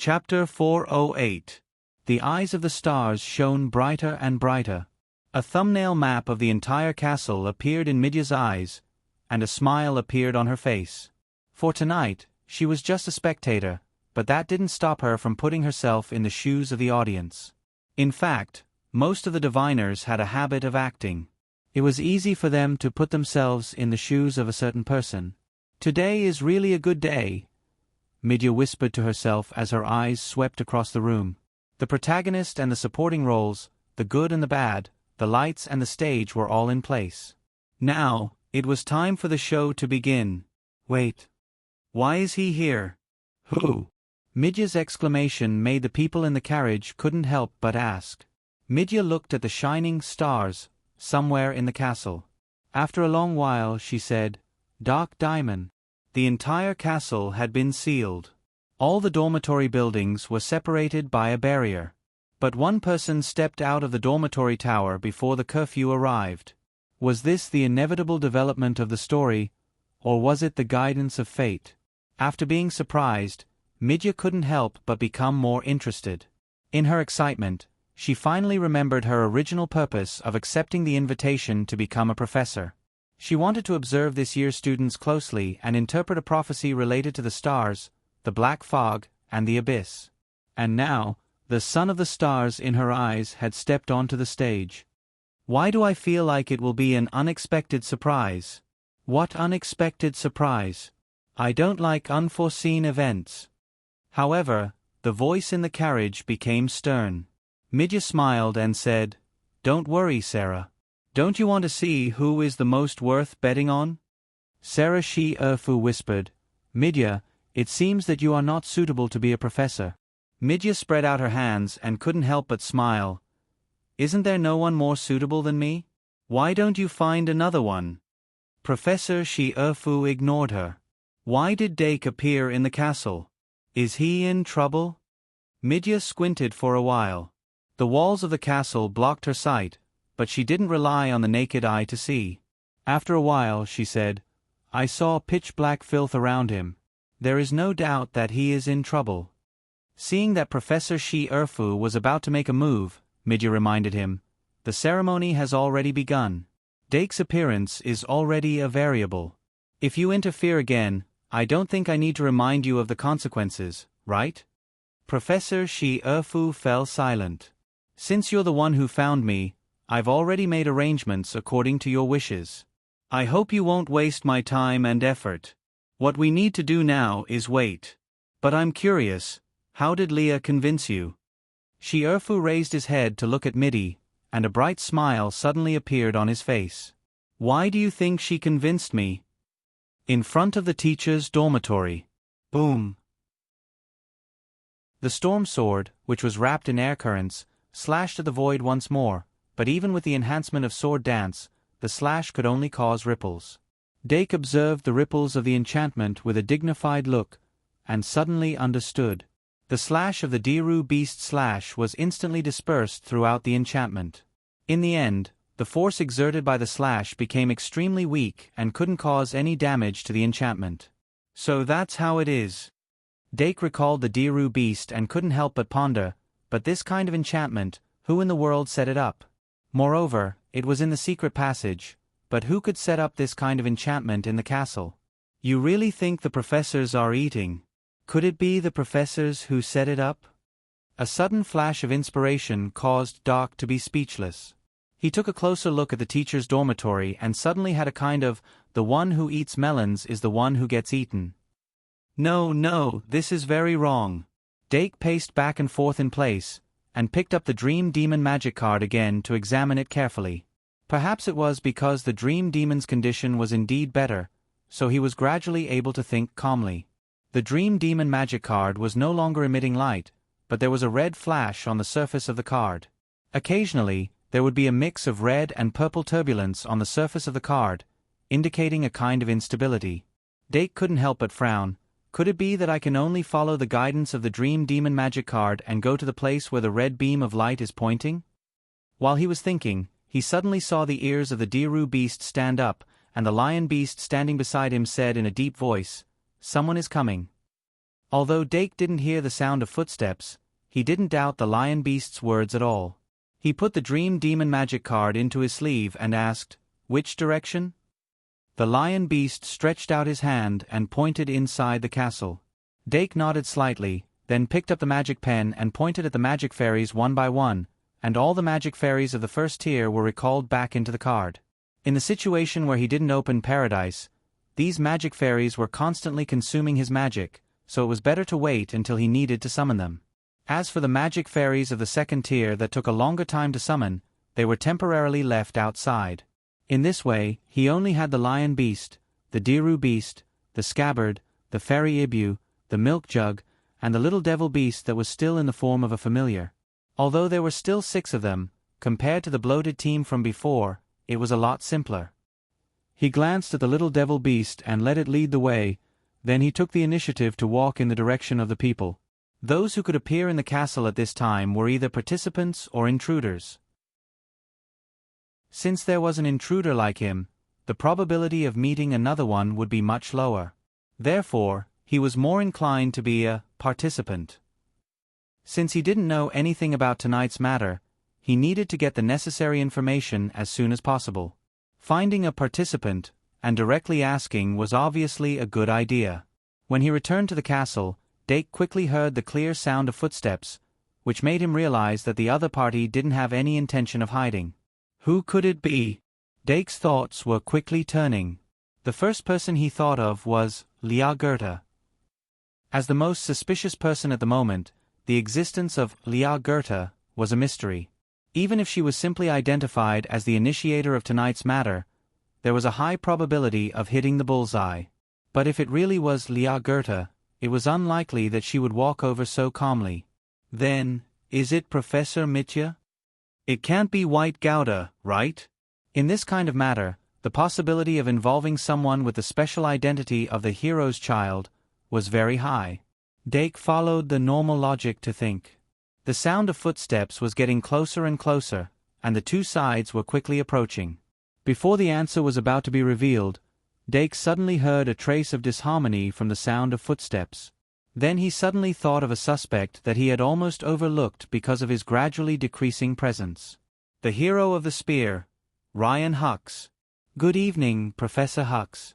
Chapter 408. The eyes of the stars shone brighter and brighter. A thumbnail map of the entire castle appeared in Midya's eyes, and a smile appeared on her face. For tonight, she was just a spectator, but that didn't stop her from putting herself in the shoes of the audience. In fact, most of the diviners had a habit of acting. It was easy for them to put themselves in the shoes of a certain person. "Today is really a good day," Midya whispered to herself as her eyes swept across the room. The protagonist and the supporting roles, the good and the bad, the lights and the stage were all in place. Now, it was time for the show to begin. Wait. Why is he here? Who? Midya's exclamation made the people in the carriage couldn't help but ask. Midya looked at the shining stars somewhere in the castle. After a long while she said, "Dark Diamond." The entire castle had been sealed. All the dormitory buildings were separated by a barrier. But one person stepped out of the dormitory tower before the curfew arrived. Was this the inevitable development of the story, or was it the guidance of fate? After being surprised, Midya couldn't help but become more interested. In her excitement, she finally remembered her original purpose of accepting the invitation to become a professor. She wanted to observe this year's students closely and interpret a prophecy related to the stars, the black fog, and the abyss. And now, the son of the stars in her eyes had stepped onto the stage. Why do I feel like it will be an unexpected surprise? What unexpected surprise? I don't like unforeseen events. However, the voice in the carriage became stern. Midya smiled and said, "Don't worry, Sarah. Don't you want to see who is the most worth betting on?" Sarah Shi-Erfu whispered, "Midya, it seems that you are not suitable to be a professor." Midya spread out her hands and couldn't help but smile. "Isn't there no one more suitable than me? Why don't you find another one?" Professor Shi-Erfu ignored her. "Why did Dake appear in the castle? Is he in trouble?" Midya squinted for a while. The walls of the castle blocked her sight, but she didn't rely on the naked eye to see. After a while she said, "I saw pitch-black filth around him. There is no doubt that he is in trouble." Seeing that Professor Shi-Erfu was about to make a move, Midya reminded him, "The ceremony has already begun. Dake's appearance is already a variable. If you interfere again, I don't think I need to remind you of the consequences, right?" Professor Shi-Erfu fell silent. "Since you're the one who found me, I've already made arrangements according to your wishes. I hope you won't waste my time and effort. What we need to do now is wait. But I'm curious, how did Leah convince you?" Shi-Erfu raised his head to look at Midya, and a bright smile suddenly appeared on his face. "Why do you think she convinced me?" In front of the teacher's dormitory. Boom. The storm sword, which was wrapped in air currents, slashed at the void once more, but even with the enhancement of sword dance, the slash could only cause ripples. Dake observed the ripples of the enchantment with a dignified look, and suddenly understood. The slash of the Diru beast slash was instantly dispersed throughout the enchantment. In the end, the force exerted by the slash became extremely weak and couldn't cause any damage to the enchantment. So that's how it is. Dake recalled the Diru beast and couldn't help but ponder, but this kind of enchantment, who in the world set it up? Moreover, it was in the secret passage, but who could set up this kind of enchantment in the castle? "You really think the professors are eating? Could it be the professors who set it up?" A sudden flash of inspiration caused Doc to be speechless. He took a closer look at the teacher's dormitory and suddenly had a kind of, "the one who eats melons is the one who gets eaten." No, this is very wrong. Dake paced back and forth in place, and picked up the Dream Demon magic card again to examine it carefully. Perhaps it was because the Dream Demon's condition was indeed better, so he was gradually able to think calmly. The Dream Demon magic card was no longer emitting light, but there was a red flash on the surface of the card. Occasionally, there would be a mix of red and purple turbulence on the surface of the card, indicating a kind of instability. Dake couldn't help but frown. Could it be that I can only follow the guidance of the Dream Demon magic card and go to the place where the red beam of light is pointing? While he was thinking, he suddenly saw the ears of the Diru beast stand up, and the lion beast standing beside him said in a deep voice, "Someone is coming." Although Dake didn't hear the sound of footsteps, he didn't doubt the lion beast's words at all. He put the Dream Demon magic card into his sleeve and asked, "Which direction?" The lion beast stretched out his hand and pointed inside the castle. Dake nodded slightly, then picked up the magic pen and pointed at the magic fairies one by one, and all the magic fairies of the first tier were recalled back into the card. In the situation where he didn't open Paradise, these magic fairies were constantly consuming his magic, so it was better to wait until he needed to summon them. As for the magic fairies of the second tier that took a longer time to summon, they were temporarily left outside. In this way, he only had the lion beast, the Diru beast, the scabbard, the fairy Ibu, the milk jug, and the little devil beast that was still in the form of a familiar. Although there were still 6 of them, compared to the bloated team from before, it was a lot simpler. He glanced at the little devil beast and let it lead the way, then he took the initiative to walk in the direction of the people. Those who could appear in the castle at this time were either participants or intruders. Since there was an intruder like him, the probability of meeting another one would be much lower. Therefore, he was more inclined to be a participant. Since he didn't know anything about tonight's matter, he needed to get the necessary information as soon as possible. Finding a participant and directly asking was obviously a good idea. When he returned to the castle, Dake quickly heard the clear sound of footsteps, which made him realize that the other party didn't have any intention of hiding. Who could it be? Dake's thoughts were quickly turning. The first person he thought of was Lia Goethe. As the most suspicious person at the moment, the existence of Lia Goethe was a mystery. Even if she was simply identified as the initiator of tonight's matter, there was a high probability of hitting the bullseye. But if it really was Lia Goethe, it was unlikely that she would walk over so calmly. Then, is it Professor Mitya? It can't be White Gouda, right? In this kind of matter, the possibility of involving someone with the special identity of the hero's child was very high. Dake followed the normal logic to think. The sound of footsteps was getting closer and closer, and the 2 sides were quickly approaching. Before the answer was about to be revealed, Dake suddenly heard a trace of disharmony from the sound of footsteps. Then he suddenly thought of a suspect that he had almost overlooked because of his gradually decreasing presence. The hero of the spear, Ryan Hux. "Good evening, Professor Hux."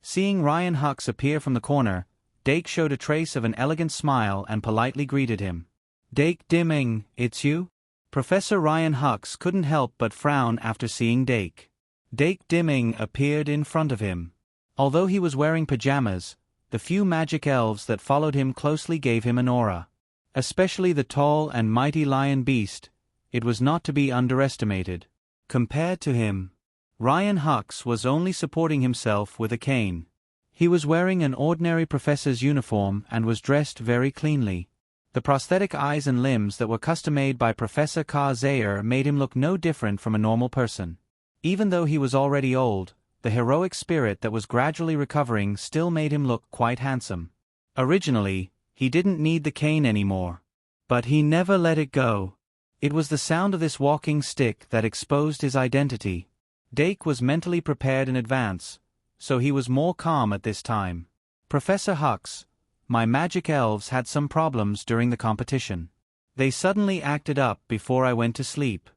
Seeing Ryan Hux appear from the corner, Dake showed a trace of an elegant smile and politely greeted him. "Dake Dimming, it's you?" Professor Ryan Hux couldn't help but frown after seeing Dake. Dake Dimming appeared in front of him. Although he was wearing pajamas, the few magic elves that followed him closely gave him an aura. Especially the tall and mighty lion beast, it was not to be underestimated. Compared to him, Ryan Hux was only supporting himself with a cane. He was wearing an ordinary professor's uniform and was dressed very cleanly. The prosthetic eyes and limbs that were custom-made by Professor Ka Zayer made him look no different from a normal person. Even though he was already old, the heroic spirit that was gradually recovering still made him look quite handsome. Originally, he didn't need the cane anymore. But he never let it go. It was the sound of this walking stick that exposed his identity. Dake was mentally prepared in advance, so he was more calm at this time. "Professor Hux, my magic elves had some problems during the competition. They suddenly acted up before I went to sleep.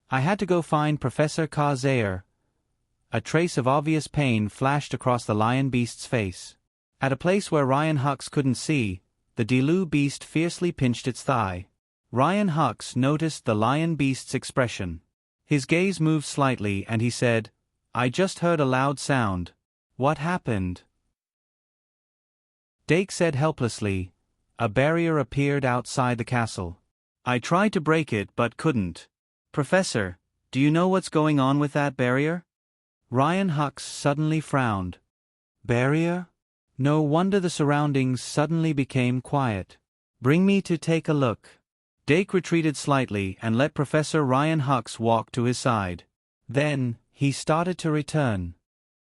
I had to go find Professor Ka Zayer." A trace of obvious pain flashed across the lion beast's face. At a place where Ryan Hux couldn't see, the Dilu beast fiercely pinched its thigh. Ryan Hux noticed the lion beast's expression. His gaze moved slightly and he said, "I just heard a loud sound. What happened?" Dake said helplessly, "A barrier appeared outside the castle. I tried to break it but couldn't. Professor, do you know what's going on with that barrier?" Ryan Hux suddenly frowned. "Barrier?" No wonder the surroundings suddenly became quiet. "Bring me to take a look." Dake retreated slightly and let Professor Ryan Hux walk to his side. Then, he started to return.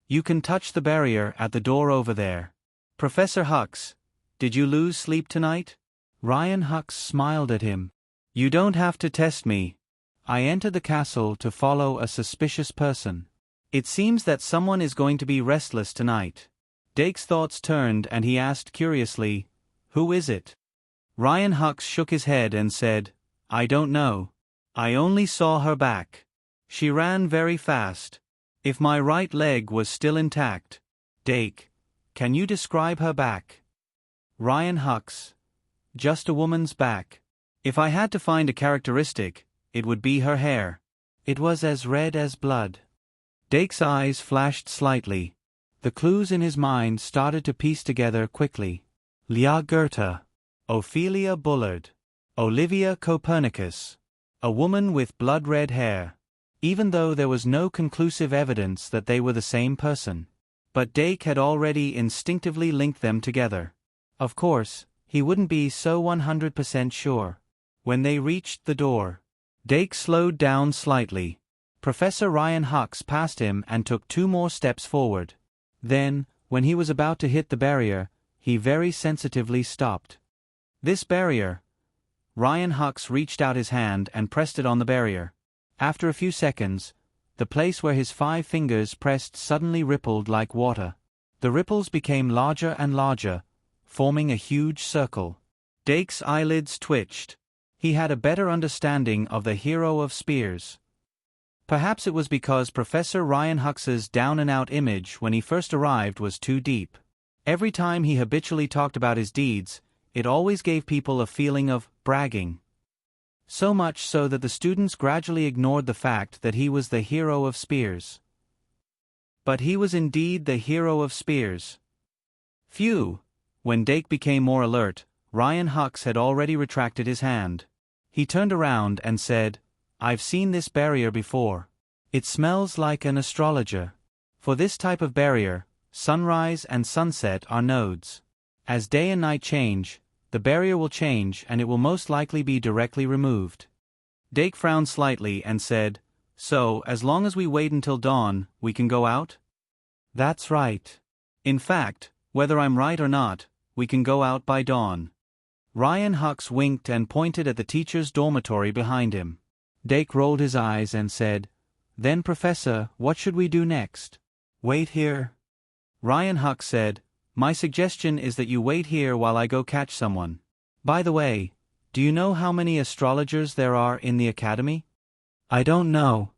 "You can touch the barrier at the door over there." "Professor Hux, did you lose sleep tonight?" Ryan Hux smiled at him. "You don't have to test me. I entered the castle to follow a suspicious person. It seems that someone is going to be restless tonight." Dake's thoughts turned and he asked curiously, Who is it? Ryan Hux shook his head and said, I don't know. I only saw her back. She ran very fast. If my right leg was still intact. Dake, can you describe her back? Ryan Hux. Just a woman's back. If I had to find a characteristic, it would be her hair. It was as red as blood. Dake's eyes flashed slightly. The clues in his mind started to piece together quickly. Leah Goethe. Ophelia Bullard. Olivia Copernicus. A woman with blood-red hair. Even though there was no conclusive evidence that they were the same person. But Dake had already instinctively linked them together. Of course, he wouldn't be so 100% sure. When they reached the door, Dake slowed down slightly. Professor Ryan Hux passed him and took 2 more steps forward. Then, when he was about to hit the barrier, he very sensitively stopped. This barrier. Ryan Hux reached out his hand and pressed it on the barrier. After a few seconds, the place where his 5 fingers pressed suddenly rippled like water. The ripples became larger and larger, forming a huge circle. Dake's eyelids twitched. He had a better understanding of the hero of spears. Perhaps it was because Professor Ryan Hux's down-and-out image when he first arrived was too deep. Every time he habitually talked about his deeds, it always gave people a feeling of bragging. So much so that the students gradually ignored the fact that he was the hero of spears. But he was indeed the hero of spears. Phew! When Dake became more alert, Ryan Hux had already retracted his hand. He turned around and said, I've seen this barrier before. It smells like an astrologer. For this type of barrier, sunrise and sunset are nodes. As day and night change, the barrier will change and it will most likely be directly removed. Dake frowned slightly and said, So, as long as we wait until dawn, we can go out? That's right. In fact, whether I'm right or not, we can go out by dawn. Ryan Hux winked and pointed at the teacher's dormitory behind him. Dake rolled his eyes and said, Then Professor, what should we do next? Wait here. Ryan Hux said, My suggestion is that you wait here while I go catch someone. By the way, do you know how many astrologers there are in the academy? I don't know.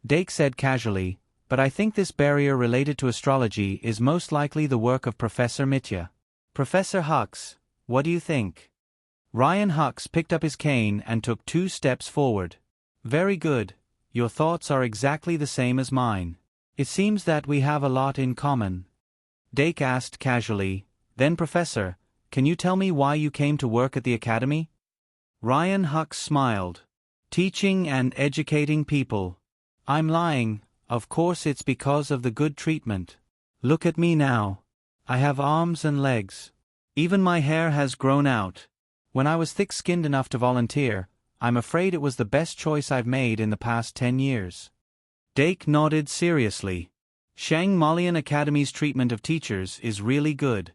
Dake said casually, but I think this barrier related to astrology is most likely the work of Professor Mitya. Professor Hux, what do you think? Ryan Hux picked up his cane and took 2 steps forward. Very good. Your thoughts are exactly the same as mine. It seems that we have a lot in common. Dake asked casually, Then Professor, can you tell me why you came to work at the academy? Ryan Hux smiled. Teaching and educating people. I'm lying, of course it's because of the good treatment. Look at me now. I have arms and legs. Even my hair has grown out. When I was thick-skinned enough to volunteer, I'm afraid it was the best choice I've made in the past 10 years. Dake nodded seriously. Shangmalian Academy's treatment of teachers is really good.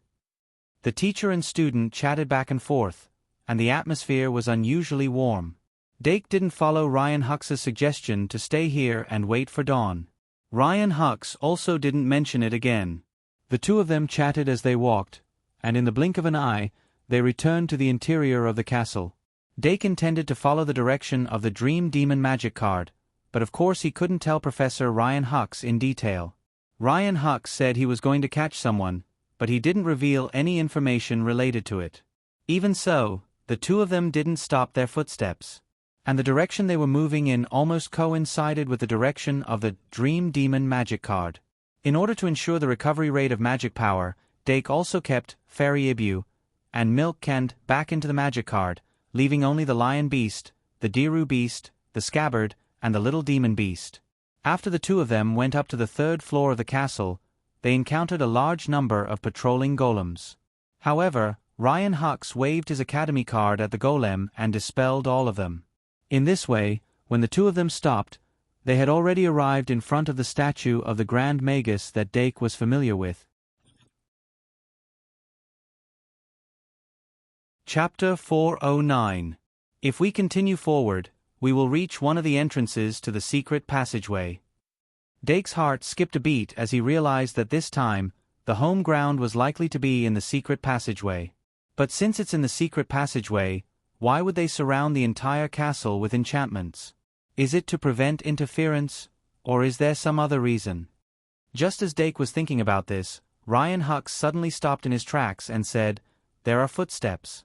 The teacher and student chatted back and forth, and the atmosphere was unusually warm. Dake didn't follow Ryan Hux's suggestion to stay here and wait for dawn. Ryan Hux also didn't mention it again. The 2 of them chatted as they walked, and in the blink of an eye, they returned to the interior of the castle. Dake intended to follow the direction of the Dream Demon magic card, but of course he couldn't tell Professor Ryan Hux in detail. Ryan Hux said he was going to catch someone, but he didn't reveal any information related to it. Even so, the 2 of them didn't stop their footsteps. And the direction they were moving in almost coincided with the direction of the Dream Demon magic card. In order to ensure the recovery rate of magic power, Dake also kept Fairy Ibu and Milk Kent back into the magic card, leaving only the Lion Beast, the Diru Beast, the Scabbard, and the Little Demon Beast. After the 2 of them went up to the 3rd floor of the castle, they encountered a large number of patrolling golems. However, Ryan Hux waved his academy card at the golem and dispelled all of them. In this way, when the 2 of them stopped, they had already arrived in front of the statue of the Grand Magus that Dake was familiar with. Chapter 409. If we continue forward, we will reach one of the entrances to the secret passageway. Dake's heart skipped a beat as he realized that this time, the home ground was likely to be in the secret passageway. But since it's in the secret passageway, why would they surround the entire castle with enchantments? Is it to prevent interference, or is there some other reason? Just as Dake was thinking about this, Ryan Hux suddenly stopped in his tracks and said, "There are footsteps."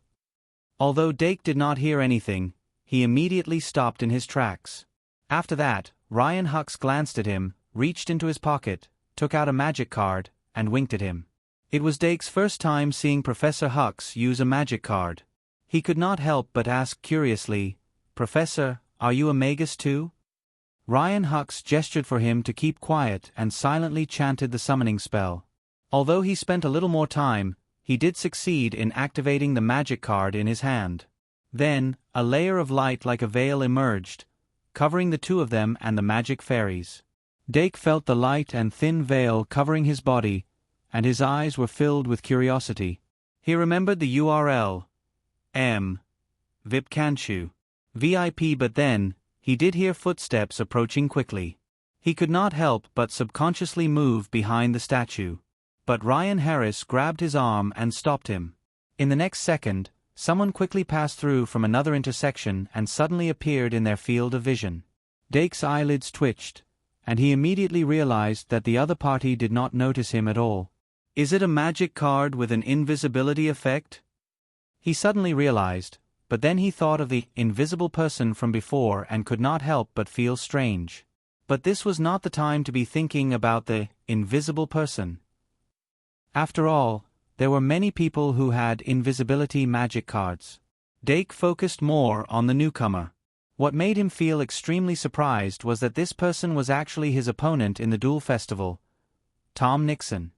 Although Dake did not hear anything, he immediately stopped in his tracks. After that, Ryan Hux glanced at him, reached into his pocket, took out a magic card, and winked at him. It was Dake's first time seeing Professor Hux use a magic card. He could not help but ask curiously, "Professor, are you a magus too?" Ryan Hux gestured for him to keep quiet and silently chanted the summoning spell. Although he spent a little more time, he did succeed in activating the magic card in his hand. Then, a layer of light like a veil emerged, covering the two of them and the magic fairies. Dake felt the light and thin veil covering his body, and his eyes were filled with curiosity. He remembered the URL. Vipkanchu. VIP, but then, he did hear footsteps approaching quickly. He could not help but subconsciously move behind the statue. But Ryan Harris grabbed his arm and stopped him. In the next second, someone quickly passed through from another intersection and suddenly appeared in their field of vision. Dake's eyelids twitched, and he immediately realized that the other party did not notice him at all. Is it a magic card with an invisibility effect? He suddenly realized, but then he thought of the invisible person from before and could not help but feel strange. But this was not the time to be thinking about the invisible person. After all, there were many people who had invisibility magic cards. Dake focused more on the newcomer. What made him feel extremely surprised was that this person was actually his opponent in the duel festival, Tom Nixon.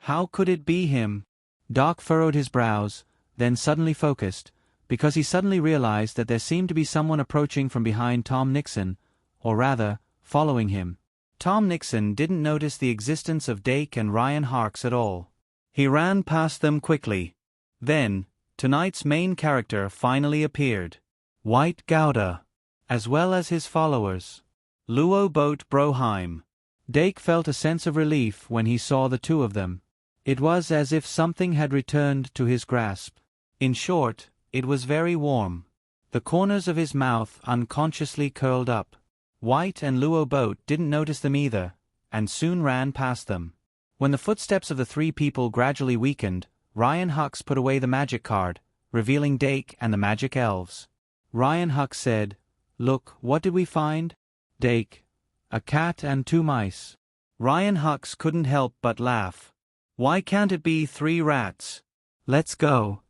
How could it be him? Doc furrowed his brows, then suddenly focused, because he suddenly realized that there seemed to be someone approaching from behind Tom Nixon, or rather, following him. Tom Nixon didn't notice the existence of Dake and Ryan Hux at all. He ran past them quickly. Then, tonight's main character finally appeared. White Gouda, as well as his followers. Luo Boat Broheim. Dake felt a sense of relief when he saw the two of them. It was as if something had returned to his grasp. In short, it was very warm. The corners of his mouth unconsciously curled up. White and Luo Boat didn't notice them either, and soon ran past them. When the footsteps of the three people gradually weakened, Ryan Hux put away the magic card, revealing Dake and the magic elves. Ryan Hux said, "Look, what did we find?" Dake, "A cat and 2 mice. Ryan Hux couldn't help but laugh. "Why can't it be 3 rats? Let's go.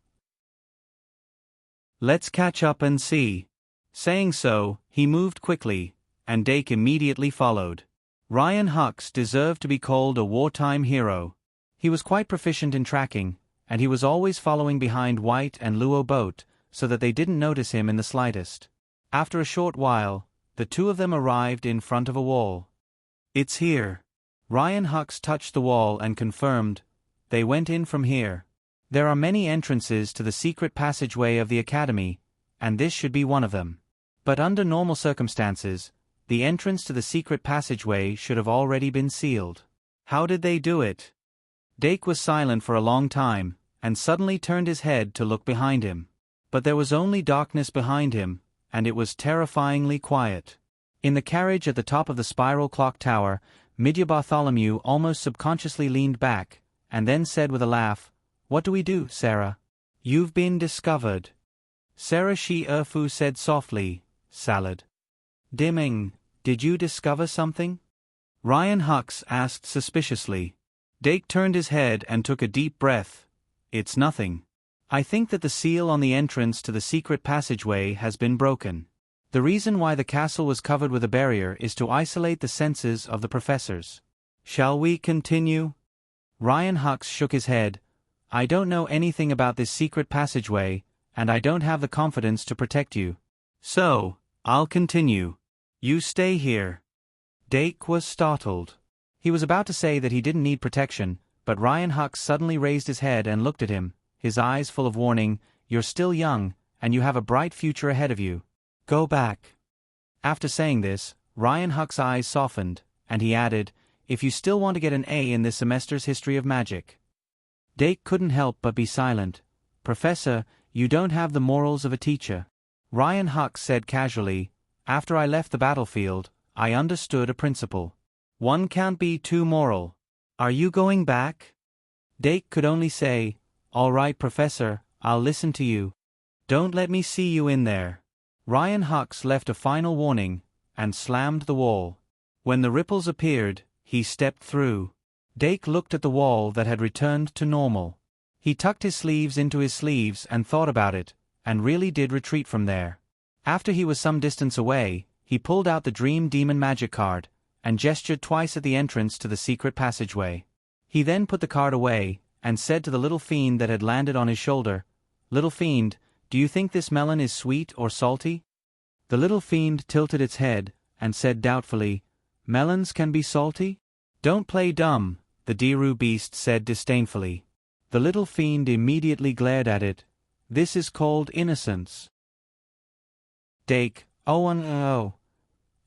Let's catch up and see." Saying so, he moved quickly, and Dake immediately followed. Ryan Hux deserved to be called a wartime hero. He was quite proficient in tracking, and he was always following behind White and Luo Boat, so that they didn't notice him in the slightest. After a short while, the two of them arrived in front of a wall. "It's here." Ryan Hux touched the wall and confirmed, "They went in from here. There are many entrances to the secret passageway of the Academy, and this should be one of them. But under normal circumstances, the entrance to the secret passageway should have already been sealed. How did they do it?" Dake was silent for a long time, and suddenly turned his head to look behind him. But there was only darkness behind him, and it was terrifyingly quiet. In the carriage at the top of the spiral clock tower, Midya Bartholomew almost subconsciously leaned back, and then said with a laugh, "What do we do, Sarah?" "You've been discovered." Sarah Shi Erfu said softly, "Salad." Dimming, "Did you discover something?" Ryan Hux asked suspiciously. Dake turned his head and took a deep breath. "It's nothing. I think that the seal on the entrance to the secret passageway has been broken. The reason why the castle was covered with a barrier is to isolate the senses of the professors. Shall we continue?" Ryan Hux shook his head. "I don't know anything about this secret passageway, and I don't have the confidence to protect you. So, I'll continue. You stay here." Dake was startled. He was about to say that he didn't need protection, but Ryan Hux suddenly raised his head and looked at him, his eyes full of warning. "You're still young, and you have a bright future ahead of you. Go back." After saying this, Ryan Hux's eyes softened, and he added, "If you still want to get an A in this semester's history of magic." Dake couldn't help but be silent. Professor, you don't have the morals of a teacher. Ryan Huck said casually, after I left the battlefield, I understood a principle. One can't be too moral. Are you going back? Dake could only say, all right, Professor, I'll listen to you. Don't let me see you in there. Ryan Hux left a final warning, and slammed the wall. When the ripples appeared, he stepped through. Dake looked at the wall that had returned to normal. He tucked his sleeves into his sleeves and thought about it, and really did retreat from there. After he was some distance away, he pulled out the Dream Demon magic card, and gestured twice at the entrance to the secret passageway. He then put the card away, and said to the little fiend that had landed on his shoulder, Little fiend, do you think this melon is sweet or salty? The little fiend tilted its head, and said doubtfully, Melons can be salty? Don't play dumb, the Diru beast said disdainfully. The little fiend immediately glared at it. This is called innocence. Dake, oh.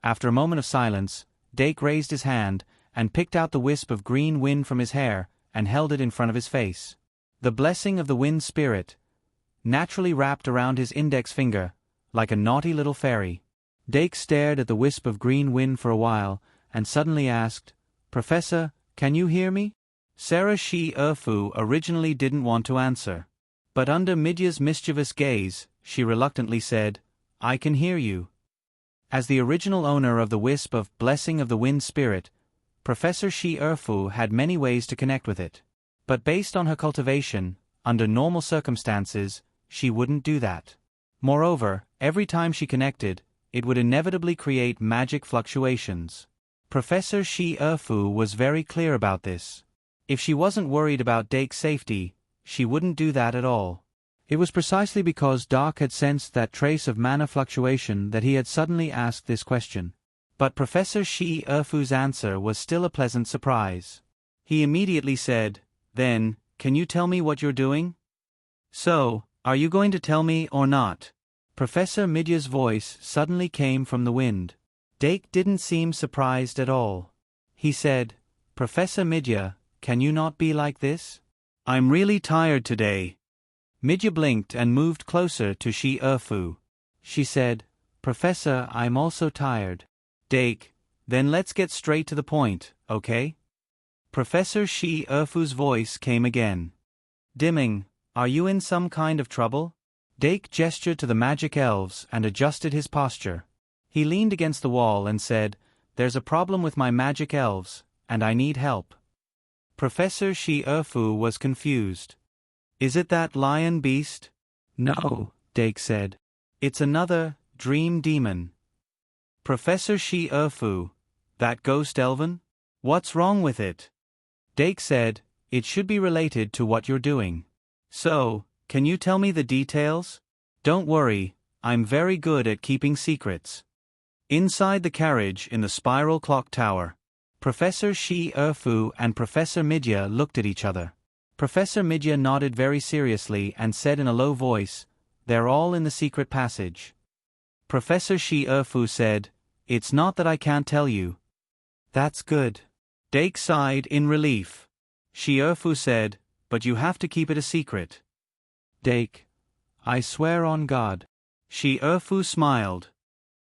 After a moment of silence, Dake raised his hand, and picked out the wisp of green wind from his hair, and held it in front of his face. The blessing of the wind spirit, naturally wrapped around his index finger, like a naughty little fairy. Dake stared at the wisp of green wind for a while, and suddenly asked, Professor, can you hear me? Sarah Shi Erfu originally didn't want to answer. But under Midya's mischievous gaze, she reluctantly said, I can hear you. As the original owner of the wisp of Blessing of the Wind Spirit, Professor Shi Erfu had many ways to connect with it. But based on her cultivation, under normal circumstances, she wouldn't do that. Moreover, every time she connected, it would inevitably create magic fluctuations. Professor Shi Erfu was very clear about this. If she wasn't worried about Dake's safety, she wouldn't do that at all. It was precisely because Doc had sensed that trace of mana fluctuation that he had suddenly asked this question. But Professor Shi Erfu's answer was still a pleasant surprise. He immediately said, Then, can you tell me what you're doing? So, are you going to tell me or not? Professor Midya's voice suddenly came from the wind. Dake didn't seem surprised at all. He said, Professor Midya, can you not be like this? I'm really tired today. Midya blinked and moved closer to Shi Erfu. She said, Professor, I'm also tired. Dake, then let's get straight to the point, okay? Professor Shi Erfu's voice came again. Dimming, are you in some kind of trouble? Dake gestured to the magic elves and adjusted his posture. He leaned against the wall and said, There's a problem with my magic elves, and I need help. Professor Shi Erfu was confused. Is it that lion beast? No, Dake said. It's another, dream demon. Professor Shi Erfu, that ghost elven? What's wrong with it? Dake said, It should be related to what you're doing. So, can you tell me the details? Don't worry, I'm very good at keeping secrets. Inside the carriage in the spiral clock tower, Professor Shi Erfu and Professor Midya looked at each other. Professor Midya nodded very seriously and said in a low voice, They're all in the secret passage. Professor Shi Erfu said, It's not that I can't tell you. That's good. Dake sighed in relief. Shi Erfu said, But you have to keep it a secret. Dake, I swear on God. Shi Erfu smiled.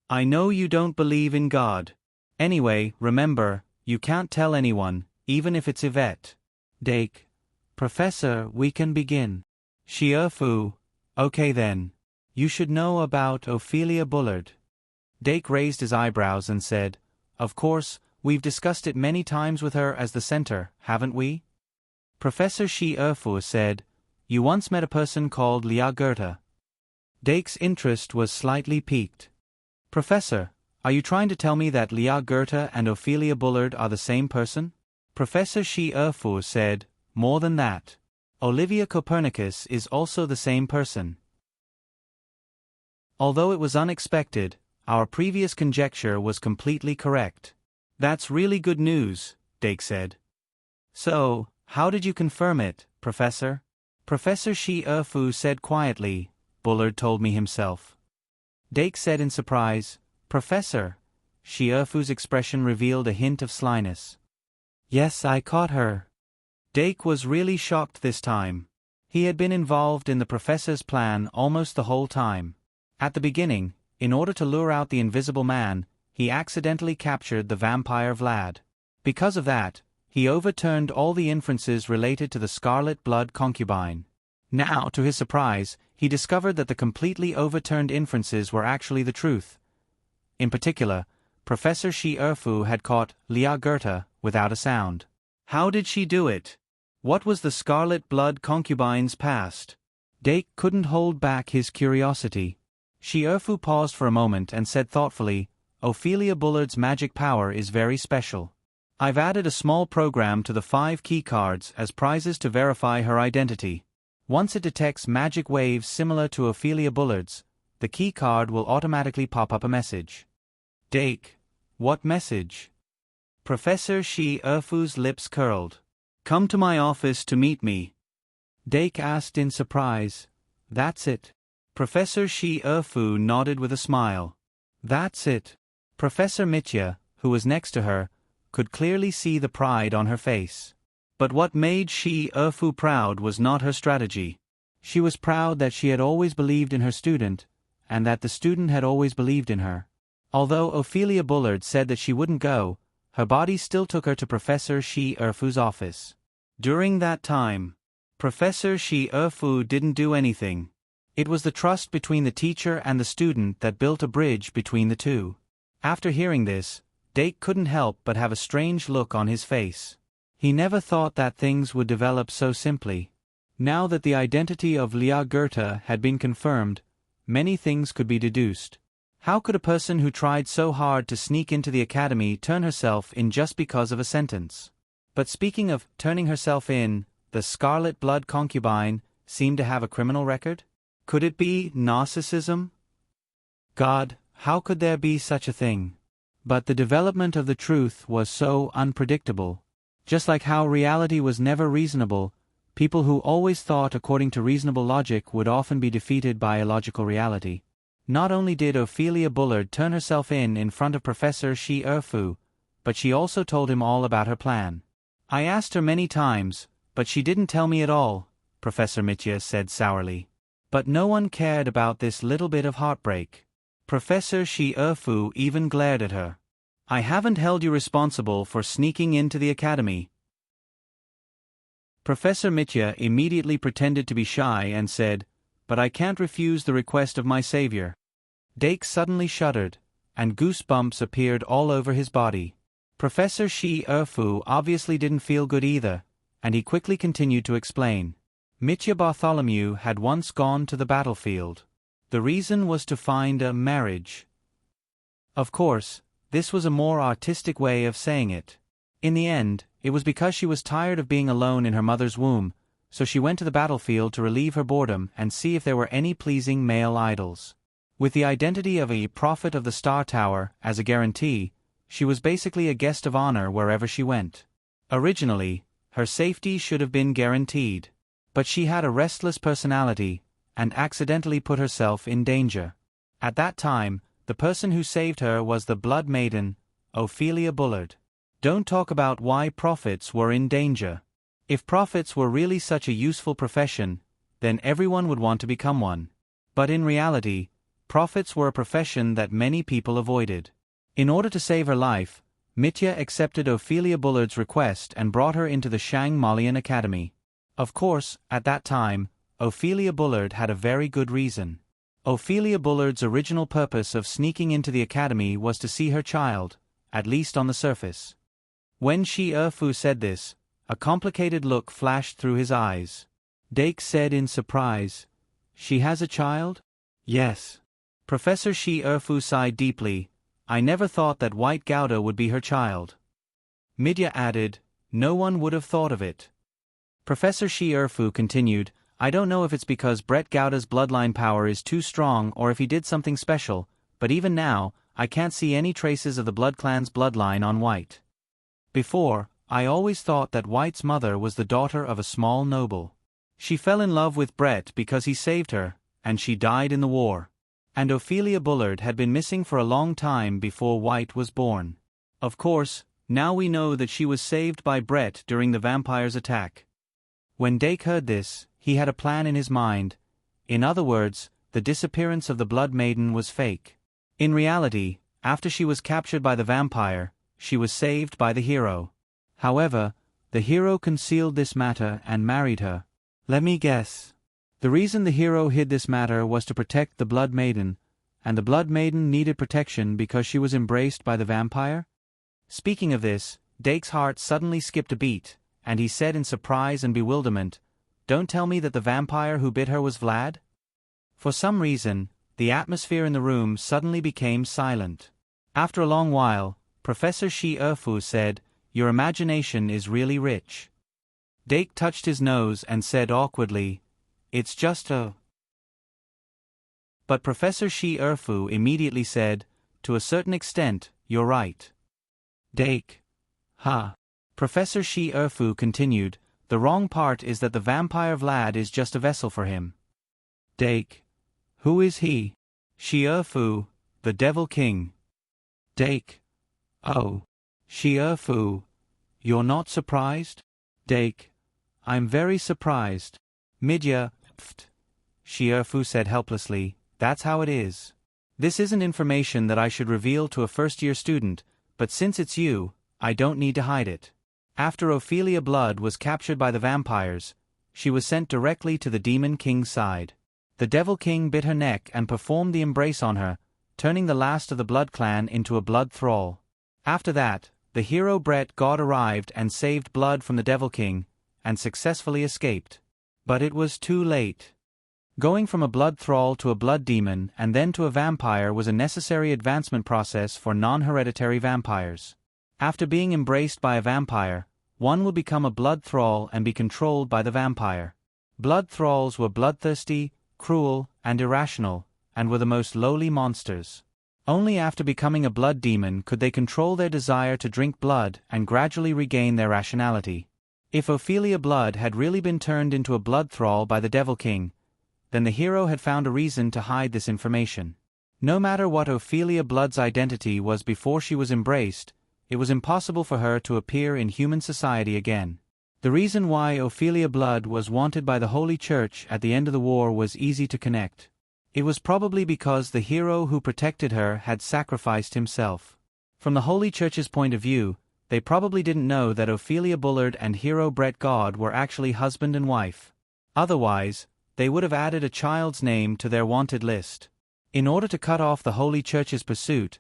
I know you don't believe in God. Anyway, remember, you can't tell anyone, even if it's Yvette. Dake, Professor, we can begin. Shi Erfu, okay then. You should know about Ophelia Bullard. Dake raised his eyebrows and said, Of course, we've discussed it many times with her as the center, haven't we? Professor Shi Erfu said, You once met a person called Lia Goethe. Dake's interest was slightly piqued. Professor, are you trying to tell me that Lia Goethe and Ophelia Bullard are the same person? Professor Shi Erfu said, More than that. Olivia Copernicus is also the same person. Although it was unexpected, our previous conjecture was completely correct. That's really good news, Dake said. So, how did you confirm it, Professor? Professor Shi Erfu said quietly, Bullard told me himself. Dake said in surprise, Professor. Shi Erfu's expression revealed a hint of slyness. Yes, I caught her. Dake was really shocked this time. He had been involved in the professor's plan almost the whole time. At the beginning, in order to lure out the invisible man, he accidentally captured the vampire Vlad. Because of that, he overturned all the inferences related to the scarlet blood concubine. Now, to his surprise, he discovered that the completely overturned inferences were actually the truth. In particular, Professor Shi Erfu had caught Lia Goethe without a sound. How did she do it? What was the scarlet blood concubine's past? Dake couldn't hold back his curiosity. Shi Erfu paused for a moment and said thoughtfully, "Ophelia Bullard's magic power is very special. I've added a small program to the 5 key cards as prizes to verify her identity. Once it detects magic waves similar to Ophelia Bullard's, the key card will automatically pop up a message." Dake, what message? Professor Shi Erfu's lips curled. "Come to my office to meet me." Dake asked in surprise. "That's it?" Professor Shi Erfu nodded with a smile. "That's it." Professor Mitya, who was next to her, could clearly see the pride on her face. But what made Shi Erfu proud was not her strategy. She was proud that she had always believed in her student, and that the student had always believed in her. Although Ophelia Bullard said that she wouldn't go, her body still took her to Professor Shi Erfu's office. During that time, Professor Shi Erfu didn't do anything. It was the trust between the teacher and the student that built a bridge between the two. After hearing this, Dake couldn't help but have a strange look on his face. He never thought that things would develop so simply. Now that the identity of Lia Goethe had been confirmed, many things could be deduced. How could a person who tried so hard to sneak into the academy turn herself in just because of a sentence? But speaking of turning herself in, the scarlet blood concubine seemed to have a criminal record? Could it be narcissism? God, how could there be such a thing? But the development of the truth was so unpredictable. Just like how reality was never reasonable, people who always thought according to reasonable logic would often be defeated by illogical reality. Not only did Ophelia Bullard turn herself in front of Professor Shi Erfu, but she also told him all about her plan. "I asked her many times, but she didn't tell me at all," Professor Mitya said sourly. But no one cared about this little bit of heartbreak. Professor Shi Erfu even glared at her. "I haven't held you responsible for sneaking into the academy." Professor Mitya immediately pretended to be shy and said, "But I can't refuse the request of my savior." Dake suddenly shuddered, and goosebumps appeared all over his body. Professor Shi Erfu obviously didn't feel good either, and he quickly continued to explain. Mitya Bartholomew had once gone to the battlefield. The reason was to find a marriage. Of course, this was a more artistic way of saying it. In the end, it was because she was tired of being alone in her mother's womb, so she went to the battlefield to relieve her boredom and see if there were any pleasing male idols. With the identity of a prophet of the Star Tower as a guarantee, she was basically a guest of honor wherever she went. Originally, her safety should have been guaranteed. But she had a restless personality, and accidentally put herself in danger. At that time, the person who saved her was the blood maiden, Ophelia Bullard. Don't talk about why prophets were in danger. If prophets were really such a useful profession, then everyone would want to become one. But in reality, prophets were a profession that many people avoided. In order to save her life, Mitya accepted Ophelia Bullard's request and brought her into the Shang Malian Academy. Of course, at that time, Ophelia Bullard had a very good reason. Ophelia Bullard's original purpose of sneaking into the academy was to see her child, at least on the surface. When Shi Erfu said this, a complicated look flashed through his eyes. Dake said in surprise, "She has a child?" "Yes." Professor Shi Erfu sighed deeply. "I never thought that White Gouda would be her child." Midya added, "No one would have thought of it." Professor Shi Erfu continued, "I don't know if it's because Brett Gouda's bloodline power is too strong or if he did something special, but even now, I can't see any traces of the Blood Clan's bloodline on White. Before, I always thought that White's mother was the daughter of a small noble. She fell in love with Brett because he saved her, and she died in the war. And Ophelia Bullard had been missing for a long time before White was born. Of course, Now we know that she was saved by Brett during the vampire's attack. When Dake heard this, he had a plan in his mind. In other words, the disappearance of the Blood Maiden was fake. In reality, after she was captured by the vampire, she was saved by the hero. However, the hero concealed this matter and married her. Let me guess. The reason the hero hid this matter was to protect the Blood Maiden, and the Blood Maiden needed protection because she was embraced by the vampire? Speaking of this, Dake's heart suddenly skipped a beat, and he said in surprise and bewilderment, "Don't tell me that the vampire who bit her was Vlad?" For some reason, the atmosphere in the room suddenly became silent. After a long while, Professor Shi Erfu said, "Your imagination is really rich." Dake touched his nose and said awkwardly, "It's just a..." But Professor Shi Erfu immediately said, "To a certain extent, you're right." Dake. Professor Shi Erfu continued, "The wrong part is that the vampire Vlad is just a vessel for him." Dake. Who is he? Shi Erfu, the Devil King. Dake. Oh. Shi Erfu. You're not surprised? Dake. I'm very surprised. Midya. Shi Erfu said helplessly, "That's how it is. This isn't information that I should reveal to a first-year student, but since it's you, I don't need to hide it. After Ophelia Blood was captured by the vampires, she was sent directly to the Demon King's side. The Devil King bit her neck and performed the embrace on her, turning the last of the Blood Clan into a blood thrall. After that, the hero Brett God arrived and saved Blood from the Devil King, and successfully escaped. But it was too late. Going from a blood thrall to a blood demon and then to a vampire was a necessary advancement process for non-hereditary vampires. After being embraced by a vampire, one will become a blood thrall and be controlled by the vampire. Blood thralls were bloodthirsty, cruel, and irrational, and were the most lowly monsters. Only after becoming a blood demon could they control their desire to drink blood and gradually regain their rationality. If Ophelia Blood had really been turned into a blood thrall by the Devil King, then the hero had found a reason to hide this information. No matter what Ophelia Blood's identity was before she was embraced, it was impossible for her to appear in human society again. The reason why Ophelia Blood was wanted by the Holy Church at the end of the war was easy to connect. It was probably because the hero who protected her had sacrificed himself. From the Holy Church's point of view, they probably didn't know that Ophelia Bullard and hero Brett God were actually husband and wife. Otherwise, they would have added a child's name to their wanted list. In order to cut off the Holy Church's pursuit,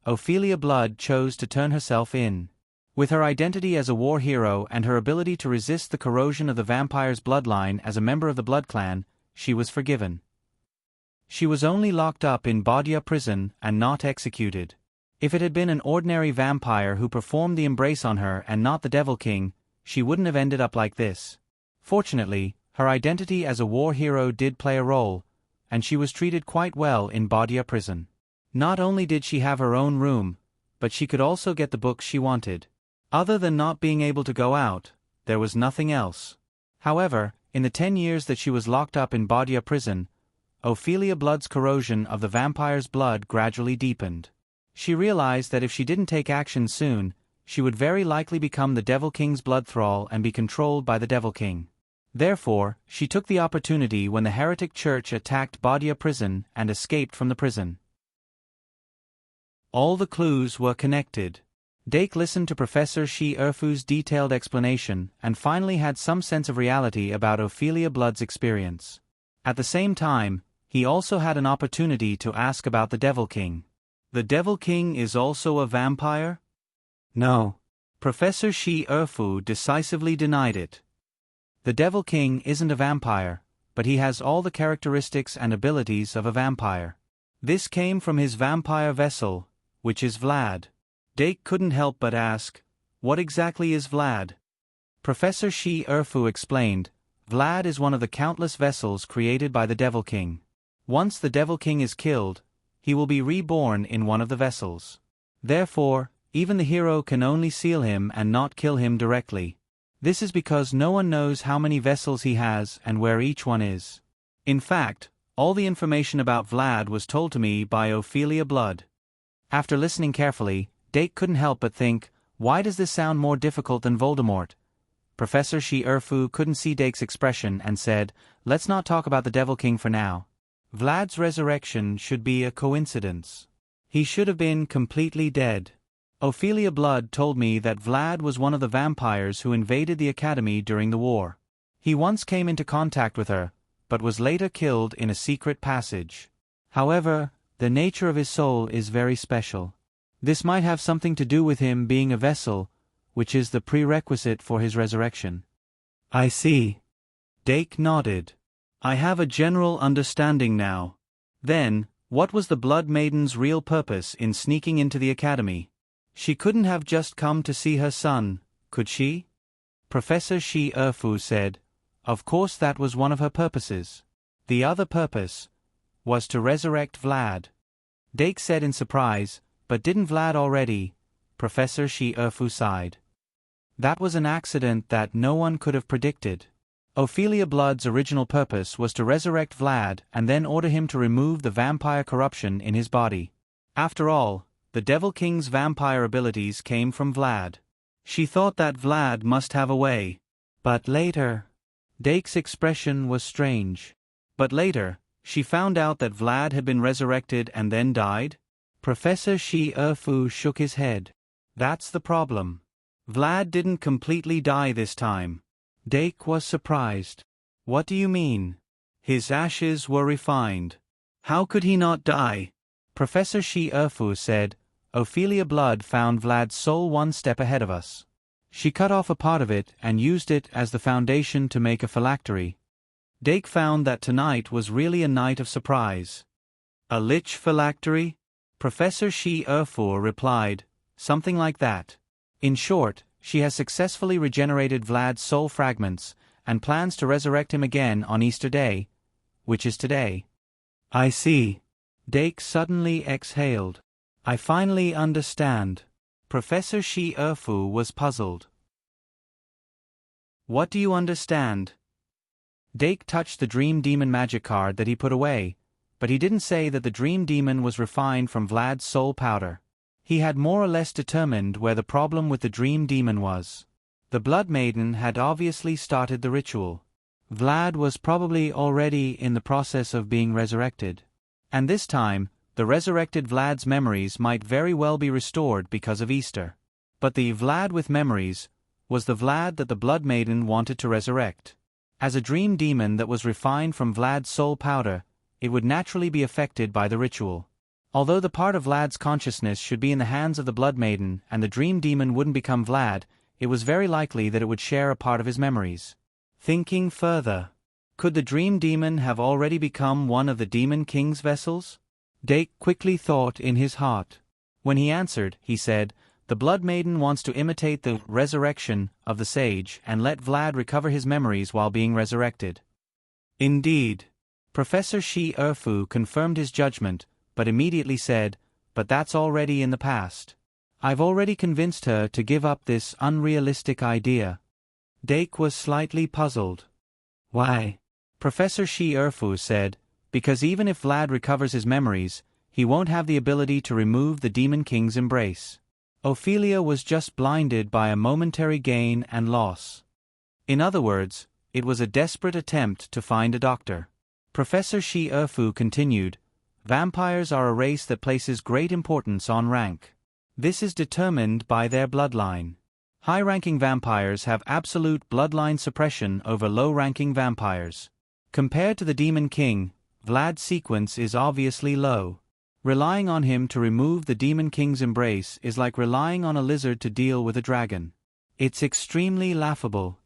Ophelia Blood chose to turn herself in. With her identity as a war hero and her ability to resist the corrosion of the vampire's bloodline as a member of the Blood Clan, she was forgiven. She was only locked up in Badia prison and not executed. If it had been an ordinary vampire who performed the embrace on her and not the Devil King, she wouldn't have ended up like this. Fortunately, her identity as a war hero did play a role, and she was treated quite well in Badia prison. Not only did she have her own room, but she could also get the books she wanted. Other than not being able to go out, there was nothing else. However, in the 10 years that she was locked up in Badia prison, Ophelia Blood's corrosion of the vampire's blood gradually deepened. She realized that if she didn't take action soon, she would very likely become the Devil King's blood thrall and be controlled by the Devil King. Therefore, she took the opportunity when the heretic church attacked Badia prison and escaped from the prison. All the clues were connected. Dake listened to Professor Shi Erfu's detailed explanation and finally had some sense of reality about Ophelia Blood's experience. At the same time, he also had an opportunity to ask about the Devil King. The Devil King is also a vampire? No. Professor Shi Erfu decisively denied it. The Devil King isn't a vampire, but he has all the characteristics and abilities of a vampire. This came from his vampire vessel, which is Vlad. Dake couldn't help but ask, "What exactly is Vlad?" Professor Shi Erfu explained, "Vlad is one of the countless vessels created by the Devil King. Once the Devil King is killed, he will be reborn in one of the vessels. Therefore, even the hero can only seal him and not kill him directly. This is because no one knows how many vessels he has and where each one is. In fact, all the information about Vlad was told to me by Ophelia Blood." After listening carefully, Dake couldn't help but think, Why does this sound more difficult than Voldemort? Professor Shi Erfu couldn't see Dake's expression and said, let's not talk about the Devil King for now. Vlad's resurrection should be a coincidence. He should have been completely dead. Ophelia Blood told me that Vlad was one of the vampires who invaded the academy during the war. He once came into contact with her, but was later killed in a secret passage. However, the nature of his soul is very special. This might have something to do with him being a vessel, which is the prerequisite for his resurrection. I see. Dake nodded. I have a general understanding now. Then, what was the Blood Maiden's real purpose in sneaking into the academy? She couldn't have just come to see her son, could she? Professor Shi Erfu said, of course that was one of her purposes. The other purpose was to resurrect Vlad. Dake said in surprise, but didn't Vlad already? Professor Shi Erfu sighed. That was an accident that no one could have predicted. Ophelia Blood's original purpose was to resurrect Vlad and then order him to remove the vampire corruption in his body. After all, the Devil King's vampire abilities came from Vlad. She thought that Vlad must have a way. But later... Dake's expression was strange. But later, she found out that Vlad had been resurrected and then died? Professor Shi Erfu shook his head. That's the problem. Vlad didn't completely die this time. Dake was surprised. What do you mean? His ashes were refined. How could he not die? Professor Shi Erfu said, Ophelia Blood found Vlad's soul one step ahead of us. She cut off a part of it and used it as the foundation to make a phylactery. Dake found that tonight was really a night of surprise. A lich phylactery? Professor Shi Erfu replied, something like that. In short, she has successfully regenerated Vlad's soul fragments, and plans to resurrect him again on Easter Day, which is today. I see. Dake suddenly exhaled. I finally understand. Professor Shi Erfu was puzzled. What do you understand? Dake touched the Dream Demon magic card that he put away, but he didn't say that the Dream Demon was refined from Vlad's soul powder. He had more or less determined where the problem with the Dream Demon was. The Blood Maiden had obviously started the ritual. Vlad was probably already in the process of being resurrected. And this time, the resurrected Vlad's memories might very well be restored because of Easter. But the Vlad with memories was the Vlad that the Blood Maiden wanted to resurrect. As a dream demon that was refined from Vlad's soul powder, it would naturally be affected by the ritual. Although the part of Vlad's consciousness should be in the hands of the Blood Maiden and the dream demon wouldn't become Vlad, it was very likely that it would share a part of his memories. Thinking further, could the dream demon have already become one of the Demon King's vessels? Dake quickly thought in his heart. When he answered, he said, the Blood Maiden wants to imitate the resurrection of the sage and let Vlad recover his memories while being resurrected. Indeed. Professor Shi Erfu confirmed his judgment, but immediately said, but that's already in the past. I've already convinced her to give up this unrealistic idea. Dake was slightly puzzled. Why? Professor Shi Erfu said, because even if Vlad recovers his memories, he won't have the ability to remove the Demon King's embrace. Ophelia was just blinded by a momentary gain and loss. In other words, it was a desperate attempt to find a doctor. Professor Shi Erfu continued, vampires are a race that places great importance on rank. This is determined by their bloodline. High-ranking vampires have absolute bloodline suppression over low-ranking vampires. Compared to the Demon King, Vlad's sequence is obviously low. Relying on him to remove the Demon King's embrace is like relying on a lizard to deal with a dragon. It's extremely laughable.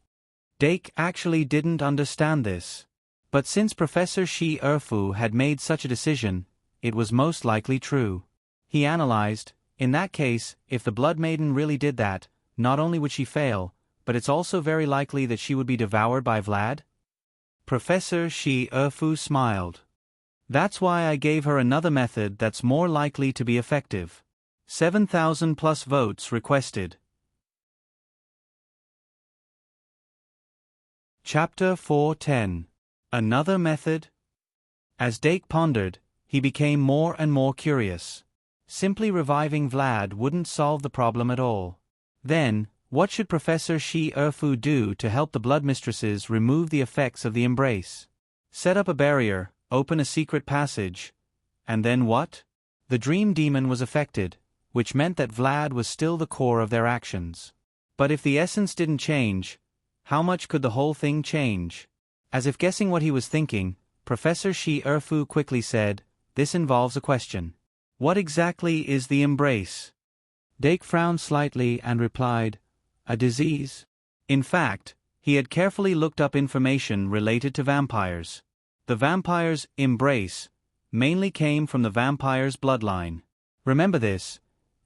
Dake actually didn't understand this. But since Professor Shi Erfu had made such a decision, it was most likely true. He analyzed, in that case, if the Blood Maiden really did that, not only would she fail, but it's also very likely that she would be devoured by Vlad? Professor Shi Erfu smiled. That's why I gave her another method that's more likely to be effective. 7,000 plus votes requested. Chapter 4:10. Another method? As Dake pondered, he became more and more curious. Simply reviving Vlad wouldn't solve the problem at all. Then, what should Professor Shi Erfu do to help the blood mistresses remove the effects of the embrace? Set up a barrier, open a secret passage. And then what? The dream demon was affected, which meant that Vlad was still the core of their actions. But if the essence didn't change, how much could the whole thing change? As if guessing what he was thinking, Professor Shi Erfu quickly said, "This involves a question. What exactly is the embrace?" Dake frowned slightly and replied, "A disease." In fact, he had carefully looked up information related to vampires. The vampire's embrace mainly came from the vampire's bloodline. Remember this.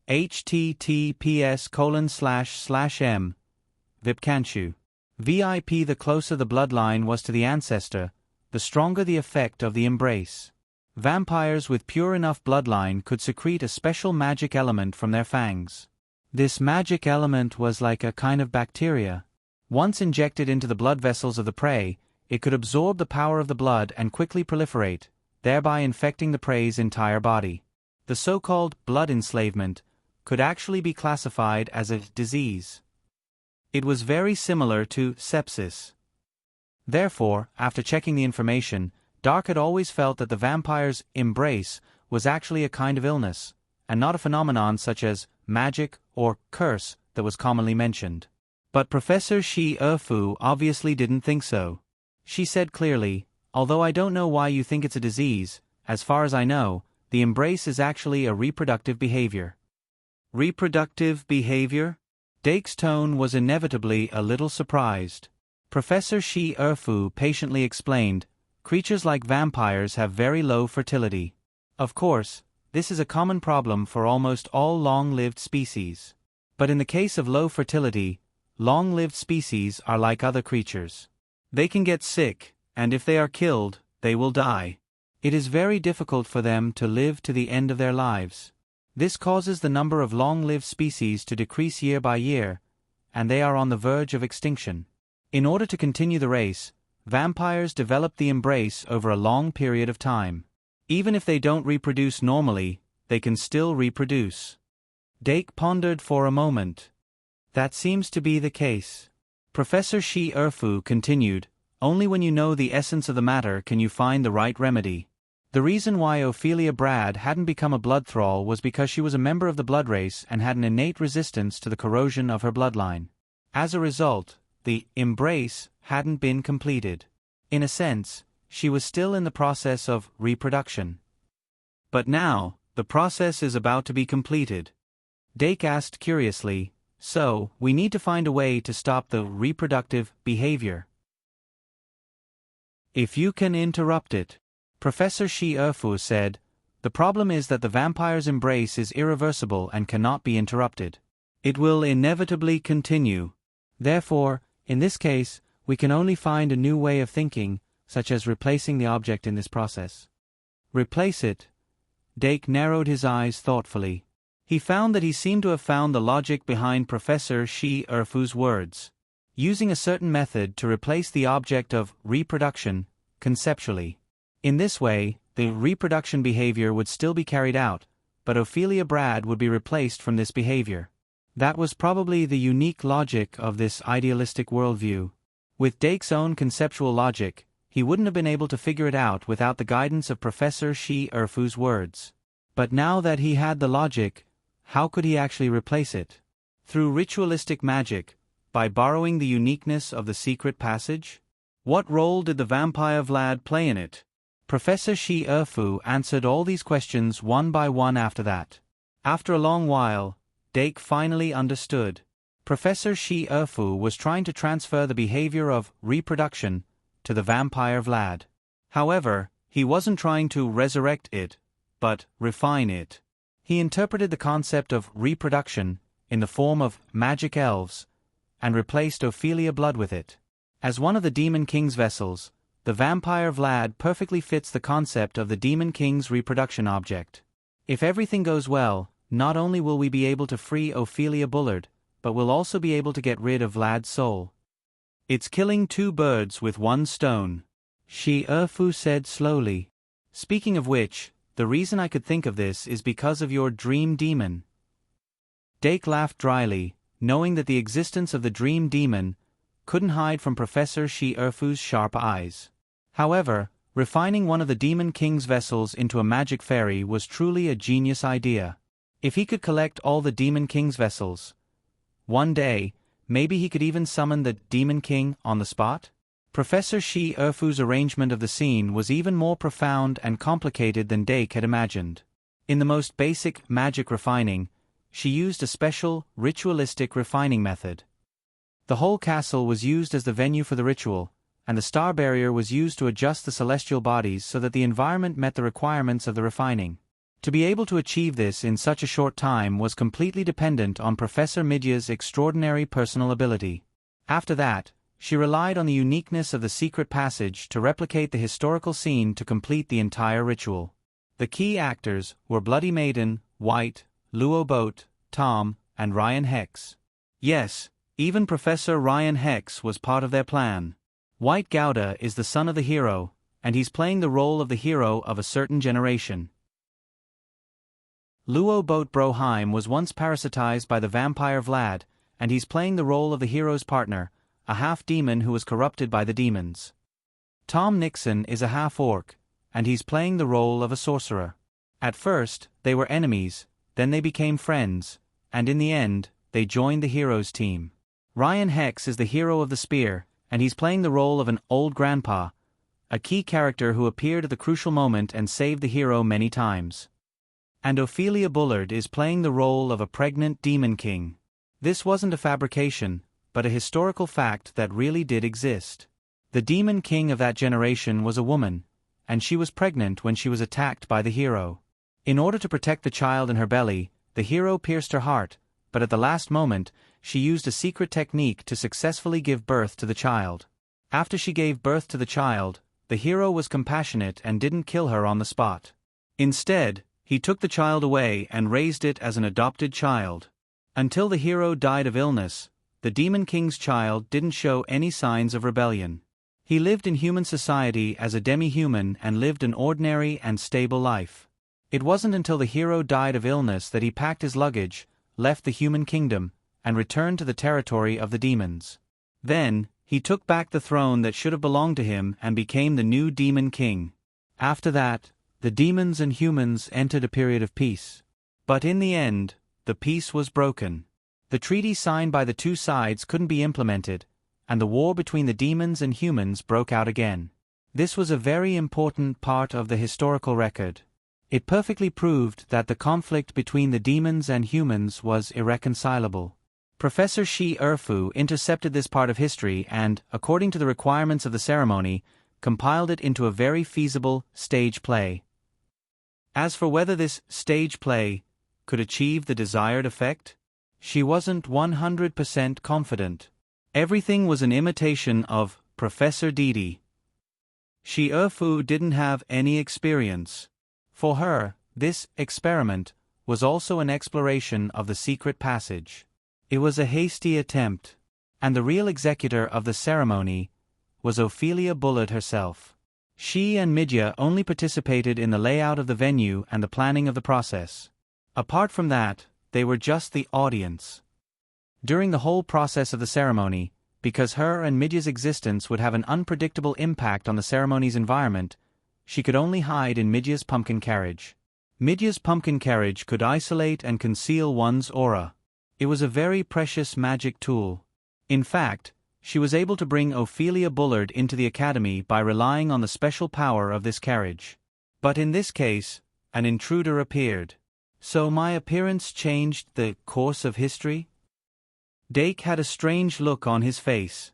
https://m. Vipkanchu. VIP. The closer the bloodline was to the ancestor, the stronger the effect of the embrace. Vampires with pure enough bloodline could secrete a special magic element from their fangs. This magic element was like a kind of bacteria. Once injected into the blood vessels of the prey, it could absorb the power of the blood and quickly proliferate, thereby infecting the prey's entire body. The so-called blood enslavement could actually be classified as a disease. It was very similar to sepsis. Therefore, after checking the information, Dark had always felt that the vampire's embrace was actually a kind of illness, and not a phenomenon such as magic or curse that was commonly mentioned. But Professor Shi Erfu obviously didn't think so. She said clearly, "Although I don't know why you think it's a disease, as far as I know, the embrace is actually a reproductive behavior." Reproductive behavior? Dake's tone was inevitably a little surprised. Professor Shi Erfu patiently explained, "Creatures like vampires have very low fertility. Of course, this is a common problem for almost all long-lived species. But in the case of low fertility, long-lived species are like other creatures. They can get sick, and if they are killed, they will die. It is very difficult for them to live to the end of their lives. This causes the number of long-lived species to decrease year by year, and they are on the verge of extinction. In order to continue the race, vampires develop the embrace over a long period of time. Even if they don't reproduce normally, they can still reproduce." Dake pondered for a moment. "That seems to be the case." Professor Shi Erfu continued, "Only when you know the essence of the matter can you find the right remedy. The reason why Ophelia Brad hadn't become a blood thrall was because she was a member of the blood race and had an innate resistance to the corrosion of her bloodline. As a result, the embrace hadn't been completed. In a sense, she was still in the process of reproduction. But now, the process is about to be completed." Dake asked curiously, "So, we need to find a way to stop the reproductive behavior. If you can interrupt it." Professor Shi Erfu said, "The problem is that the vampire's embrace is irreversible and cannot be interrupted. It will inevitably continue. Therefore, in this case, we can only find a new way of thinking, such as replacing the object in this process." "Replace it?" Dake narrowed his eyes thoughtfully. He found that he seemed to have found the logic behind Professor Shi Erfu's words. Using a certain method to replace the object of reproduction, conceptually. In this way, the reproduction behavior would still be carried out, but Ophelia Brad would be replaced from this behavior. That was probably the unique logic of this idealistic worldview. With Dake's own conceptual logic, he wouldn't have been able to figure it out without the guidance of Professor Shi Erfu's words. But now that he had the logic, how could he actually replace it? Through ritualistic magic, by borrowing the uniqueness of the secret passage? What role did the vampire Vlad play in it? Professor Shi Erfu answered all these questions one by one after that. After a long while, Dake finally understood. Professor Shi Erfu was trying to transfer the behavior of reproduction to the vampire Vlad. However, he wasn't trying to resurrect it, but refine it. He interpreted the concept of reproduction in the form of magic elves, and replaced Ophelia Blood with it. As one of the Demon King's vessels, the vampire Vlad perfectly fits the concept of the Demon King's reproduction object. If everything goes well, not only will we be able to free Ophelia Bullard, but we'll also be able to get rid of Vlad's soul. It's killing two birds with one stone, Shi Erfu said slowly. Speaking of which, the reason I could think of this is because of your dream demon. Dake laughed dryly, knowing that the existence of the dream demon couldn't hide from Professor Shi Erfu's sharp eyes. However, refining one of the Demon King's vessels into a magic fairy was truly a genius idea. If he could collect all the Demon King's vessels, one day, maybe he could even summon the Demon King on the spot? Professor Shi Erfu's arrangement of the scene was even more profound and complicated than Dake had imagined. In the most basic magic refining, she used a special, ritualistic refining method. The whole castle was used as the venue for the ritual, and the star barrier was used to adjust the celestial bodies so that the environment met the requirements of the refining. To be able to achieve this in such a short time was completely dependent on Professor Midya's extraordinary personal ability. After that, she relied on the uniqueness of the secret passage to replicate the historical scene to complete the entire ritual. The key actors were Bloody Maiden, White, Luo Boat, Tom, and Ryan Hex. Yes, even Professor Ryan Hex was part of their plan. White Gouda is the son of the hero, and he's playing the role of the hero of a certain generation. Luo Boat Broheim was once parasitized by the vampire Vlad, and he's playing the role of the hero's partner, a half-demon who was corrupted by the demons. Tom Nixon is a half-orc, and he's playing the role of a sorcerer. At first, they were enemies, then they became friends, and in the end, they joined the hero's team. Ryan Hex is the hero of the spear, and he's playing the role of an old grandpa, a key character who appeared at the crucial moment and saved the hero many times. And Ophelia Bullard is playing the role of a pregnant demon king. This wasn't a fabrication, but a historical fact that really did exist. The demon king of that generation was a woman, and she was pregnant when she was attacked by the hero. In order to protect the child in her belly, the hero pierced her heart, but at the last moment, she used a secret technique to successfully give birth to the child. After she gave birth to the child, the hero was compassionate and didn't kill her on the spot. Instead, he took the child away and raised it as an adopted child. Until the hero died of illness, the Demon King's child didn't show any signs of rebellion. He lived in human society as a demi-human and lived an ordinary and stable life. It wasn't until the hero died of illness that he packed his luggage, left the human kingdom, and returned to the territory of the demons. Then, he took back the throne that should have belonged to him and became the new Demon King. After that, the demons and humans entered a period of peace. But in the end, the peace was broken. The treaty signed by the two sides couldn't be implemented, and the war between the demons and humans broke out again. This was a very important part of the historical record. It perfectly proved that the conflict between the demons and humans was irreconcilable. Professor Shi Erfu intercepted this part of history and, according to the requirements of the ceremony, compiled it into a very feasible stage play. As for whether this stage play could achieve the desired effect, she wasn't 100% confident. Everything was an imitation of Professor Didi. Shi Erfu didn't have any experience. For her, this experiment was also an exploration of the secret passage. It was a hasty attempt, and the real executor of the ceremony was Ophelia Bullard herself. She and Midya only participated in the layout of the venue and the planning of the process. Apart from that, they were just the audience. During the whole process of the ceremony, because her and Midya's existence would have an unpredictable impact on the ceremony's environment, she could only hide in Midya's pumpkin carriage. Midya's pumpkin carriage could isolate and conceal one's aura. It was a very precious magic tool. In fact, she was able to bring Ophelia Bullard into the academy by relying on the special power of this carriage. But in this case, an intruder appeared. So my appearance changed the course of history? Dake had a strange look on his face.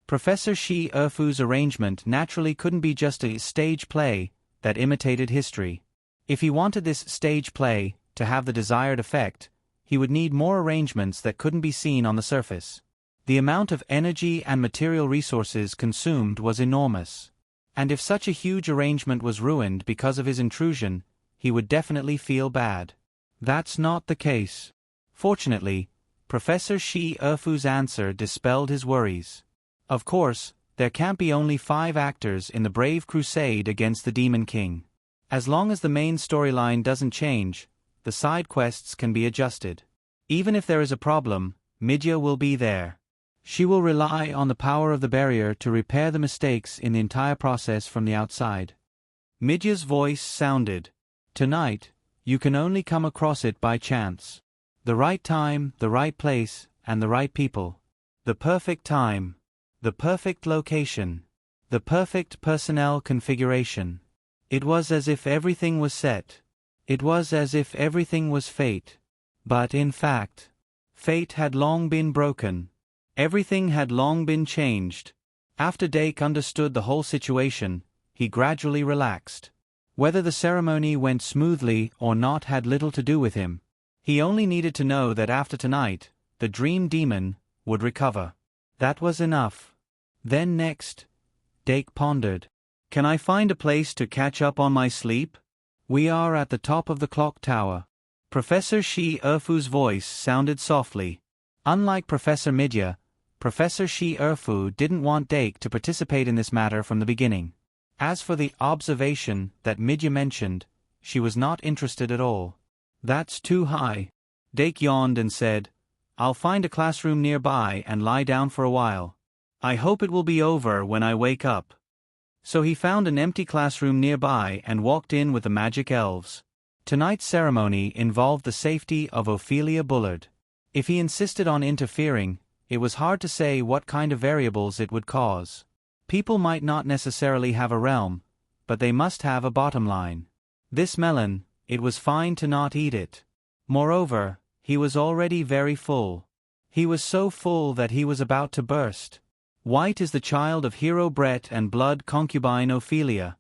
Professor Shi Erfu's arrangement naturally couldn't be just a stage play that imitated history. If he wanted this stage play to have the desired effect, he would need more arrangements that couldn't be seen on the surface. The amount of energy and material resources consumed was enormous. And if such a huge arrangement was ruined because of his intrusion, he would definitely feel bad. That's not the case. Fortunately, Professor Shi Erfu's answer dispelled his worries. Of course, there can't be only 5 actors in the brave crusade against the Demon King. As long as the main storyline doesn't change, the side quests can be adjusted. Even if there is a problem, Midya will be there. She will rely on the power of the barrier to repair the mistakes in the entire process from the outside. Midya's voice sounded. Tonight, you can only come across it by chance. The right time, the right place, and the right people. The perfect time. The perfect location. The perfect personnel configuration. It was as if everything was set. It was as if everything was fate. But in fact, fate had long been broken. Everything had long been changed. After Dake understood the whole situation, he gradually relaxed. Whether the ceremony went smoothly or not had little to do with him. He only needed to know that after tonight, the dream demon would recover. That was enough. Then next, Dake pondered. Can I find a place to catch up on my sleep? We are at the top of the clock tower. Professor Shi Erfu's voice sounded softly. Unlike Professor Midya, Professor Shi Erfu didn't want Dake to participate in this matter from the beginning. As for the observation that Midya mentioned, she was not interested at all. That's too high. Dake yawned and said, I'll find a classroom nearby and lie down for a while. I hope it will be over when I wake up. So he found an empty classroom nearby and walked in with the magic elves. Tonight's ceremony involved the safety of Ophelia Bullard. If he insisted on interfering, it was hard to say what kind of variables it would cause. People might not necessarily have a realm, but they must have a bottom line. This melon, it was fine to not eat it. Moreover, he was already very full. He was so full that he was about to burst. White is the child of hero Brett and blood concubine Ophelia.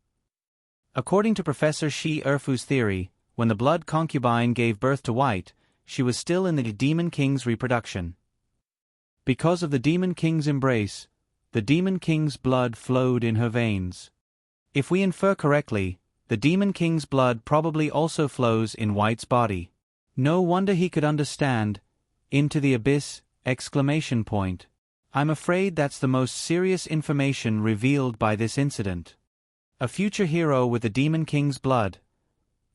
According to Professor Shi Erfu's theory, when the blood concubine gave birth to White, she was still in the Demon King's reproduction. Because of the Demon King's embrace, the Demon King's blood flowed in her veins. If we infer correctly, the Demon King's blood probably also flows in White's body. No wonder he could understand. Into the abyss! ! I'm afraid that's the most serious information revealed by this incident. A future hero with the Demon King's blood.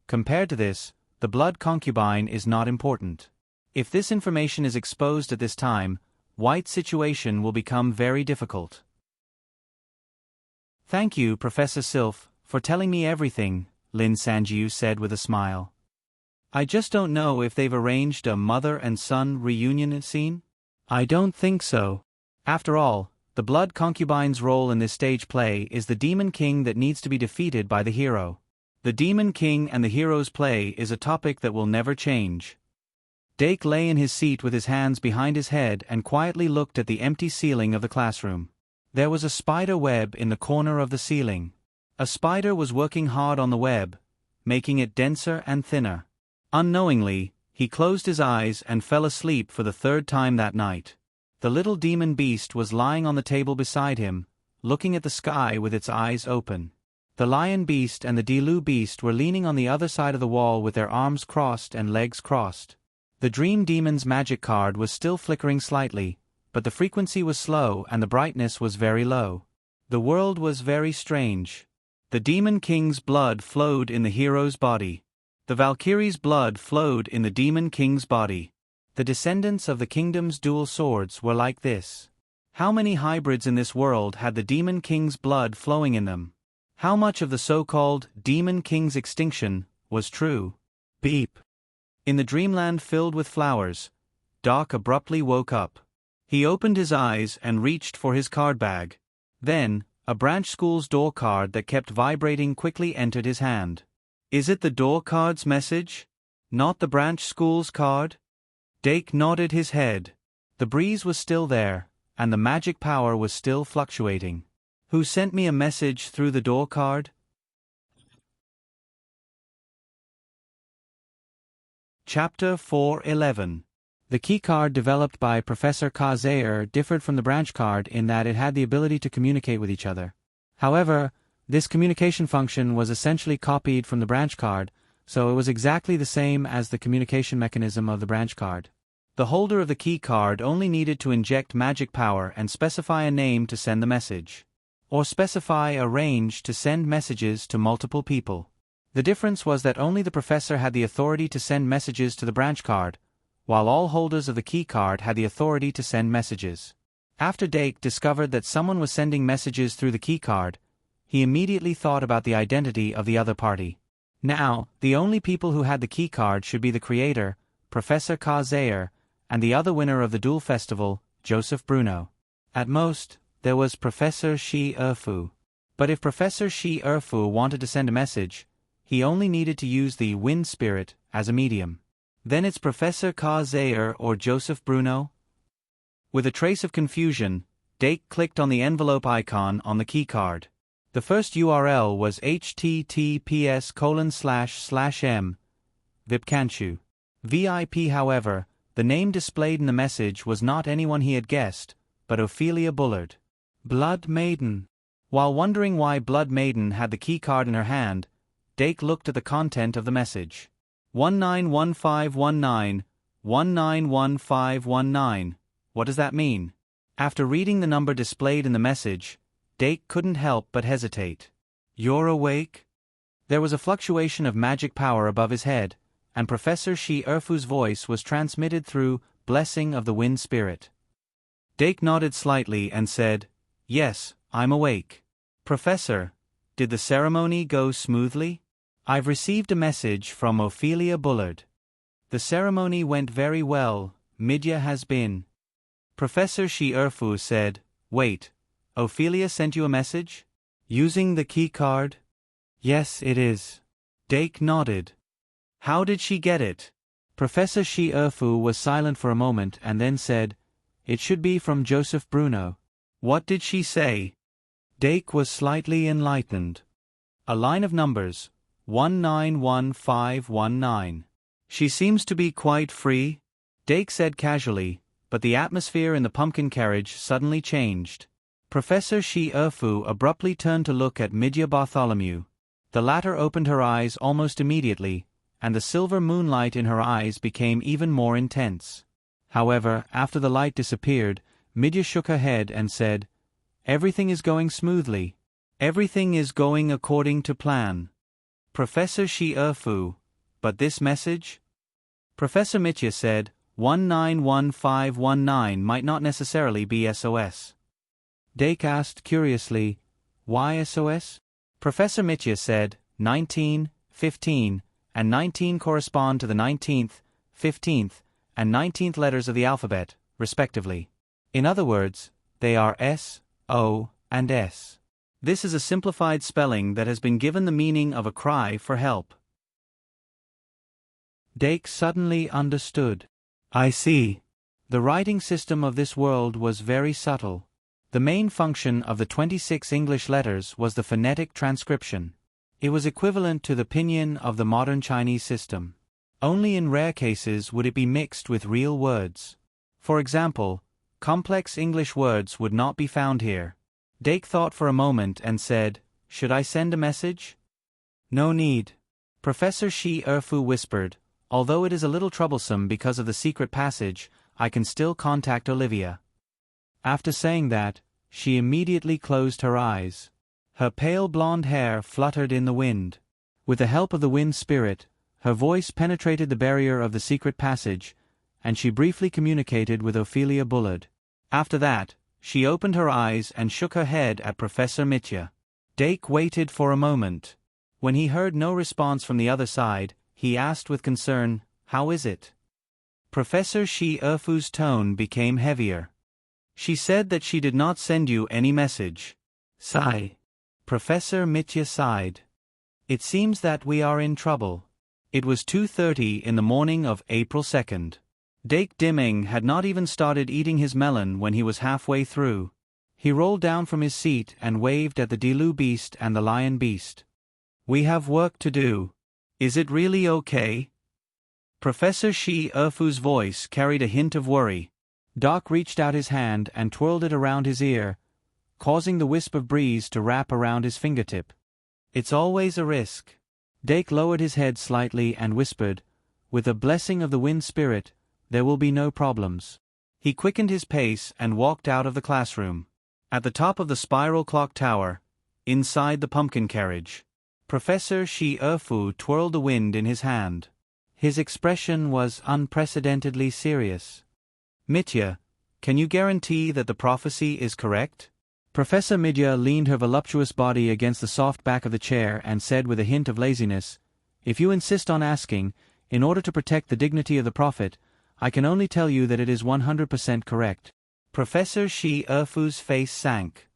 Compared to this, the blood concubine is not important. If this information is exposed at this time, White's situation will become very difficult. Thank you, Professor Sylph, for telling me everything, Lin Sanjiu said with a smile. I just don't know if they've arranged a mother and son reunion scene? I don't think so. After all, the blood concubine's role in this stage play is the Demon King that needs to be defeated by the hero. The Demon King and the hero's play is a topic that will never change. Dake lay in his seat with his hands behind his head and quietly looked at the empty ceiling of the classroom. There was a spider web in the corner of the ceiling. A spider was working hard on the web, making it denser and thinner. Unknowingly, he closed his eyes and fell asleep for the third time that night. The little demon beast was lying on the table beside him, looking at the sky with its eyes open. The lion beast and the Dilu beast were leaning on the other side of the wall with their arms crossed and legs crossed. The dream demon's magic card was still flickering slightly, but the frequency was slow and the brightness was very low. The world was very strange. The Demon King's blood flowed in the hero's body. The Valkyrie's blood flowed in the Demon King's body. The descendants of the kingdom's dual swords were like this. How many hybrids in this world had the Demon King's blood flowing in them? How much of the so-called Demon King's extinction was true? Beep. In the dreamland filled with flowers, Doc abruptly woke up. He opened his eyes and reached for his card bag. Then, a branch school's door card that kept vibrating quickly entered his hand. Is it the door card's message? Not the branch school's card? Dake nodded his head. The breeze was still there, and the magic power was still fluctuating. Who sent me a message through the door card? Chapter 411. The key card developed by Professor Kazair differed from the branch card in that it had the ability to communicate with each other. However, this communication function was essentially copied from the branch card, so it was exactly the same as the communication mechanism of the branch card. The holder of the key card only needed to inject magic power and specify a name to send the message. Or specify a range to send messages to multiple people. The difference was that only the professor had the authority to send messages to the branch card, while all holders of the keycard had the authority to send messages. After Dake discovered that someone was sending messages through the keycard, he immediately thought about the identity of the other party. Now, the only people who had the keycard should be the creator, Professor Ka Zayer, and the other winner of the Duel Festival, Joseph Bruno. At most, there was Professor Shi Erfu. But if Professor Shi Erfu wanted to send a message, he only needed to use the wind spirit as a medium. Then it's Professor Ka Zayer or Joseph Bruno? With a trace of confusion, Dake clicked on the envelope icon on the keycard. The first URL was https://m vipkanchu. VIP. However, the name displayed in the message was not anyone he had guessed, but Ophelia Bullard. Blood Maiden. While wondering why Blood Maiden had the keycard in her hand, Dake looked at the content of the message. 191519, 191519. What does that mean? After reading the number displayed in the message, Dake couldn't help but hesitate. You're awake? There was a fluctuation of magic power above his head, and Professor Shi Erfu's voice was transmitted through Blessing of the Wind Spirit. Dake nodded slightly and said, Yes, I'm awake. Professor, did the ceremony go smoothly? I've received a message from Ophelia Bullard. The ceremony went very well, Midya has been. Professor Shi Erfu said, Wait, Ophelia sent you a message? Using the keycard? Yes, it is. Dake nodded. How did she get it? Professor Shi Erfu was silent for a moment and then said, It should be from Joseph Bruno. What did she say? Dake was slightly enlightened. A line of numbers, 191519. She seems to be quite free, Dake said casually, but the atmosphere in the pumpkin carriage suddenly changed. Professor Shi Erfu abruptly turned to look at Midya Bartholomew. The latter opened her eyes almost immediately, and the silver moonlight in her eyes became even more intense. However, after the light disappeared, Midya shook her head and said, Everything is going smoothly. Everything is going according to plan. Professor Shi Erfu, but this message? Professor Mitya said, 191519 might not necessarily be SOS. Dake asked curiously, Why SOS? Professor Mitya said, 19, 15, and 19 correspond to the 19th, 15th, and 19th letters of the alphabet, respectively. In other words, they are S, O, and S. This is a simplified spelling that has been given the meaning of a cry for help. Dake suddenly understood. I see. The writing system of this world was very subtle. The main function of the 26 English letters was the phonetic transcription. It was equivalent to the pinyin of the modern Chinese system. Only in rare cases would it be mixed with real words. For example, complex English words would not be found here. Dake thought for a moment and said, Should I send a message? No need. Professor Shi Erfu whispered, Although it is a little troublesome because of the secret passage, I can still contact Olivia. After saying that, she immediately closed her eyes. Her pale blonde hair fluttered in the wind. With the help of the wind spirit, her voice penetrated the barrier of the secret passage, and she briefly communicated with Ophelia Bullard. After that, she opened her eyes and shook her head at Professor Mitya. Dake waited for a moment. When he heard no response from the other side, he asked with concern, How is it? Professor Shi Erfu's tone became heavier. She said that she did not send you any message. Sigh. Professor Mitya sighed. It seems that we are in trouble. It was 2:30 in the morning of April 2nd. Dake Dimming had not even started eating his melon when he was halfway through. He rolled down from his seat and waved at the Dilu beast and the lion beast. We have work to do. Is it really okay? Professor Shi Erfu's voice carried a hint of worry. Doc reached out his hand and twirled it around his ear, causing the wisp of breeze to wrap around his fingertip. It's always a risk. Dake lowered his head slightly and whispered, With the blessing of the wind spirit, there will be no problems. He quickened his pace and walked out of the classroom. At the top of the spiral clock tower, inside the pumpkin carriage, Professor Shi Erfu twirled the wind in his hand. His expression was unprecedentedly serious. "Mitya, can you guarantee that the prophecy is correct?" Professor Midya leaned her voluptuous body against the soft back of the chair and said with a hint of laziness, "If you insist on asking, in order to protect the dignity of the prophet, I can only tell you that it is 100% correct." Professor Shi Erfu's face sank.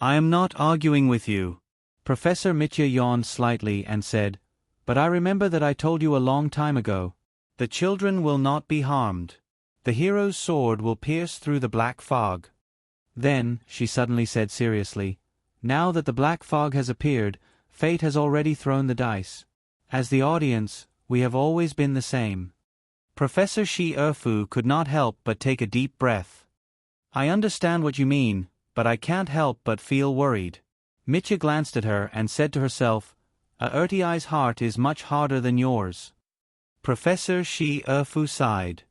"I am not arguing with you." Professor Mitya yawned slightly and said, "But I remember that I told you a long time ago. The children will not be harmed. The hero's sword will pierce through the black fog." "Then," she suddenly said seriously, "now that the black fog has appeared, fate has already thrown the dice. As the audience, we have always been the same." Professor Shi Erfu could not help but take a deep breath. "I understand what you mean, but I can't help but feel worried." Mitya glanced at her and said to herself, "A Urtiai's heart is much harder than yours." Professor Shi Erfu sighed.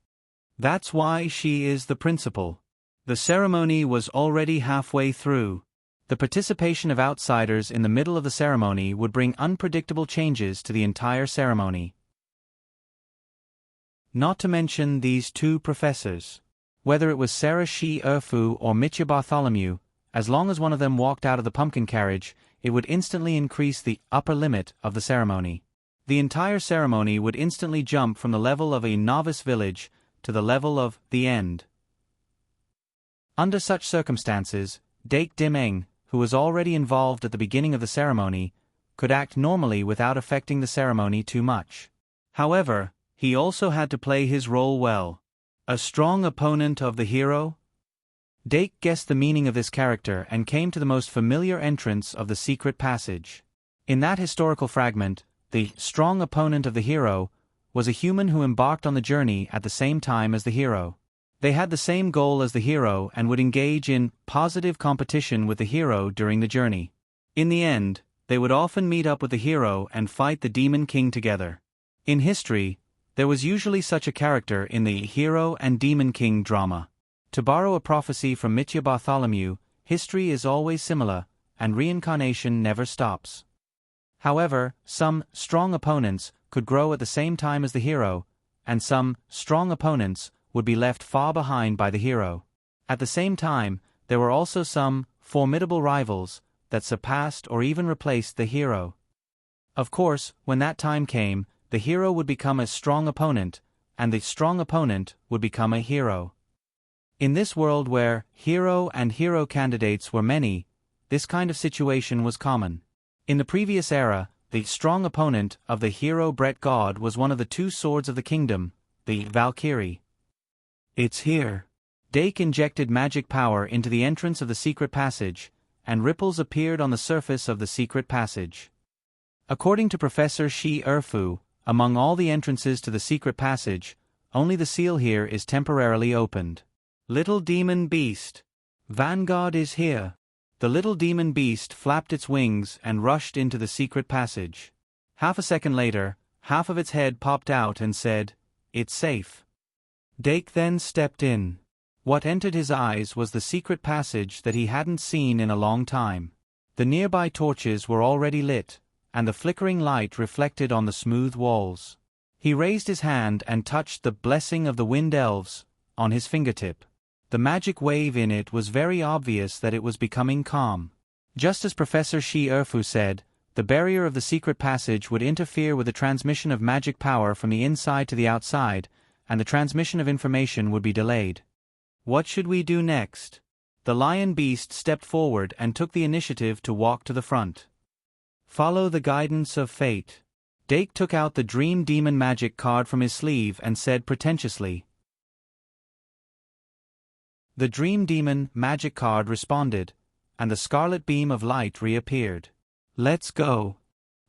"That's why she is the principal." The ceremony was already halfway through. The participation of outsiders in the middle of the ceremony would bring unpredictable changes to the entire ceremony. Not to mention these two professors. Whether it was Sarah Shi Erfu or Mitya Bartholomew, as long as one of them walked out of the pumpkin carriage, it would instantly increase the upper limit of the ceremony. The entire ceremony would instantly jump from the level of a novice village to the level of the end. Under such circumstances, Dake Dimeng, who was already involved at the beginning of the ceremony, could act normally without affecting the ceremony too much. However, he also had to play his role well. A strong opponent of the hero? Dake guessed the meaning of this character and came to the most familiar entrance of the secret passage. In that historical fragment, the strong opponent of the hero was a human who embarked on the journey at the same time as the hero. They had the same goal as the hero and would engage in positive competition with the hero during the journey. In the end, they would often meet up with the hero and fight the Demon King together. In history, there was usually such a character in the Hero and Demon King drama. To borrow a prophecy from Mitya Bartholomew, history is always similar, and reincarnation never stops. However, some strong opponents could grow at the same time as the hero, and some strong opponents would be left far behind by the hero. At the same time, there were also some formidable rivals that surpassed or even replaced the hero. Of course, when that time came, the hero would become a strong opponent, and the strong opponent would become a hero. In this world where hero and hero candidates were many, this kind of situation was common. In the previous era, the strong opponent of the hero Brett God was one of the two swords of the kingdom, the Valkyrie. "It's here." Dake injected magic power into the entrance of the secret passage, and ripples appeared on the surface of the secret passage. According to Professor Shi Erfu, among all the entrances to the secret passage, only the seal here is temporarily opened. "Little demon beast. Vanguard is here." The little demon beast flapped its wings and rushed into the secret passage. Half a second later, half of its head popped out and said, "It's safe." Dake then stepped in. What entered his eyes was the secret passage that he hadn't seen in a long time. The nearby torches were already lit, and the flickering light reflected on the smooth walls. He raised his hand and touched the blessing of the wind elves on his fingertip. The magic wave in it was very obvious that it was becoming calm. Just as Professor Shi Erfu said, the barrier of the secret passage would interfere with the transmission of magic power from the inside to the outside, and the transmission of information would be delayed. What should we do next? The lion beast stepped forward and took the initiative to walk to the front. Follow the guidance of fate. Dake took out the Dream Demon magic card from his sleeve and said pretentiously. The Dream Demon magic card responded, and the scarlet beam of light reappeared. "Let's go.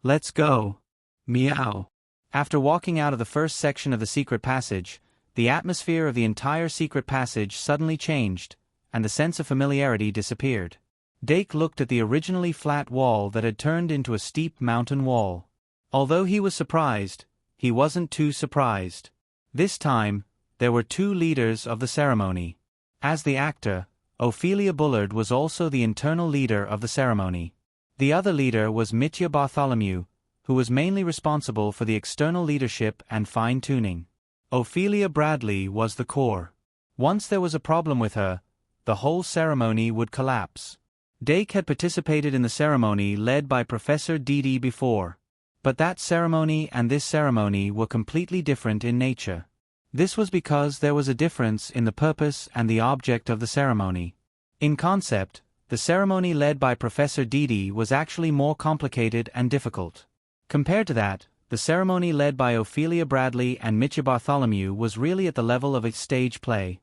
Let's go. Meow." After walking out of the first section of the secret passage, the atmosphere of the entire secret passage suddenly changed, and the sense of familiarity disappeared. Dake looked at the originally flat wall that had turned into a steep mountain wall. Although he was surprised, he wasn't too surprised. This time, there were two leaders of the ceremony. As the actor, Ophelia Bullard was also the internal leader of the ceremony. The other leader was Mitya Bartholomew, who was mainly responsible for the external leadership and fine-tuning. Ophelia Bradley was the core. Once there was a problem with her, the whole ceremony would collapse. Dake had participated in the ceremony led by Professor Dede before. But that ceremony and this ceremony were completely different in nature. This was because there was a difference in the purpose and the object of the ceremony. In concept, the ceremony led by Professor Dede was actually more complicated and difficult. Compared to that, the ceremony led by Ophelia Bradley and Mitya Bartholomew was really at the level of a stage play.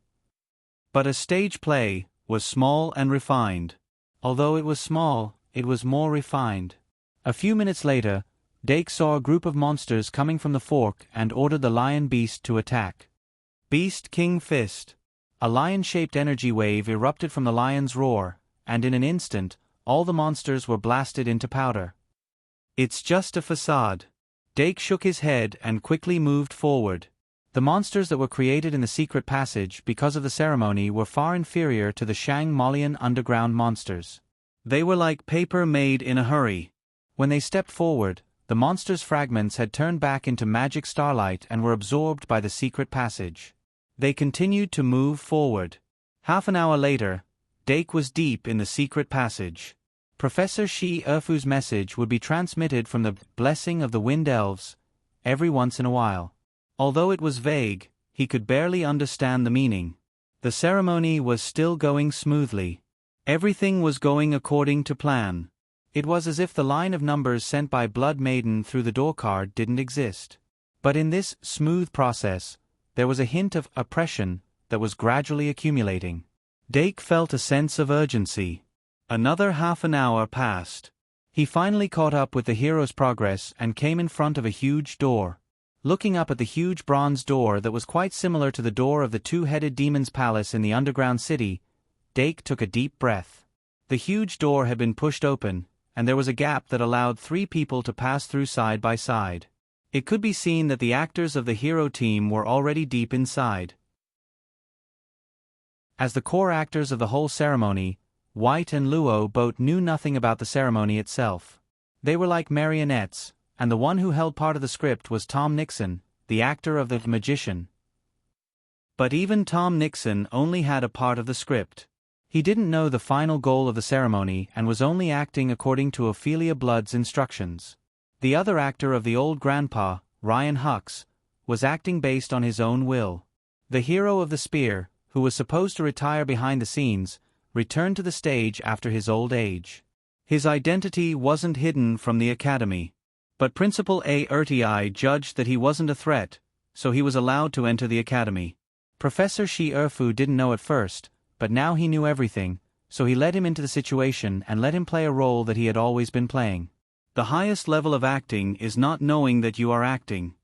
But a stage play was small and refined. Although it was small, it was more refined. A few minutes later, Dake saw a group of monsters coming from the fork and ordered the lion beast to attack. Beast King Fist. A lion-shaped energy wave erupted from the lion's roar, and in an instant, all the monsters were blasted into powder. It's just a facade. Dake shook his head and quickly moved forward. The monsters that were created in the secret passage because of the ceremony were far inferior to the Shang-Malian underground monsters. They were like paper made in a hurry. When they stepped forward, the monsters' fragments had turned back into magic starlight and were absorbed by the secret passage. They continued to move forward. Half an hour later, Dake was deep in the secret passage. Professor Shi Erfu's message would be transmitted from the blessing of the Wind Elves every once in a while. Although it was vague, he could barely understand the meaning. The ceremony was still going smoothly. Everything was going according to plan. It was as if the line of numbers sent by Blood Maiden through the door card didn't exist. But in this smooth process, there was a hint of oppression that was gradually accumulating. Dake felt a sense of urgency. Another half an hour passed. He finally caught up with the hero's progress and came in front of a huge door. Looking up at the huge bronze door that was quite similar to the door of the two-headed demon's palace in the underground city, Dake took a deep breath. The huge door had been pushed open, and there was a gap that allowed 3 people to pass through side by side. It could be seen that the actors of the hero team were already deep inside. As the core actors of the whole ceremony, White and Luo both knew nothing about the ceremony itself. They were like marionettes, and the one who held part of the script was Tom Nixon, the actor of the magician. But even Tom Nixon only had a part of the script. He didn't know the final goal of the ceremony and was only acting according to Ophelia Blood's instructions. The other actor of the old grandpa, Ryan Hux, was acting based on his own will. The hero of the spear, who was supposed to retire behind the scenes, returned to the stage after his old age. His identity wasn't hidden from the academy. But Principal A. Urti judged that he wasn't a threat, so he was allowed to enter the academy. Professor Shi Erfu didn't know at first, but now he knew everything, so he led him into the situation and let him play a role that he had always been playing. The highest level of acting is not knowing that you are acting.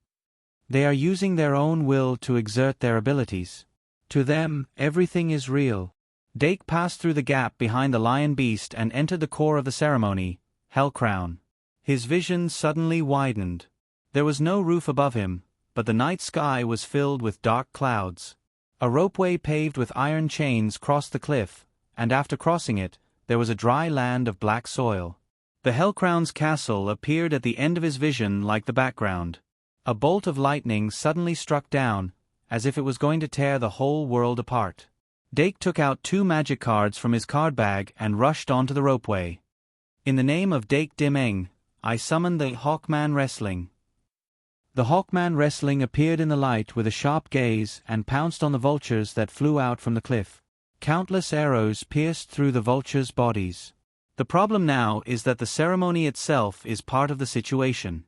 They are using their own will to exert their abilities. To them, everything is real. Dake passed through the gap behind the lion beast and entered the core of the ceremony, Hell Crown. His vision suddenly widened. There was no roof above him, but the night sky was filled with dark clouds. A ropeway paved with iron chains crossed the cliff, and after crossing it, there was a dry land of black soil. The Hellcrown's castle appeared at the end of his vision like the background. A bolt of lightning suddenly struck down, as if it was going to tear the whole world apart. Dake took out 2 magic cards from his card bag and rushed onto the ropeway. In the name of Dake Dimeng, I summoned the Hawkman Wrestling. The Hawkman Wrestling appeared in the light with a sharp gaze and pounced on the vultures that flew out from the cliff. Countless arrows pierced through the vultures' bodies. The problem now is that the ceremony itself is part of the situation.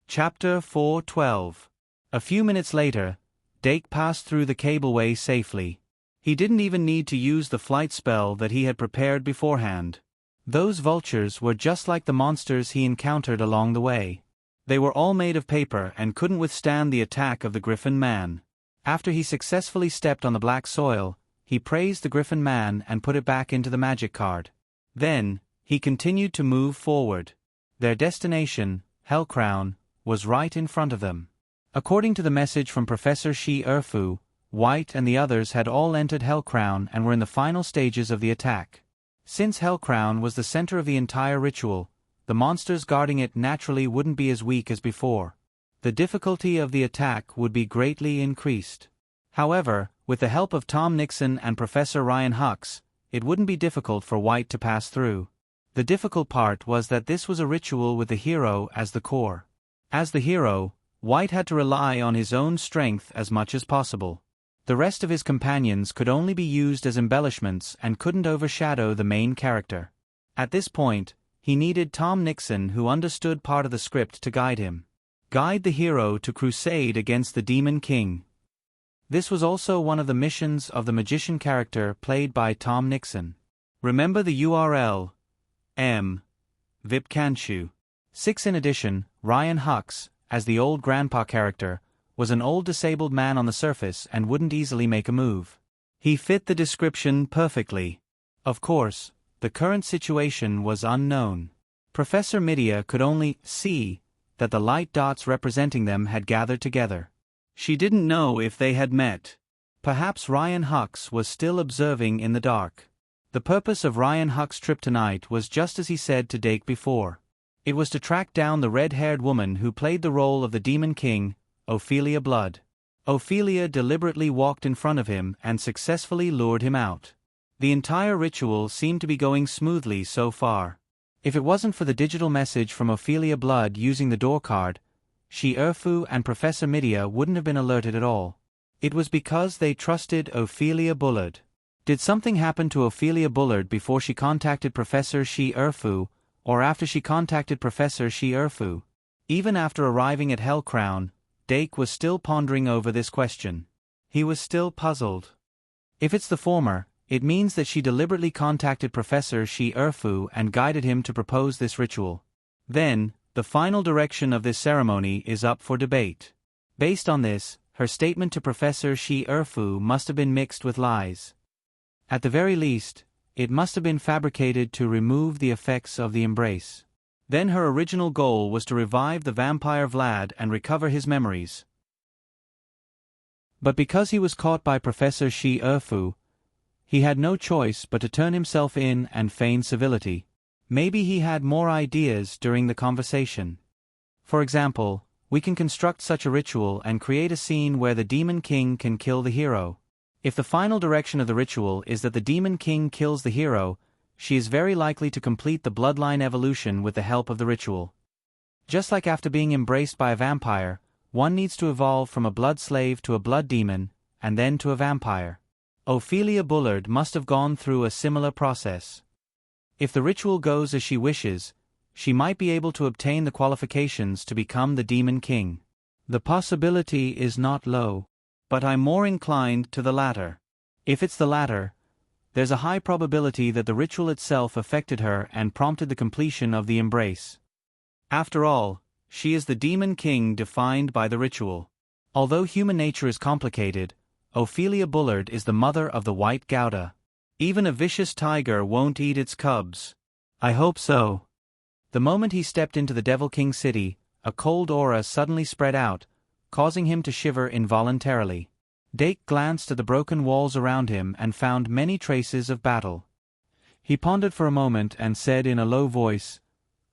Chapter 4:12. A few minutes later, Dake passed through the cableway safely. He didn't even need to use the flight spell that he had prepared beforehand. Those vultures were just like the monsters he encountered along the way. They were all made of paper and couldn't withstand the attack of the Griffin Man. After he successfully stepped on the black soil, he praised the Griffin Man and put it back into the magic card. Then, he continued to move forward. Their destination, Hellcrown, was right in front of them. According to the message from Professor Shi Erfu, White and the others had all entered Hellcrown and were in the final stages of the attack. Since Hellcrown was the center of the entire ritual, the monsters guarding it naturally wouldn't be as weak as before. The difficulty of the attack would be greatly increased. However, with the help of Tom Nixon and Professor Ryan Hux, it wouldn't be difficult for White to pass through. The difficult part was that this was a ritual with the hero as the core. As the hero, White had to rely on his own strength as much as possible. The rest of his companions could only be used as embellishments and couldn't overshadow the main character. At this point, he needed Tom Nixon, who understood part of the script, to guide him. Guide the hero to crusade against the Demon King. This was also one of the missions of the magician character played by Tom Nixon. Remember the URL M. Vipkanshu. 6. In addition, Ryan Hux, as the old grandpa character, was an old disabled man on the surface and wouldn't easily make a move. He fit the description perfectly. Of course, the current situation was unknown. Professor Midia could only see that the light dots representing them had gathered together. She didn't know if they had met. Perhaps Ryan Hux was still observing in the dark. The purpose of Ryan Hux's trip tonight was just as he said to Dake before. It was to track down the red-haired woman who played the role of the Demon King, Ophelia Blood. Ophelia deliberately walked in front of him and successfully lured him out. The entire ritual seemed to be going smoothly so far. If it wasn't for the digital message from Ophelia Blood using the door card, Shi Erfu and Professor Midia wouldn't have been alerted at all. It was because they trusted Ophelia Bullard. Did something happen to Ophelia Bullard before she contacted Professor Shi Erfu, or after she contacted Professor Shi Erfu? Even after arriving at Hellcrown, Dake was still pondering over this question. He was still puzzled. If it's the former, it means that she deliberately contacted Professor Shi Erfu and guided him to propose this ritual. Then, the final direction of this ceremony is up for debate. Based on this, her statement to Professor Shi Erfu must have been mixed with lies. At the very least, it must have been fabricated to remove the effects of the embrace. Then her original goal was to revive the vampire Vlad and recover his memories. But because he was caught by Professor Shi Erfu, he had no choice but to turn himself in and feign civility. Maybe he had more ideas during the conversation. For example, we can construct such a ritual and create a scene where the Demon King can kill the hero. If the final direction of the ritual is that the Demon King kills the hero, she is very likely to complete the bloodline evolution with the help of the ritual. Just like after being embraced by a vampire, one needs to evolve from a blood slave to a blood demon, and then to a vampire. Ophelia Bullard must have gone through a similar process. If the ritual goes as she wishes, she might be able to obtain the qualifications to become the Demon King. The possibility is not low, but I'm more inclined to the latter. If it's the latter, there's a high probability that the ritual itself affected her and prompted the completion of the embrace. After all, she is the Demon King defined by the ritual. Although human nature is complicated, Ophelia Bullard is the mother of the White Gouda. Even a vicious tiger won't eat its cubs. I hope so. The moment he stepped into the Devil King city, a cold aura suddenly spread out, causing him to shiver involuntarily. Dake glanced at the broken walls around him and found many traces of battle. He pondered for a moment and said in a low voice,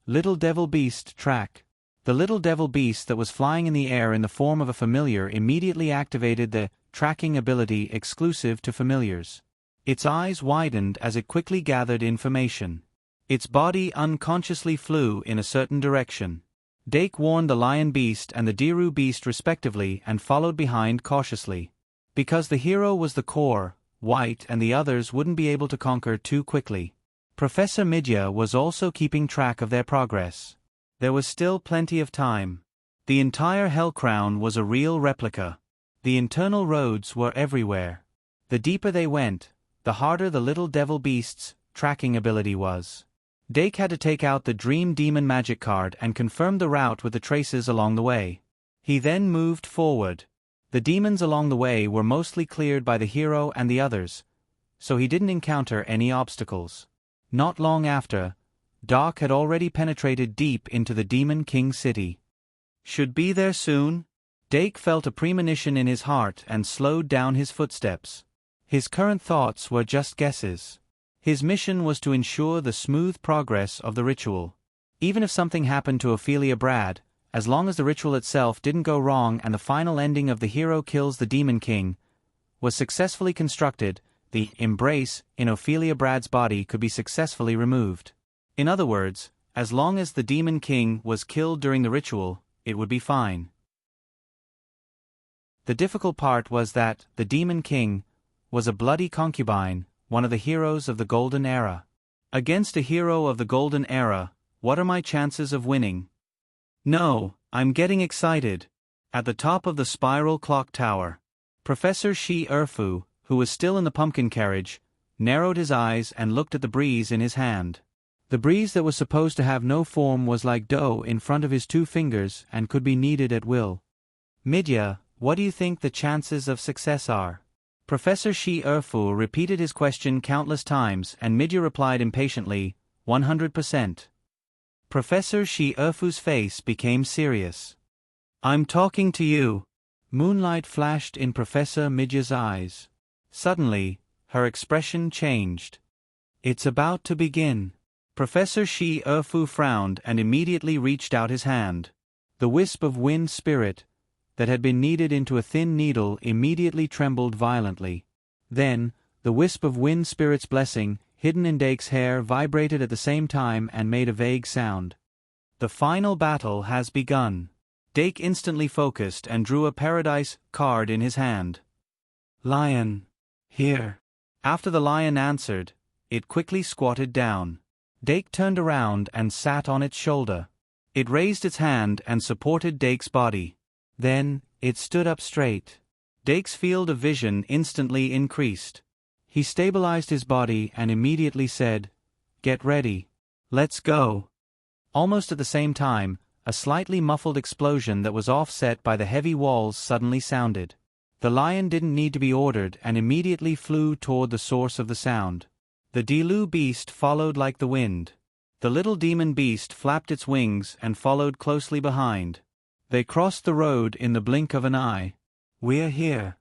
"Little devil beast, track." The little devil beast that was flying in the air in the form of a familiar immediately activated the tracking ability exclusive to familiars. Its eyes widened as it quickly gathered information. Its body unconsciously flew in a certain direction. Dake warned the lion beast and the Diru beast respectively and followed behind cautiously. Because the hero was the core, White and the others wouldn't be able to conquer too quickly. Professor Midia was also keeping track of their progress. There was still plenty of time. The entire Hellcrown was a real replica. The internal roads were everywhere. The deeper they went, the harder the little devil beast's tracking ability was. Dake had to take out the Dream Demon magic card and confirm the route with the traces along the way. He then moved forward. The demons along the way were mostly cleared by the hero and the others, so he didn't encounter any obstacles. Not long after, Doc had already penetrated deep into the Demon King city. Should be there soon? Dake felt a premonition in his heart and slowed down his footsteps. His current thoughts were just guesses. His mission was to ensure the smooth progress of the ritual. Even if something happened to Ophelia Brad, as long as the ritual itself didn't go wrong and the final ending of the hero kills the Demon King was successfully constructed, the embrace in Ophelia Brad's body could be successfully removed. In other words, as long as the Demon King was killed during the ritual, it would be fine. The difficult part was that the Demon King was a bloody concubine, one of the heroes of the Golden Era. Against a hero of the Golden Era, what are my chances of winning? No, I'm getting excited. At the top of the spiral clock tower, Professor Shi Erfu, who was still in the pumpkin carriage, narrowed his eyes and looked at the breeze in his hand. The breeze that was supposed to have no form was like dough in front of his 2 fingers and could be kneaded at will. Midya, what do you think the chances of success are? Professor Shi Erfu repeated his question countless times and Midya replied impatiently, 100%. Professor Shi Erfu's face became serious. I'm talking to you. Moonlight flashed in Professor Midya's eyes. Suddenly, her expression changed. It's about to begin. Professor Shi Erfu frowned and immediately reached out his hand. The wisp of wind spirit that had been kneaded into a thin needle immediately trembled violently. Then, the wisp of wind spirit's blessing, hidden in Dake's hair, vibrated at the same time and made a vague sound. The final battle has begun. Dake instantly focused and drew a paradise card in his hand. Lion. Here. After the lion answered, it quickly squatted down. Dake turned around and sat on its shoulder. It raised its hand and supported Dake's body. Then, it stood up straight. Dake's field of vision instantly increased. He stabilized his body and immediately said, "Get ready. Let's go." Almost at the same time, a slightly muffled explosion that was offset by the heavy walls suddenly sounded. The lion didn't need to be ordered and immediately flew toward the source of the sound. The Dilu beast followed like the wind. The little demon beast flapped its wings and followed closely behind. They crossed the road in the blink of an eye. We're here.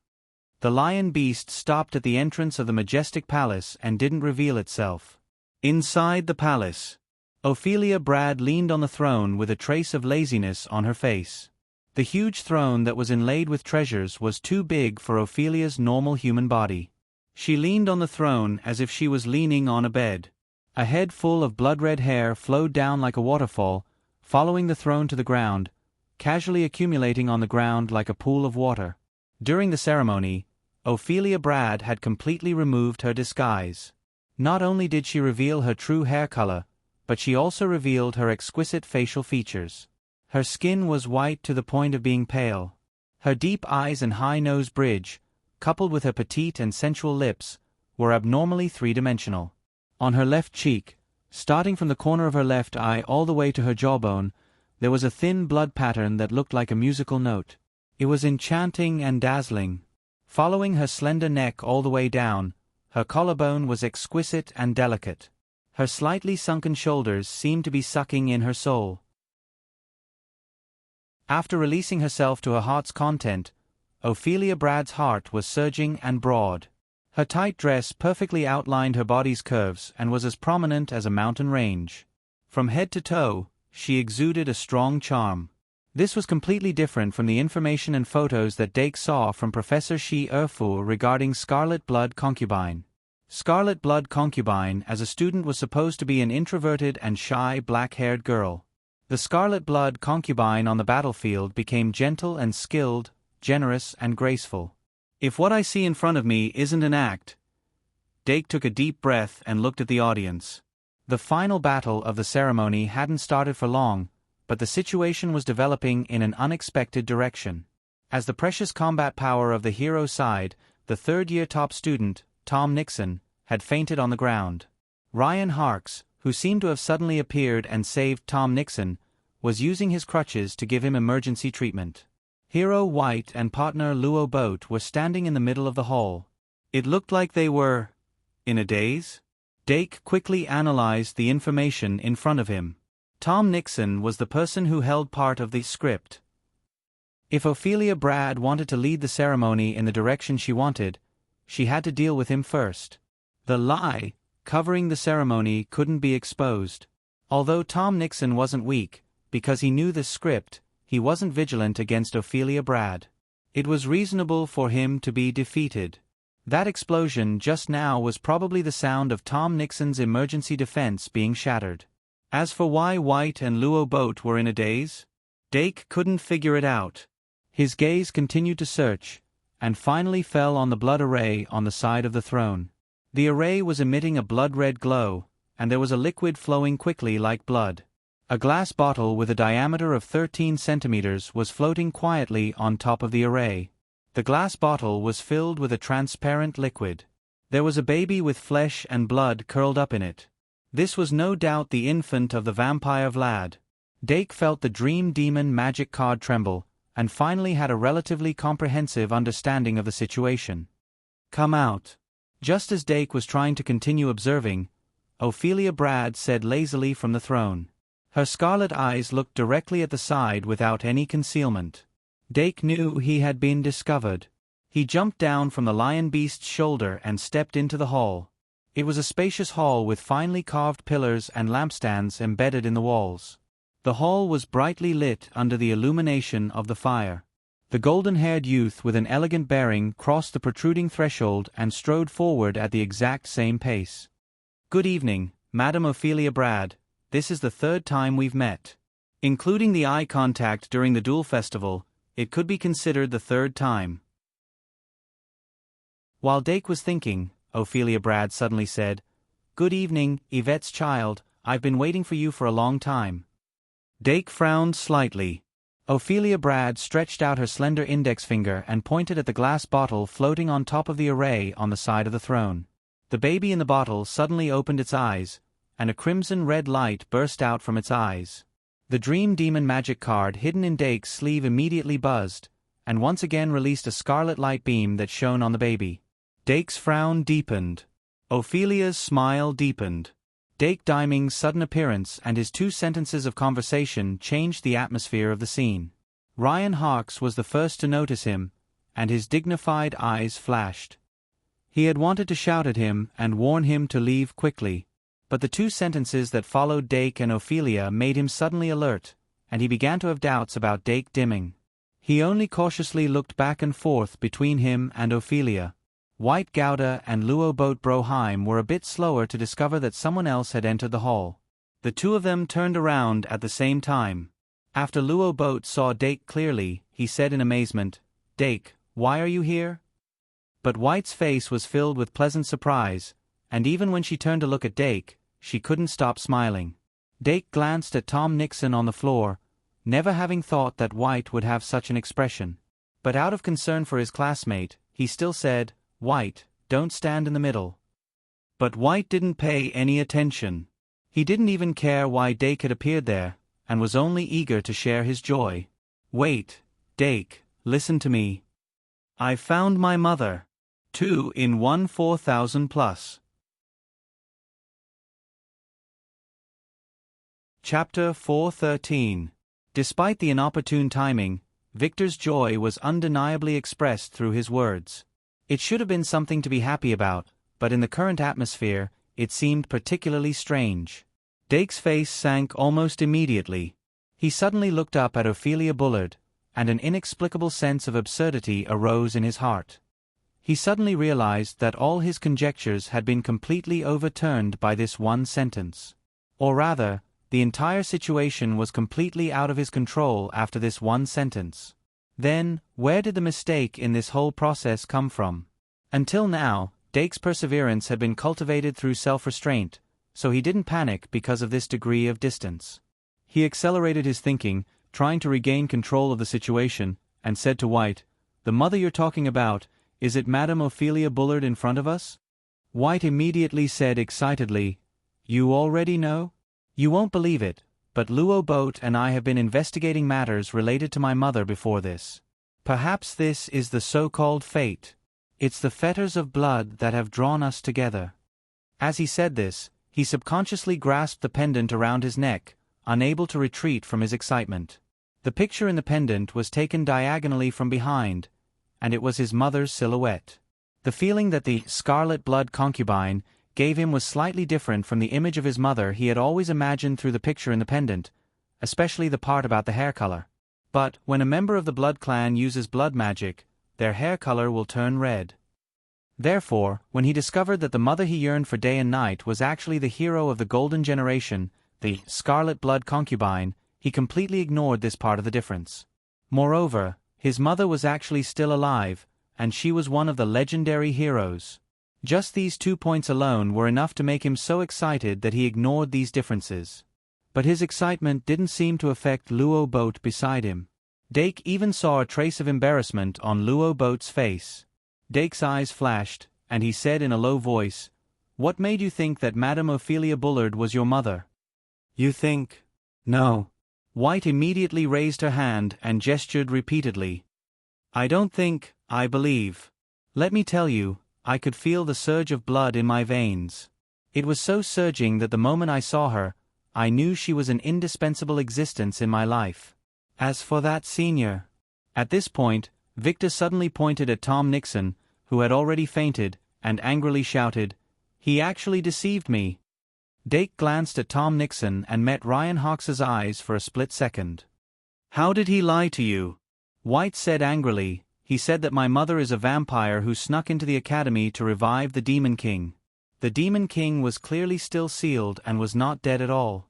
The lion beast stopped at the entrance of the majestic palace and didn't reveal itself. Inside the palace, Ophelia Brad leaned on the throne with a trace of laziness on her face. The huge throne that was inlaid with treasures was too big for Ophelia's normal human body. She leaned on the throne as if she was leaning on a bed. A head full of blood-red hair flowed down like a waterfall, following the throne to the ground, casually accumulating on the ground like a pool of water. During the ceremony, Ophelia Brad had completely removed her disguise. Not only did she reveal her true hair color, but she also revealed her exquisite facial features. Her skin was white to the point of being pale. Her deep eyes and high nose bridge, coupled with her petite and sensual lips, were abnormally three-dimensional. On her left cheek, starting from the corner of her left eye all the way to her jawbone, there was a thin blood pattern that looked like a musical note. It was enchanting and dazzling. Following her slender neck all the way down, her collarbone was exquisite and delicate. Her slightly sunken shoulders seemed to be sucking in her soul. After releasing herself to her heart's content, Ophelia Brad's heart was surging and broad. Her tight dress perfectly outlined her body's curves and was as prominent as a mountain range. From head to toe, she exuded a strong charm. This was completely different from the information and photos that Dake saw from Professor Shi Erfu regarding Scarlet Blood Concubine. Scarlet Blood Concubine as a student was supposed to be an introverted and shy black-haired girl. The Scarlet Blood Concubine on the battlefield became gentle and skilled, generous and graceful. If what I see in front of me isn't an act... Dake took a deep breath and looked at the audience. The final battle of the ceremony hadn't started for long, but the situation was developing in an unexpected direction. As the precious combat power of the hero's side, the third-year top student, Tom Nixon, had fainted on the ground. Ryan Harks, who seemed to have suddenly appeared and saved Tom Nixon, was using his crutches to give him emergency treatment. Hero White and partner Luo Boat were standing in the middle of the hall. It looked like they were in a daze. Dake quickly analyzed the information in front of him. Tom Nixon was the person who held part of the script. If Ophelia Brad wanted to lead the ceremony in the direction she wanted, she had to deal with him first. The lie covering the ceremony couldn't be exposed. Although Tom Nixon wasn't weak, because he knew the script, he wasn't vigilant against Ophelia Brad. It was reasonable for him to be defeated. That explosion just now was probably the sound of Tom Nixon's emergency defense being shattered. As for why White and Luo both were in a daze, Dake couldn't figure it out. His gaze continued to search, and finally fell on the blood array on the side of the throne. The array was emitting a blood-red glow, and there was a liquid flowing quickly like blood. A glass bottle with a diameter of 13 centimeters was floating quietly on top of the array. The glass bottle was filled with a transparent liquid. There was a baby with flesh and blood curled up in it. This was no doubt the infant of the vampire Vlad. Dake felt the dream demon magic card tremble, and finally had a relatively comprehensive understanding of the situation. "Come out." Just as Dake was trying to continue observing, Ophelia Brad said lazily from the throne. Her scarlet eyes looked directly at the side without any concealment. Dake knew he had been discovered. He jumped down from the lion beast's shoulder and stepped into the hall. It was a spacious hall with finely carved pillars and lampstands embedded in the walls. The hall was brightly lit under the illumination of the fire. The golden-haired youth with an elegant bearing crossed the protruding threshold and strode forward at the exact same pace. "Good evening, Madam Ophelia Brad. This is the third time we've met. Including the eye contact during the duel festival, it could be considered the third time." While Dake was thinking, Ophelia Brad suddenly said, "Good evening, Yvette's child. I've been waiting for you for a long time." Dake frowned slightly. Ophelia Brad stretched out her slender index finger and pointed at the glass bottle floating on top of the array on the side of the throne. The baby in the bottle suddenly opened its eyes, and a crimson-red light burst out from its eyes. The Dream Demon magic card hidden in Dake's sleeve immediately buzzed, and once again released a scarlet light beam that shone on the baby. Dake's frown deepened. Ophelia's smile deepened. Dake Diming's sudden appearance and his 2 sentences of conversation changed the atmosphere of the scene. Ryan Hawkes was the first to notice him, and his dignified eyes flashed. He had wanted to shout at him and warn him to leave quickly, but the 2 sentences that followed Dake and Ophelia made him suddenly alert, and he began to have doubts about Dake Diming. He only cautiously looked back and forth between him and Ophelia. White Gouda and Luo Boat Broheim were a bit slower to discover that someone else had entered the hall. The 2 of them turned around at the same time. After Luo Boat saw Dake clearly, he said in amazement, "Dake, why are you here?" But White's face was filled with pleasant surprise, and even when she turned to look at Dake, she couldn't stop smiling. Dake glanced at Tom Nixon on the floor, never having thought that White would have such an expression. But out of concern for his classmate, he still said, "White, don't stand in the middle." But White didn't pay any attention. He didn't even care why Dake had appeared there, and was only eager to share his joy. "Wait, Dake, listen to me. I found my mother. 2 in 1 4,000 plus. Chapter 413. Despite the inopportune timing, Victor's joy was undeniably expressed through his words. It should have been something to be happy about, but in the current atmosphere, it seemed particularly strange. Dake's face sank almost immediately. He suddenly looked up at Ophelia Bullard, and an inexplicable sense of absurdity arose in his heart. He suddenly realized that all his conjectures had been completely overturned by this one sentence. Or rather, the entire situation was completely out of his control after this one sentence. Then, where did the mistake in this whole process come from? Until now, Dake's perseverance had been cultivated through self-restraint, so he didn't panic because of this degree of distance. He accelerated his thinking, trying to regain control of the situation, and said to White, "The mother you're talking about, is it Madame Ophelia Bullard in front of us?" White immediately said excitedly, "You already know? You won't believe it, but Luo Boat and I have been investigating matters related to my mother before this. Perhaps this is the so-called fate. It's the fetters of blood that have drawn us together." As he said this, he subconsciously grasped the pendant around his neck, unable to retreat from his excitement. The picture in the pendant was taken diagonally from behind, and it was his mother's silhouette. The feeling that the scarlet blood concubine, gave him was slightly different from the image of his mother he had always imagined through the picture in the pendant, especially the part about the hair color. But, when a member of the blood clan uses blood magic, their hair color will turn red. Therefore, when he discovered that the mother he yearned for day and night was actually the hero of the Golden Generation, the Scarlet Blood Concubine, he completely ignored this part of the difference. Moreover, his mother was actually still alive, and she was one of the legendary heroes. Just these 2 points alone were enough to make him so excited that he ignored these differences. But his excitement didn't seem to affect Luo Boat beside him. Dake even saw a trace of embarrassment on Luo Boat's face. Dake's eyes flashed, and he said in a low voice, "What made you think that Madame Ophelia Bullard was your mother?" "You think?" "No." White immediately raised her hand and gestured repeatedly. "I don't think, I believe. Let me tell you, I could feel the surge of blood in my veins. It was so surging that the moment I saw her, I knew she was an indispensable existence in my life. As for that senior..." At this point, Victor suddenly pointed at Tom Nixon, who had already fainted, and angrily shouted, "He actually deceived me." Dake glanced at Tom Nixon and met Ryan Hawks's eyes for a split second. "How did he lie to you?" White said angrily, "He said that my mother is a vampire who snuck into the academy to revive the Demon King. The Demon King was clearly still sealed and was not dead at all."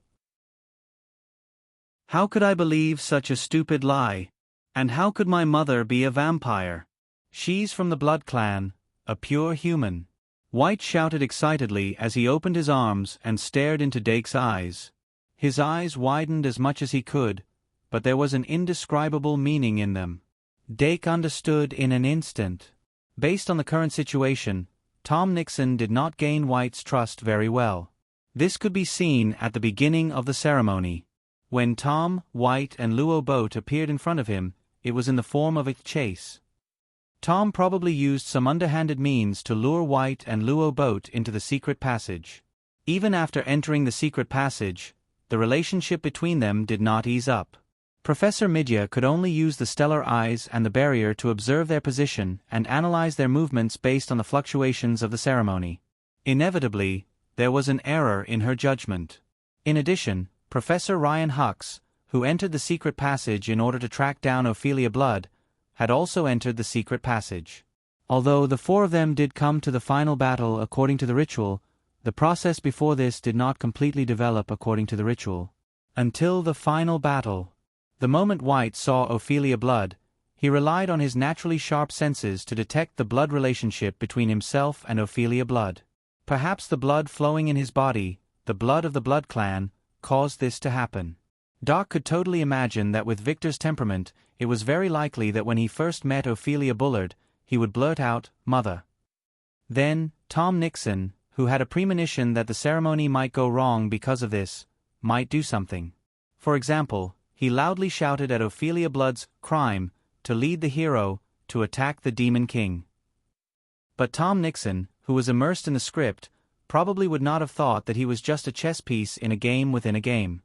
"How could I believe such a stupid lie? And how could my mother be a vampire? She's from the Blood Clan, a pure human." White shouted excitedly as he opened his arms and stared into Dake's eyes. His eyes widened as much as he could, but there was an indescribable meaning in them. Dake understood in an instant. Based on the current situation, Tom Nixon did not gain White's trust very well. This could be seen at the beginning of the ceremony. When Tom, White, and Luo Boat appeared in front of him, it was in the form of a chase. Tom probably used some underhanded means to lure White and Luo Boat into the secret passage. Even after entering the secret passage, the relationship between them did not ease up. Professor Midya could only use the stellar eyes and the barrier to observe their position and analyze their movements based on the fluctuations of the ceremony. Inevitably, there was an error in her judgment. In addition, Professor Ryan Hux, who entered the secret passage in order to track down Ophelia Blood, had also entered the secret passage. Although the 4 of them did come to the final battle according to the ritual, the process before this did not completely develop according to the ritual. Until the final battle. The moment White saw Ophelia Blood, he relied on his naturally sharp senses to detect the blood relationship between himself and Ophelia Blood. Perhaps the blood flowing in his body, the blood of the Blood Clan, caused this to happen. Doc could totally imagine that with Victor's temperament, it was very likely that when he first met Ophelia Bullard, he would blurt out, "Mother." Then, Tom Nixon, who had a premonition that the ceremony might go wrong because of this, might do something. For example, he loudly shouted at Ophelia Blood's crime to lead the hero to attack the Demon King. But Tom Nixon, who was immersed in the script, probably would not have thought that he was just a chess piece in a game within a game.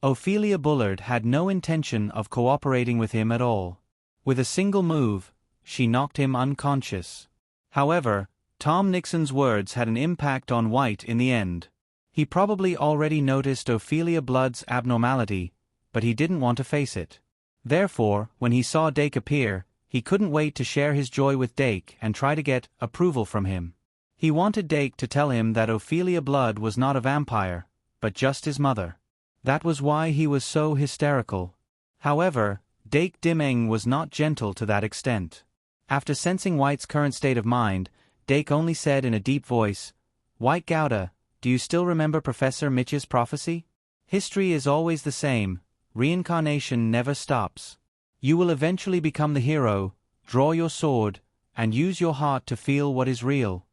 Ophelia Bullard had no intention of cooperating with him at all. With a single move, she knocked him unconscious. However, Tom Nixon's words had an impact on White in the end. He probably already noticed Ophelia Blood's abnormality, but he didn't want to face it. Therefore, when he saw Dake appear, he couldn't wait to share his joy with Dake and try to get approval from him. He wanted Dake to tell him that Ophelia Blood was not a vampire, but just his mother. That was why he was so hysterical. However, Dake Dimeng was not gentle to that extent. After sensing White's current state of mind, Dake only said in a deep voice, "White Gouda, do you still remember Professor Mitch's prophecy? History is always the same, reincarnation never stops. You will eventually become the hero, draw your sword, and use your heart to feel what is real."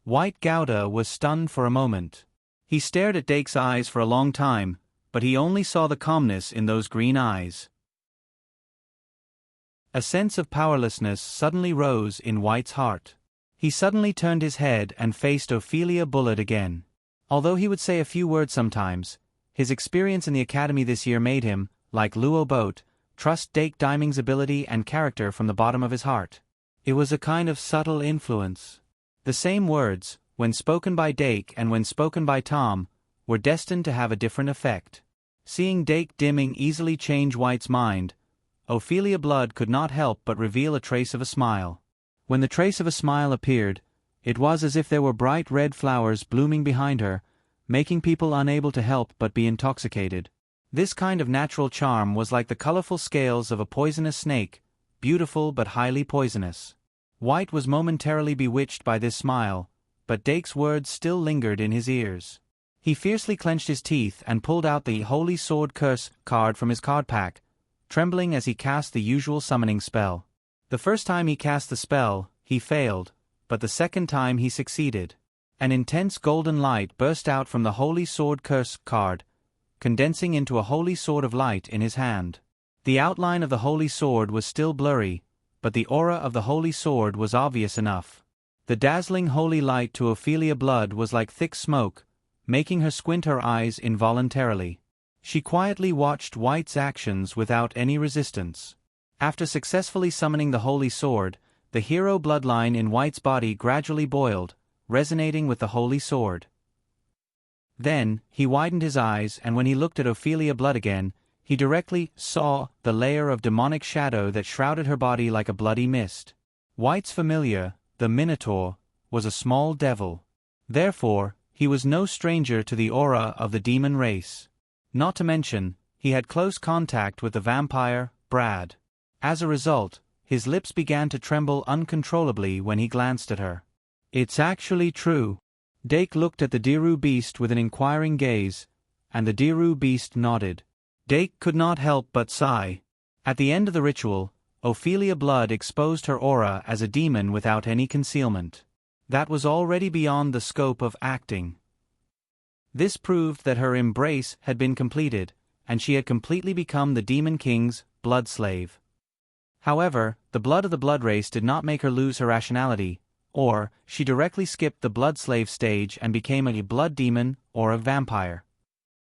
White Gouda was stunned for a moment. He stared at Dake's eyes for a long time, but he only saw the calmness in those green eyes. A sense of powerlessness suddenly rose in White's heart. He suddenly turned his head and faced Ophelia Bullard again. Although he would say a few words sometimes, his experience in the academy this year made him, like Luo Boat, trust Dake Dimeng's ability and character from the bottom of his heart. It was a kind of subtle influence. The same words, when spoken by Dake and when spoken by Tom, were destined to have a different effect. Seeing Dake dimming easily change White's mind, Ophelia Blood could not help but reveal a trace of a smile. When the trace of a smile appeared, it was as if there were bright red flowers blooming behind her, making people unable to help but be intoxicated. This kind of natural charm was like the colorful scales of a poisonous snake, beautiful but highly poisonous. White was momentarily bewitched by this smile, but Dake's words still lingered in his ears. He fiercely clenched his teeth and pulled out the Holy Sword Curse card from his card pack, trembling as he cast the usual summoning spell. The first time he cast the spell, he failed, but the second time he succeeded. An intense golden light burst out from the Holy Sword Curse card, condensing into a holy sword of light in his hand. The outline of the holy sword was still blurry, but the aura of the holy sword was obvious enough. The dazzling holy light to Ophelia Blood was like thick smoke, making her squint her eyes involuntarily. She quietly watched White's actions without any resistance. After successfully summoning the holy sword, the hero bloodline in White's body gradually boiled, resonating with the holy sword. Then, he widened his eyes, and when he looked at Ophelia Blood again, he directly saw the layer of demonic shadow that shrouded her body like a bloody mist. White's familiar, the Minotaur, was a small devil. Therefore, he was no stranger to the aura of the demon race. Not to mention, he had close contact with the vampire, Brad. As a result, his lips began to tremble uncontrollably when he glanced at her. "It's actually true." Dake looked at the Diru beast with an inquiring gaze, and the Diru beast nodded. Dake could not help but sigh. At the end of the ritual, Ophelia Blood exposed her aura as a demon without any concealment. That was already beyond the scope of acting. This proved that her embrace had been completed, and she had completely become the Demon King's blood slave. However, the blood of the blood race did not make her lose her rationality, or she directly skipped the blood slave stage and became a blood demon or a vampire.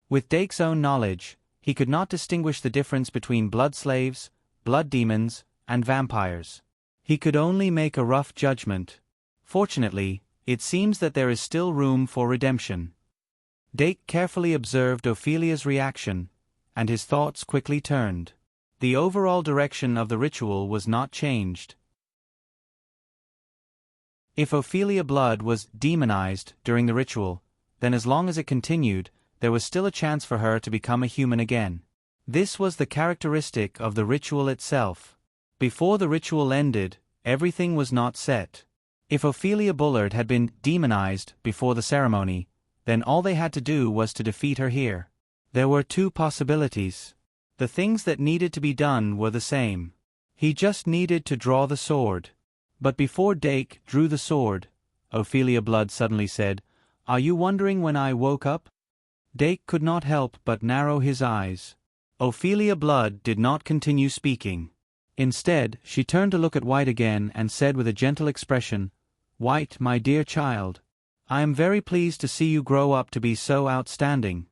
With Dake's own knowledge, he could not distinguish the difference between blood slaves, blood demons, and vampires. He could only make a rough judgment. Fortunately, it seems that there is still room for redemption. Dake carefully observed Ophelia's reaction, and his thoughts quickly turned. The overall direction of the ritual was not changed. If Ophelia Blood was demonized during the ritual, then as long as it continued, there was still a chance for her to become a human again. This was the characteristic of the ritual itself. Before the ritual ended, everything was not set. If Ophelia Bullard had been demonized before the ceremony, then all they had to do was to defeat her here. There were two possibilities. The things that needed to be done were the same. He just needed to draw the sword. But before Dake drew the sword, Ophelia Blood suddenly said, "Are you wondering when I woke up?" Dake could not help but narrow his eyes. Ophelia Blood did not continue speaking. Instead, she turned to look at White again and said with a gentle expression, "White, my dear child, I am very pleased to see you grow up to be so outstanding."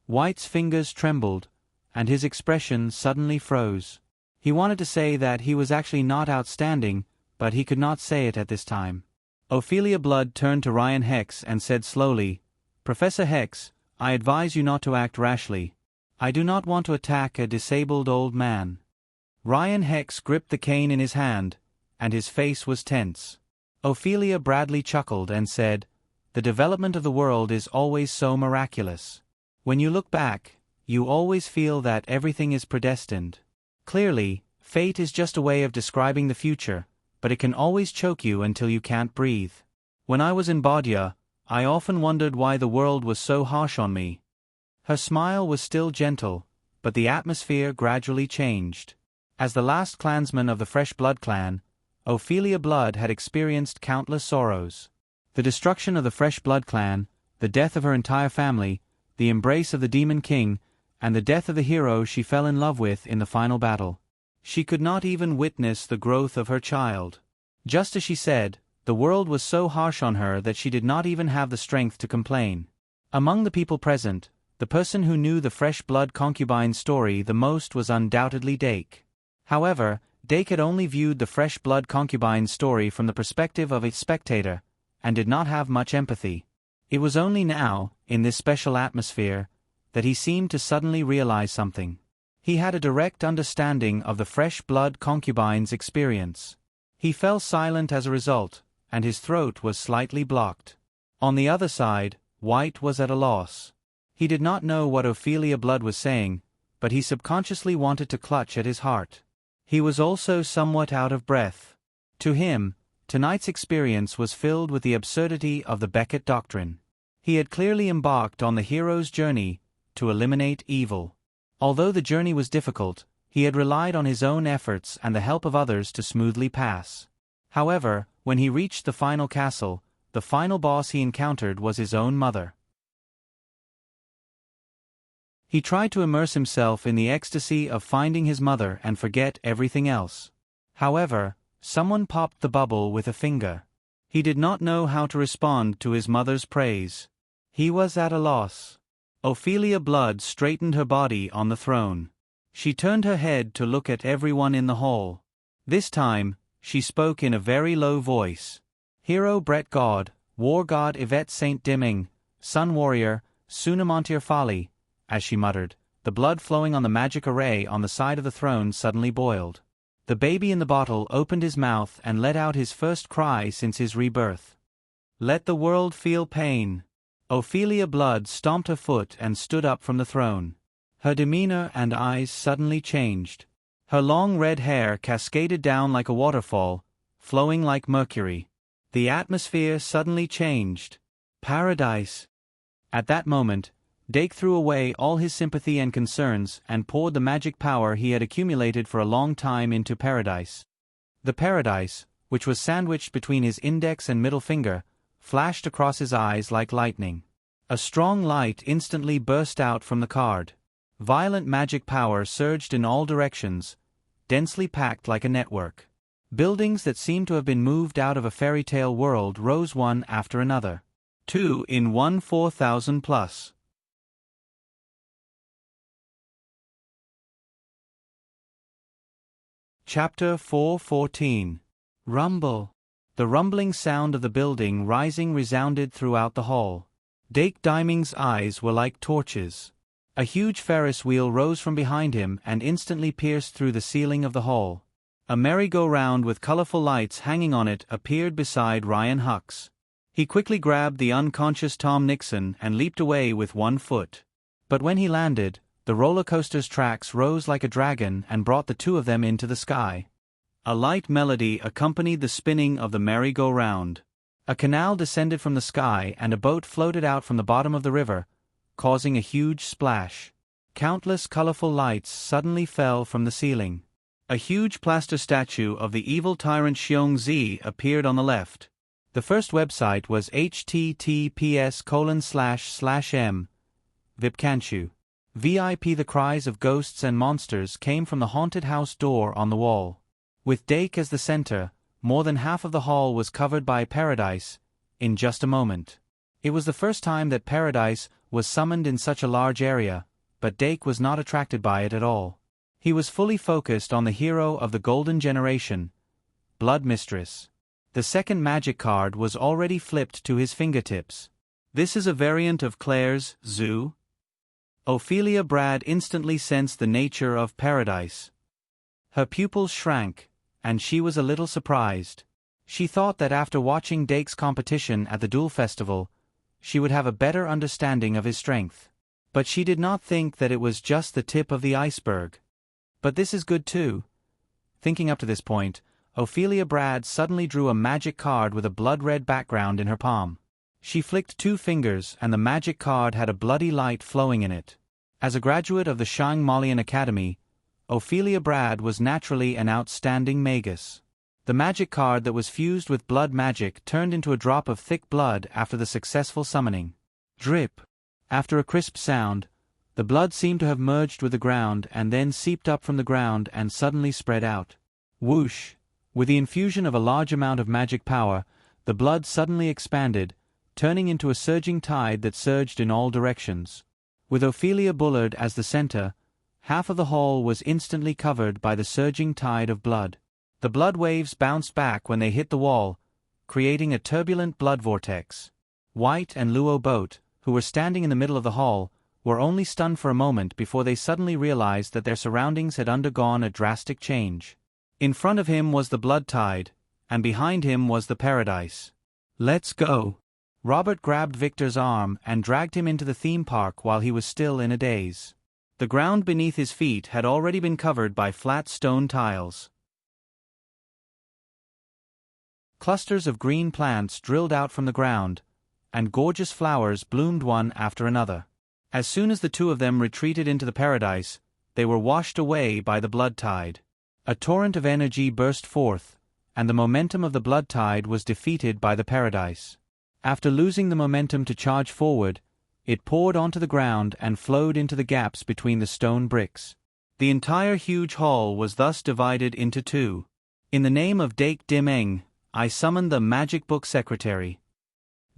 White's fingers trembled, and his expression suddenly froze. He wanted to say that he was actually not outstanding, but he could not say it at this time. Ophelia Blood turned to Ryan Hex and said slowly, "Professor Hex, I advise you not to act rashly. I do not want to attack a disabled old man." Ryan Hex gripped the cane in his hand, and his face was tense. Ophelia Bradley chuckled and said, "The development of the world is always so miraculous. When you look back, you always feel that everything is predestined. Clearly, fate is just a way of describing the future, but it can always choke you until you can't breathe. When I was in Bodya, I often wondered why the world was so harsh on me." Her smile was still gentle, but the atmosphere gradually changed. As the last clansman of the Fresh Blood clan, Ophelia Blood had experienced countless sorrows. The destruction of the Fresh Blood clan, the death of her entire family, the embrace of the Demon King, and the death of the hero she fell in love with in the final battle. She could not even witness the growth of her child. Just as she said, the world was so harsh on her that she did not even have the strength to complain. Among the people present, the person who knew the Fresh Blood concubine's story the most was undoubtedly Dake. However, Dake had only viewed the Fresh Blood concubine's story from the perspective of a spectator, and did not have much empathy. It was only now, in this special atmosphere, that he seemed to suddenly realize something. He had a direct understanding of the fresh blood concubine's experience. He fell silent as a result, and his throat was slightly blocked. On the other side, White was at a loss. He did not know what Ophelia Blood was saying, but he subconsciously wanted to clutch at his heart. He was also somewhat out of breath. To him, tonight's experience was filled with the absurdity of the Beckett doctrine. He had clearly embarked on the hero's journey to eliminate evil. Although the journey was difficult, he had relied on his own efforts and the help of others to smoothly pass. However, when he reached the final castle, the final boss he encountered was his own mother. He tried to immerse himself in the ecstasy of finding his mother and forget everything else. However, someone popped the bubble with a finger. He did not know how to respond to his mother's praise. He was at a loss. Ophelia Blood straightened her body on the throne. She turned her head to look at everyone in the hall. This time, she spoke in a very low voice. Hero Brett God, War God Yvette St. Dimming, Sun Warrior, Sunamontir Fali, as she muttered, the blood flowing on the magic array on the side of the throne suddenly boiled. The baby in the bottle opened his mouth and let out his first cry since his rebirth. Let the world feel pain. Ophelia Blood stomped her foot and stood up from the throne. Her demeanor and eyes suddenly changed. Her long red hair cascaded down like a waterfall, flowing like mercury. The atmosphere suddenly changed. Paradise. At that moment, Dake threw away all his sympathy and concerns and poured the magic power he had accumulated for a long time into Paradise. The Paradise, which was sandwiched between his index and middle finger, flashed across his eyes like lightning. A strong light instantly burst out from the card. Violent magic power surged in all directions, densely packed like a network. Buildings that seemed to have been moved out of a fairy tale world rose one after another. 2 in 1 4,000 plus. Chapter 4:14. Rumble. The rumbling sound of the building rising resounded throughout the hall. Dake Diming's eyes were like torches. A huge Ferris wheel rose from behind him and instantly pierced through the ceiling of the hall. A merry-go-round with colorful lights hanging on it appeared beside Ryan Hux. He quickly grabbed the unconscious Tom Nixon and leaped away with one foot. But when he landed, the roller coaster's tracks rose like a dragon and brought the two of them into the sky. A light melody accompanied the spinning of the merry-go-round. A canal descended from the sky and a boat floated out from the bottom of the river, causing a huge splash. Countless colorful lights suddenly fell from the ceiling. A huge plaster statue of the evil tyrant Xiongzi appeared on the left. The first website was https://m. Vipkanchu. VIP. The cries of ghosts and monsters came from the haunted house door on the wall. With Dake as the center, more than half of the hall was covered by Paradise, in just a moment. It was the first time that Paradise was summoned in such a large area, but Dake was not attracted by it at all. He was fully focused on the hero of the Golden Generation, Blood Mistress. The second magic card was already flipped to his fingertips. This is a variant of Claire's Zoo. Ophelia Brad instantly sensed the nature of Paradise. Her pupils shrank, and she was a little surprised. She thought that after watching Dake's competition at the Duel Festival, she would have a better understanding of his strength. But she did not think that it was just the tip of the iceberg. But this is good too. Thinking up to this point, Ophelia Brad suddenly drew a magic card with a blood-red background in her palm. She flicked 2 fingers and the magic card had a bloody light flowing in it. As a graduate of the Shang-Malian Academy, Ophelia Brad was naturally an outstanding magus. The magic card that was fused with blood magic turned into a drop of thick blood after the successful summoning. Drip. After a crisp sound, the blood seemed to have merged with the ground and then seeped up from the ground and suddenly spread out. Whoosh! With the infusion of a large amount of magic power, the blood suddenly expanded, turning into a surging tide that surged in all directions. With Ophelia Bullard as the center, half of the hall was instantly covered by the surging tide of blood. The blood waves bounced back when they hit the wall, creating a turbulent blood vortex. White and Luo Boat, who were standing in the middle of the hall, were only stunned for a moment before they suddenly realized that their surroundings had undergone a drastic change. In front of him was the blood tide, and behind him was the paradise. "Let's go." Robert grabbed Victor's arm and dragged him into the theme park while he was still in a daze. The ground beneath his feet had already been covered by flat stone tiles. Clusters of green plants drilled out from the ground, and gorgeous flowers bloomed one after another. As soon as the two of them retreated into the paradise, they were washed away by the blood tide. A torrent of energy burst forth, and the momentum of the blood tide was defeated by the paradise. After losing the momentum to charge forward, it poured onto the ground and flowed into the gaps between the stone bricks. The entire huge hall was thus divided into two. In the name of Dake Dimeng, I summoned the magic book secretary.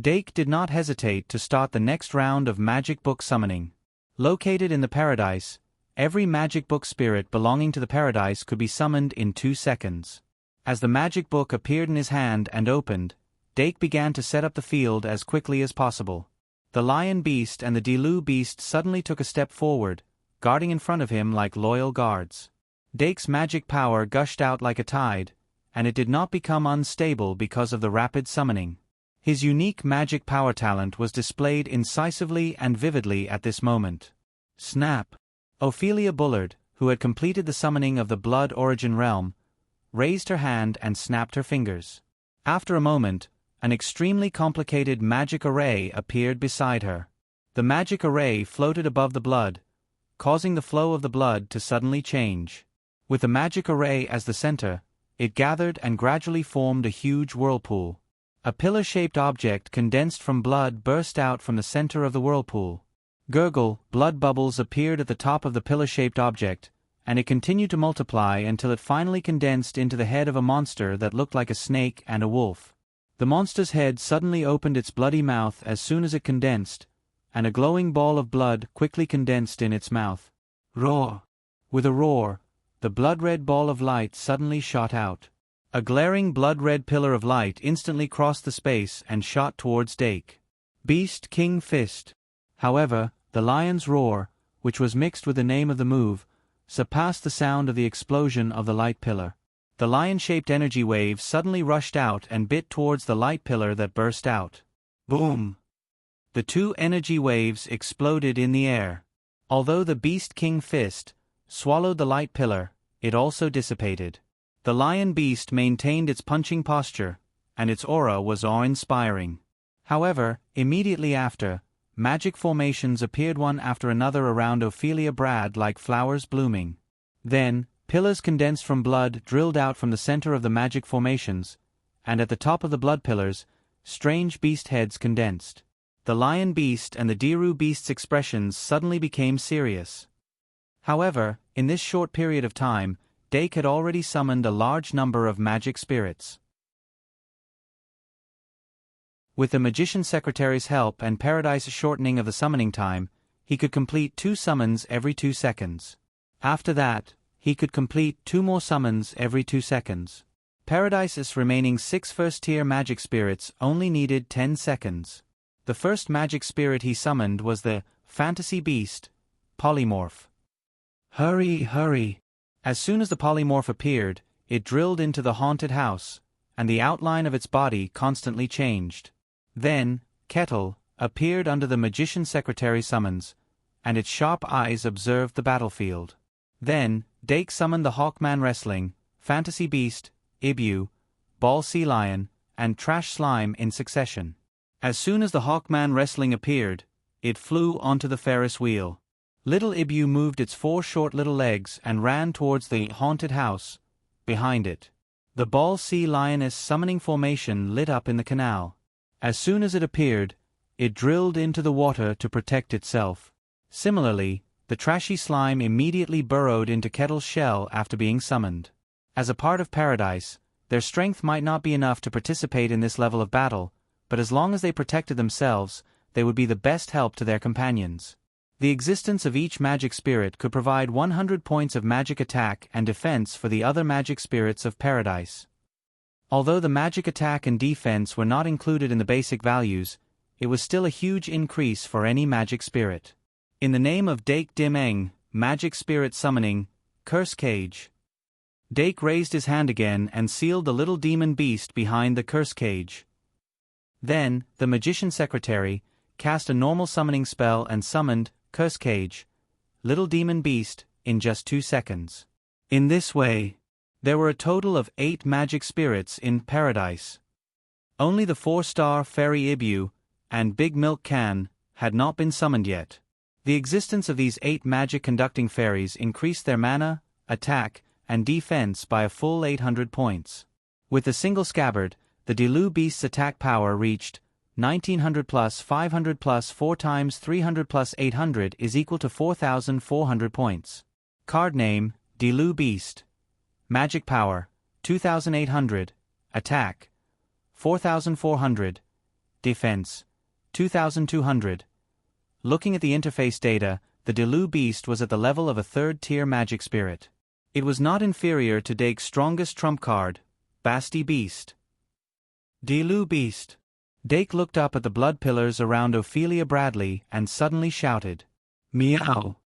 Dake did not hesitate to start the next round of magic book summoning. Located in the paradise, every magic book spirit belonging to the paradise could be summoned in 2 seconds. As the magic book appeared in his hand and opened, Dake began to set up the field as quickly as possible. The lion beast and the Dilu beast suddenly took a step forward, guarding in front of him like loyal guards. Dake's magic power gushed out like a tide, and it did not become unstable because of the rapid summoning. His unique magic power talent was displayed incisively and vividly at this moment. Snap! Ophelia Bullard, who had completed the summoning of the Blood Origin Realm, raised her hand and snapped her fingers. After a moment, an extremely complicated magic array appeared beside her. The magic array floated above the blood, causing the flow of the blood to suddenly change. With the magic array as the center, it gathered and gradually formed a huge whirlpool. A pillar-shaped object condensed from blood burst out from the center of the whirlpool. Gurgle, blood bubbles appeared at the top of the pillar-shaped object, and it continued to multiply until it finally condensed into the head of a monster that looked like a snake and a wolf. The monster's head suddenly opened its bloody mouth as soon as it condensed, and a glowing ball of blood quickly condensed in its mouth. Roar! With a roar, the blood-red ball of light suddenly shot out. A glaring blood-red pillar of light instantly crossed the space and shot towards Dake. Beast King Fist. However, the lion's roar, which was mixed with the name of the move, surpassed the sound of the explosion of the light pillar. The lion-shaped energy wave suddenly rushed out and bit towards the light pillar that burst out. Boom! The two energy waves exploded in the air. Although the Beast King Fist swallowed the light pillar, it also dissipated. The lion beast maintained its punching posture, and its aura was awe-inspiring. However, immediately after, magic formations appeared one after another around Ophelia Brad like flowers blooming. Then, pillars condensed from blood drilled out from the center of the magic formations, and at the top of the blood pillars, strange beast heads condensed. The lion beast and the Diru beast's expressions suddenly became serious. However, in this short period of time, Dake had already summoned a large number of magic spirits. With the magician secretary's help and Paradise shortening of the summoning time, he could complete 2 summons every 2 seconds. After that, he could complete 2 more summons every 2 seconds. Paradise's remaining 6 first-tier magic spirits only needed 10 seconds. The first magic spirit he summoned was the Fantasy Beast, Polymorph. Hurry, hurry! As soon as the polymorph appeared, it drilled into the haunted house, and the outline of its body constantly changed. Then, Kettle appeared under the magician secretary's summons, and its sharp eyes observed the battlefield. Then, Dake summoned the Hawkman Wrestling, Fantasy Beast, Ibu, Ball Sea Lion, and Trash Slime in succession. As soon as the Hawkman Wrestling appeared, it flew onto the Ferris wheel. Little Ibu moved its 4 short little legs and ran towards the haunted house. Behind it, the Ball Sea Lioness summoning formation lit up in the canal. As soon as it appeared, it drilled into the water to protect itself. Similarly, the trashy slime immediately burrowed into Kettle's shell after being summoned. As a part of Paradise, their strength might not be enough to participate in this level of battle, but as long as they protected themselves, they would be the best help to their companions. The existence of each magic spirit could provide 100 points of magic attack and defense for the other magic spirits of Paradise. Although the magic attack and defense were not included in the basic values, it was still a huge increase for any magic spirit. In the name of Dake Dim Eng, magic spirit summoning, curse cage. Dake raised his hand again and sealed the little demon beast behind the curse cage. Then, the magician secretary cast a normal summoning spell and summoned curse cage, little demon beast, in just 2 seconds. In this way, there were a total of 8 magic spirits in paradise. Only the 4-star fairy Ibu and Big Milk Can had not been summoned yet. The existence of these 8 magic-conducting fairies increased their mana, attack, and defense by a full 800 points. With the single scabbard, the Dilu Beast's attack power reached 1900 plus 500 plus 4 times 300 plus 800 is equal to 4,400 points. Card name, Dilu Beast. Magic power, 2,800. Attack, 4,400. Defense, 2,200. Looking at the interface data, the Dilu Beast was at the level of a 3rd-tier magic spirit. It was not inferior to Dake's strongest trump card, Basti Beast. Dilu Beast. Dake looked up at the blood pillars around Ophelia Bradley and suddenly shouted, "Meow!"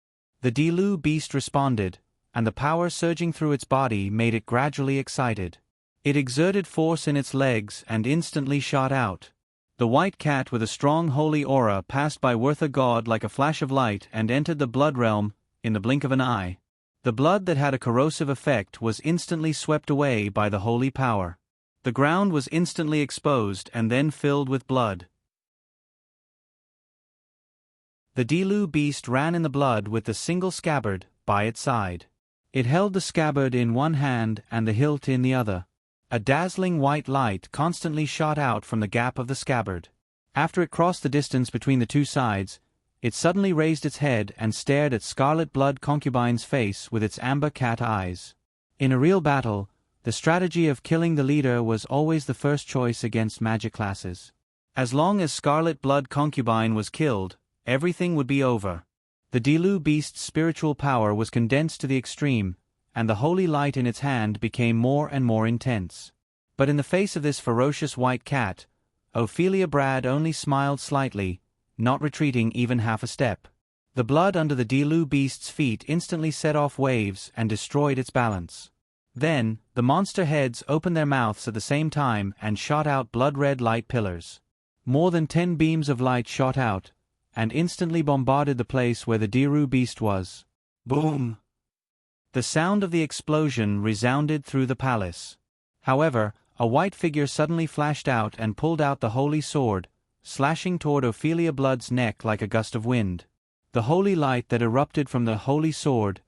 The Dilu Beast responded, and the power surging through its body made it gradually excited. It exerted force in its legs and instantly shot out. The white cat with a strong holy aura passed by Wertha God like a flash of light and entered the blood realm in the blink of an eye. The blood that had a corrosive effect was instantly swept away by the holy power. The ground was instantly exposed and then filled with blood. The Dilu Beast ran in the blood with the single scabbard by its side. It held the scabbard in one hand and the hilt in the other. A dazzling white light constantly shot out from the gap of the scabbard. After it crossed the distance between the two sides, it suddenly raised its head and stared at Scarlet Blood Concubine's face with its amber cat eyes. In a real battle, the strategy of killing the leader was always the first choice against magic classes. As long as Scarlet Blood Concubine was killed, everything would be over. The Dilu Beast's spiritual power was condensed to the extreme, and the holy light in its hand became more and more intense. But in the face of this ferocious white cat, Ophelia Brad only smiled slightly, not retreating even half a step. The blood under the Dilu Beast's feet instantly set off waves and destroyed its balance. Then, the monster heads opened their mouths at the same time and shot out blood-red light pillars. More than 10 beams of light shot out, and instantly bombarded the place where the Dilu Beast was. Boom! The sound of the explosion resounded through the palace. However, a white figure suddenly flashed out and pulled out the holy sword, slashing toward Ophelia Blood's neck like a gust of wind. The holy light that erupted from the holy sword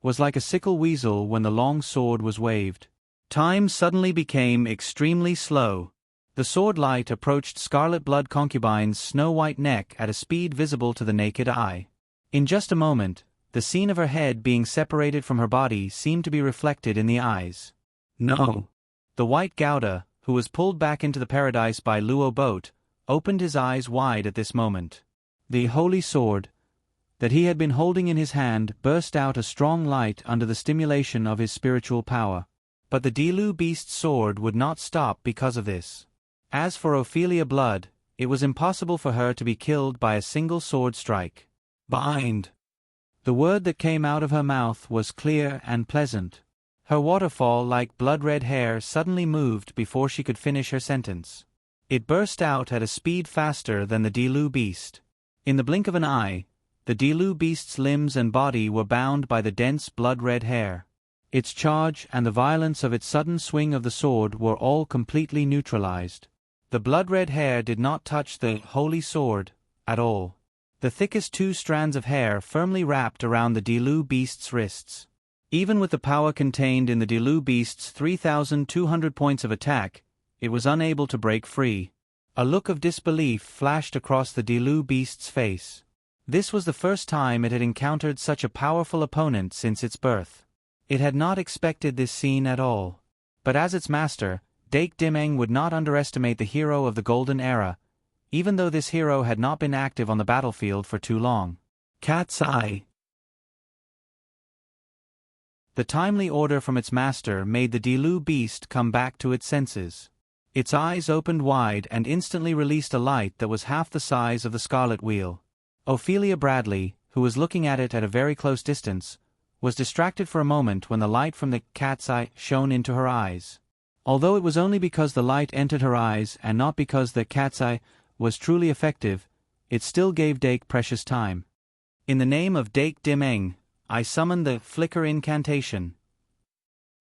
was like a sickle weasel when the long sword was waved. Time suddenly became extremely slow. The sword light approached Scarlet Blood Concubine's snow-white neck at a speed visible to the naked eye. In just a moment, the scene of her head being separated from her body seemed to be reflected in the eyes. No! The white Gouda, who was pulled back into the paradise by Luo Boat, opened his eyes wide at this moment. The holy sword that he had been holding in his hand burst out a strong light under the stimulation of his spiritual power. But the Dilu Beast's sword would not stop because of this. As for Ophelia Blood, it was impossible for her to be killed by a single sword strike. Bind! The word that came out of her mouth was clear and pleasant. Her waterfall-like blood-red hair suddenly moved before she could finish her sentence. It burst out at a speed faster than the Dilu Beast. In the blink of an eye, the Dilu Beast's limbs and body were bound by the dense blood-red hair. Its charge and the violence of its sudden swing of the sword were all completely neutralized. The blood-red hair did not touch the holy sword at all. The thickest 2 strands of hair firmly wrapped around the Dilu Beast's wrists. Even with the power contained in the Dilu Beast's 3,200 points of attack, it was unable to break free. A look of disbelief flashed across the Dilu Beast's face. This was the first time it had encountered such a powerful opponent since its birth. It had not expected this scene at all. But as its master, Dake Dimeng would not underestimate the hero of the Golden Era, even though this hero had not been active on the battlefield for too long. Cat's Eye. The timely order from its master made the Dilu beast come back to its senses. Its eyes opened wide and instantly released a light that was half the size of the scarlet wheel. Ophelia Bradley, who was looking at it at a very close distance, was distracted for a moment when the light from the cat's eye shone into her eyes. Although it was only because the light entered her eyes and not because the cat's eye was truly effective, it still gave Dake precious time. In the name of Dake Dimeng, I summon the flicker incantation.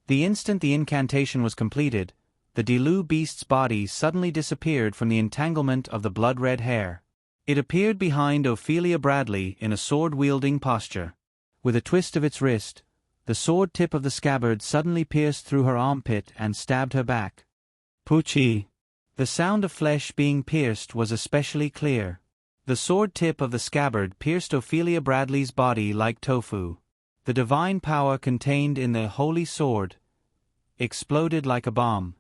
The instant the incantation was completed, the Dilu beast's body suddenly disappeared from the entanglement of the blood-red hair. It appeared behind Ophelia Bradley in a sword-wielding posture. With a twist of its wrist, the sword tip of the scabbard suddenly pierced through her armpit and stabbed her back. Poochie! The sound of flesh being pierced was especially clear. The sword tip of the scabbard pierced Ophelia Bradley's body like tofu. The divine power contained in the holy sword exploded like a bomb.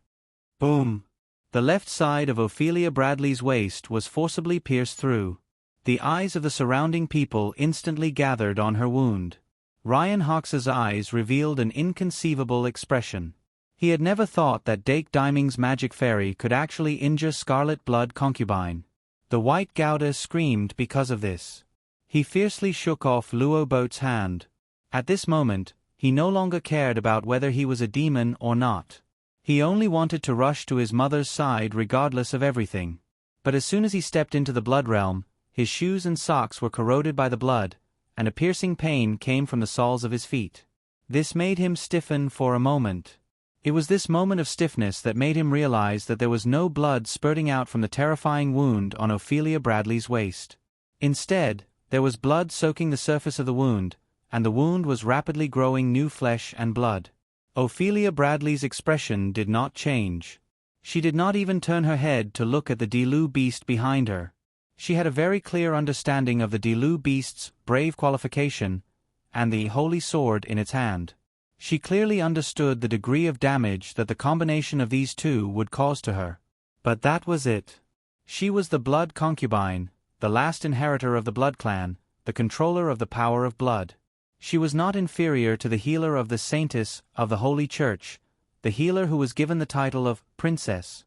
Boom! The left side of Ophelia Bradley's waist was forcibly pierced through. The eyes of the surrounding people instantly gathered on her wound. Ryan Hawks's eyes revealed an inconceivable expression. He had never thought that Dake Dimeng's magic fairy could actually injure Scarlet Blood Concubine. The white Gouda screamed because of this. He fiercely shook off Luo Boat's hand. At this moment, he no longer cared about whether he was a demon or not. He only wanted to rush to his mother's side regardless of everything. But as soon as he stepped into the blood realm, his shoes and socks were corroded by the blood, and a piercing pain came from the soles of his feet. This made him stiffen for a moment. It was this moment of stiffness that made him realize that there was no blood spurting out from the terrifying wound on Ophelia Bradley's waist. Instead, there was blood soaking the surface of the wound, and the wound was rapidly growing new flesh and blood. Ophelia Bradley's expression did not change. She did not even turn her head to look at the Dilu beast behind her. She had a very clear understanding of the Dilu beast's brave qualification and the holy sword in its hand. She clearly understood the degree of damage that the combination of these two would cause to her. But that was it. She was the blood concubine, the last inheritor of the blood clan, the controller of the power of blood. She was not inferior to the healer of the saintess of the Holy Church, the healer who was given the title of princess.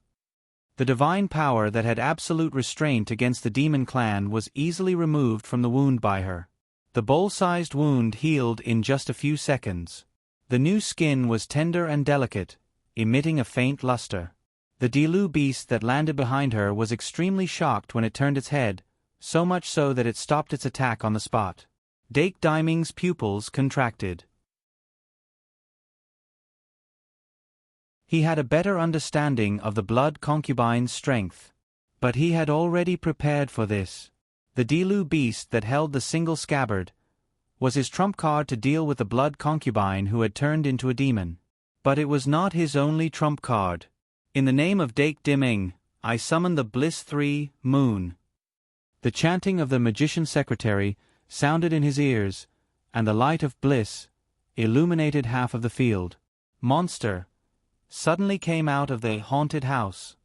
The divine power that had absolute restraint against the demon clan was easily removed from the wound by her. The bowl-sized wound healed in just a few seconds. The new skin was tender and delicate, emitting a faint luster. The Dilu beast that landed behind her was extremely shocked when it turned its head, so much so that it stopped its attack on the spot. Dake Dimeng's pupils contracted. He had a better understanding of the blood concubine's strength. But he had already prepared for this. The Dilu beast that held the single scabbard was his trump card to deal with the blood concubine who had turned into a demon. But it was not his only trump card. In the name of Dake Dimeng, I summon the Bliss 3 Moon. The chanting of the magician's secretary sounded in his ears, and the light of bliss illuminated half of the field. Monster suddenly came out of the haunted house.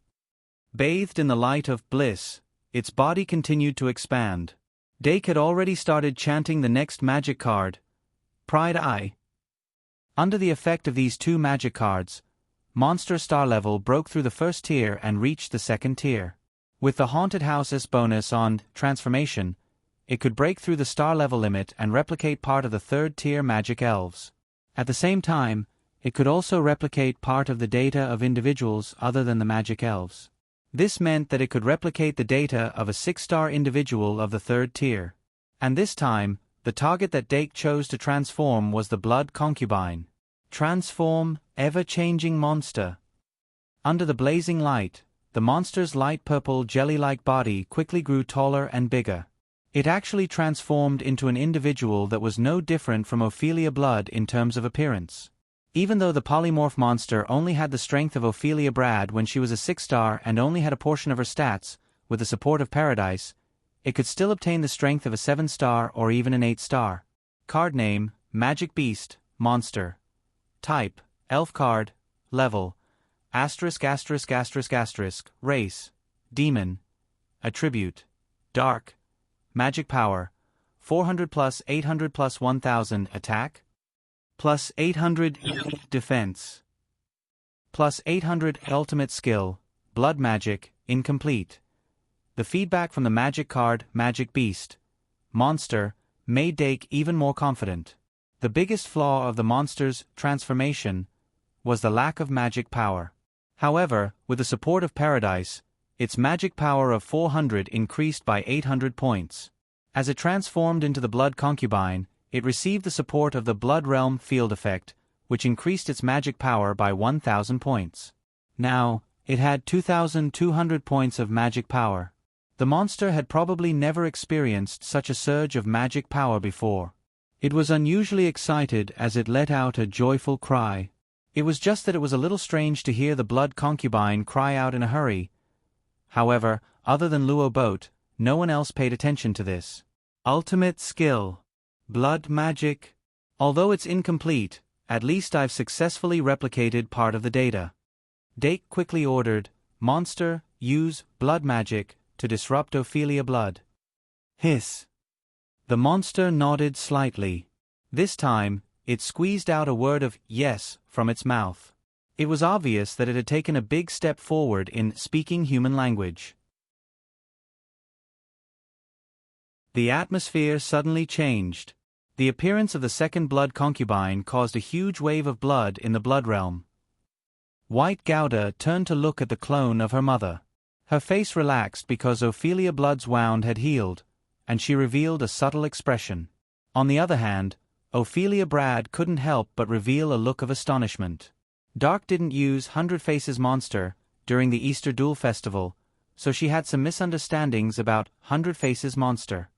Bathed in the light of bliss, its body continued to expand. Dake had already started chanting the next magic card, Pride Eye. Under the effect of these two magic cards, Monster Star Level broke through the first tier and reached the second tier. With the Haunted House's bonus on Transformation, it could break through the star level limit and replicate part of the third-tier magic elves. At the same time, it could also replicate part of the data of individuals other than the magic elves. This meant that it could replicate the data of a 6-star individual of the third tier. And this time, the target that Dake chose to transform was the blood concubine. Transform, ever-changing monster. Under the blazing light, the monster's light purple jelly-like body quickly grew taller and bigger. It actually transformed into an individual that was no different from Ophelia Blood in terms of appearance. Even though the polymorph monster only had the strength of Ophelia Brad when she was a 6-star and only had a portion of her stats, with the support of Paradise, it could still obtain the strength of a 7-star or even an 8-star. Card name, Magic Beast, Monster. Type, Elf card. Level, *******. Race, Demon. Attribute, Dark. Magic power, 400 plus 800 plus 1000. Attack, plus 800 defense, plus 800 ultimate skill, blood magic, incomplete. The feedback from the magic card, Magic Beast, monster, made Dake even more confident. The biggest flaw of the monster's transformation was the lack of magic power. However, with the support of Paradise, its magic power of 400 increased by 800 points. As it transformed into the Blood Concubine, it received the support of the Blood Realm field effect, which increased its magic power by 1,000 points. Now, it had 2,200 points of magic power. The monster had probably never experienced such a surge of magic power before. It was unusually excited as it let out a joyful cry. It was just that it was a little strange to hear the Blood Concubine cry out in a hurry. However, other than Luo Boat, no one else paid attention to this. Ultimate skill. Blood magic. Although it's incomplete, at least I've successfully replicated part of the data. Dake quickly ordered, monster, use blood magic to disrupt Ophelia Blood. Hiss. The monster nodded slightly. This time, it squeezed out a word of yes from its mouth. It was obvious that it had taken a big step forward in speaking human language. The atmosphere suddenly changed. The appearance of the second Blood Concubine caused a huge wave of blood in the Blood Realm. White Gouda turned to look at the clone of her mother. Her face relaxed because Ophelia Blood's wound had healed, and she revealed a subtle expression. On the other hand, Ophelia Brad couldn't help but reveal a look of astonishment. Dark didn't use 100 Faces monster during the Easter Duel Festival, so she had some misunderstandings about 100 Faces monster.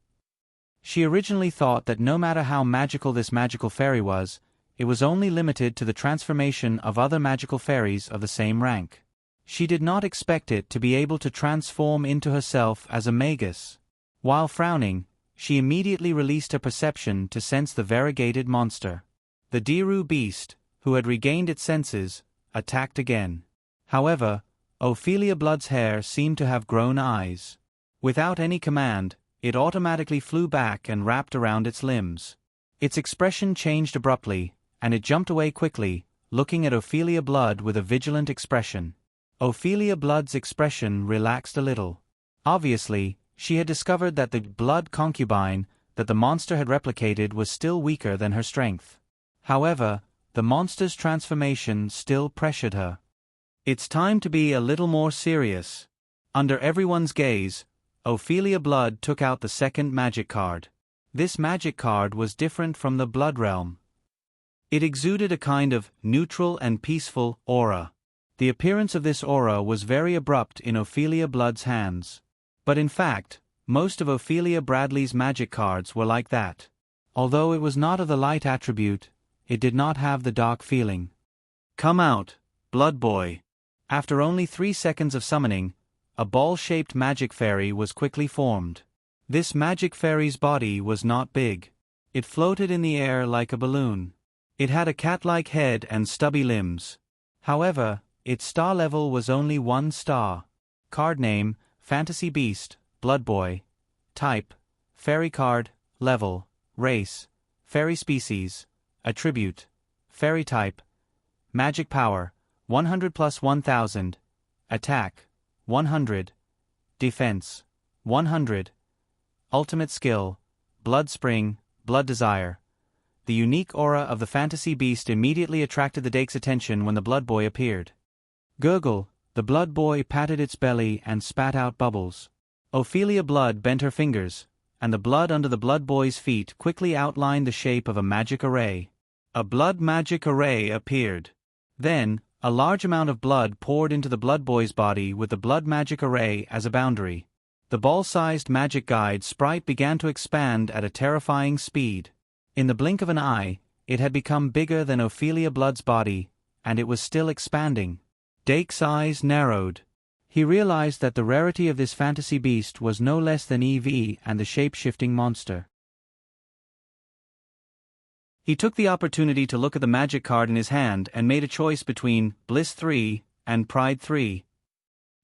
She originally thought that no matter how magical this magical fairy was, it was only limited to the transformation of other magical fairies of the same rank. She did not expect it to be able to transform into herself as a magus. While frowning, she immediately released her perception to sense the variegated monster. The Diru beast, who had regained its senses, attacked again. However, Ophelia Blood's hair seemed to have grown eyes. Without any command, it automatically flew back and wrapped around its limbs. Its expression changed abruptly, and it jumped away quickly, looking at Ophelia Blood with a vigilant expression. Ophelia Blood's expression relaxed a little. Obviously, she had discovered that the Blood Concubine that the monster had replicated was still weaker than her strength. However, the monster's transformation still pressured her. It's time to be a little more serious. Under everyone's gaze, Ophelia Blood took out the second magic card. This magic card was different from the Blood Realm. It exuded a kind of neutral and peaceful aura. The appearance of this aura was very abrupt in Ophelia Blood's hands. But in fact, most of Ophelia Bradley's magic cards were like that. Although it was not of the light attribute, it did not have the dark feeling. Come out, Blood Boy. After only 3 seconds of summoning, a ball-shaped magic fairy was quickly formed. This magic fairy's body was not big. It floated in the air like a balloon. It had a cat-like head and stubby limbs. However, its star level was only 1 star. Card name, Fantasy Beast, Blood Boy. Type, Fairy card. Level, Race, Fairy species. Attribute, Fairy type. Magic power, 100 plus 1000. Attack, 100. Defense, 100. Ultimate skill, Blood Spring, Blood Desire. The unique aura of the Fantasy Beast immediately attracted the Dake's attention when the Blood Boy appeared. Gurgle, the Blood Boy patted its belly and spat out bubbles. Ophelia Blood bent her fingers, and the blood under the Blood Boy's feet quickly outlined the shape of a magic array. A blood magic array appeared. Then, a large amount of blood poured into the Blood Boy's body with the blood magic array as a boundary. The ball-sized magic guide sprite began to expand at a terrifying speed. In the blink of an eye, it had become bigger than Ophelia Blood's body, and it was still expanding. Dake's eyes narrowed. He realized that the rarity of this fantasy beast was no less than EV and the shape-shifting monster. He took the opportunity to look at the magic card in his hand and made a choice between Bliss 3 and Pride 3.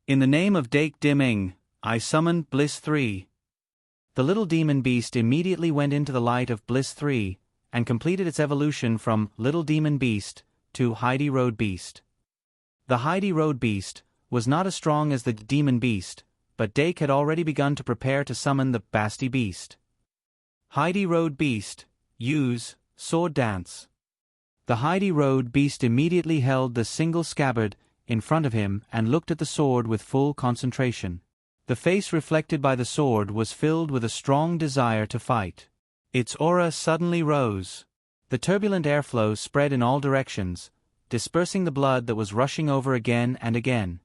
In the name of Dake Dimming, I summoned Bliss 3. The little demon beast immediately went into the light of Bliss 3, and completed its evolution from Little Demon Beast to Heidi Road Beast. The Heidi Road Beast was not as strong as the Demon Beast, but Dake had already begun to prepare to summon the Basti Beast. Heidi Road Beast, use Sword Dance. The Heidi Road Beast immediately held the single scabbard in front of him and looked at the sword with full concentration. The face reflected by the sword was filled with a strong desire to fight. Its aura suddenly rose. The turbulent airflow spread in all directions, dispersing the blood that was rushing over again and again.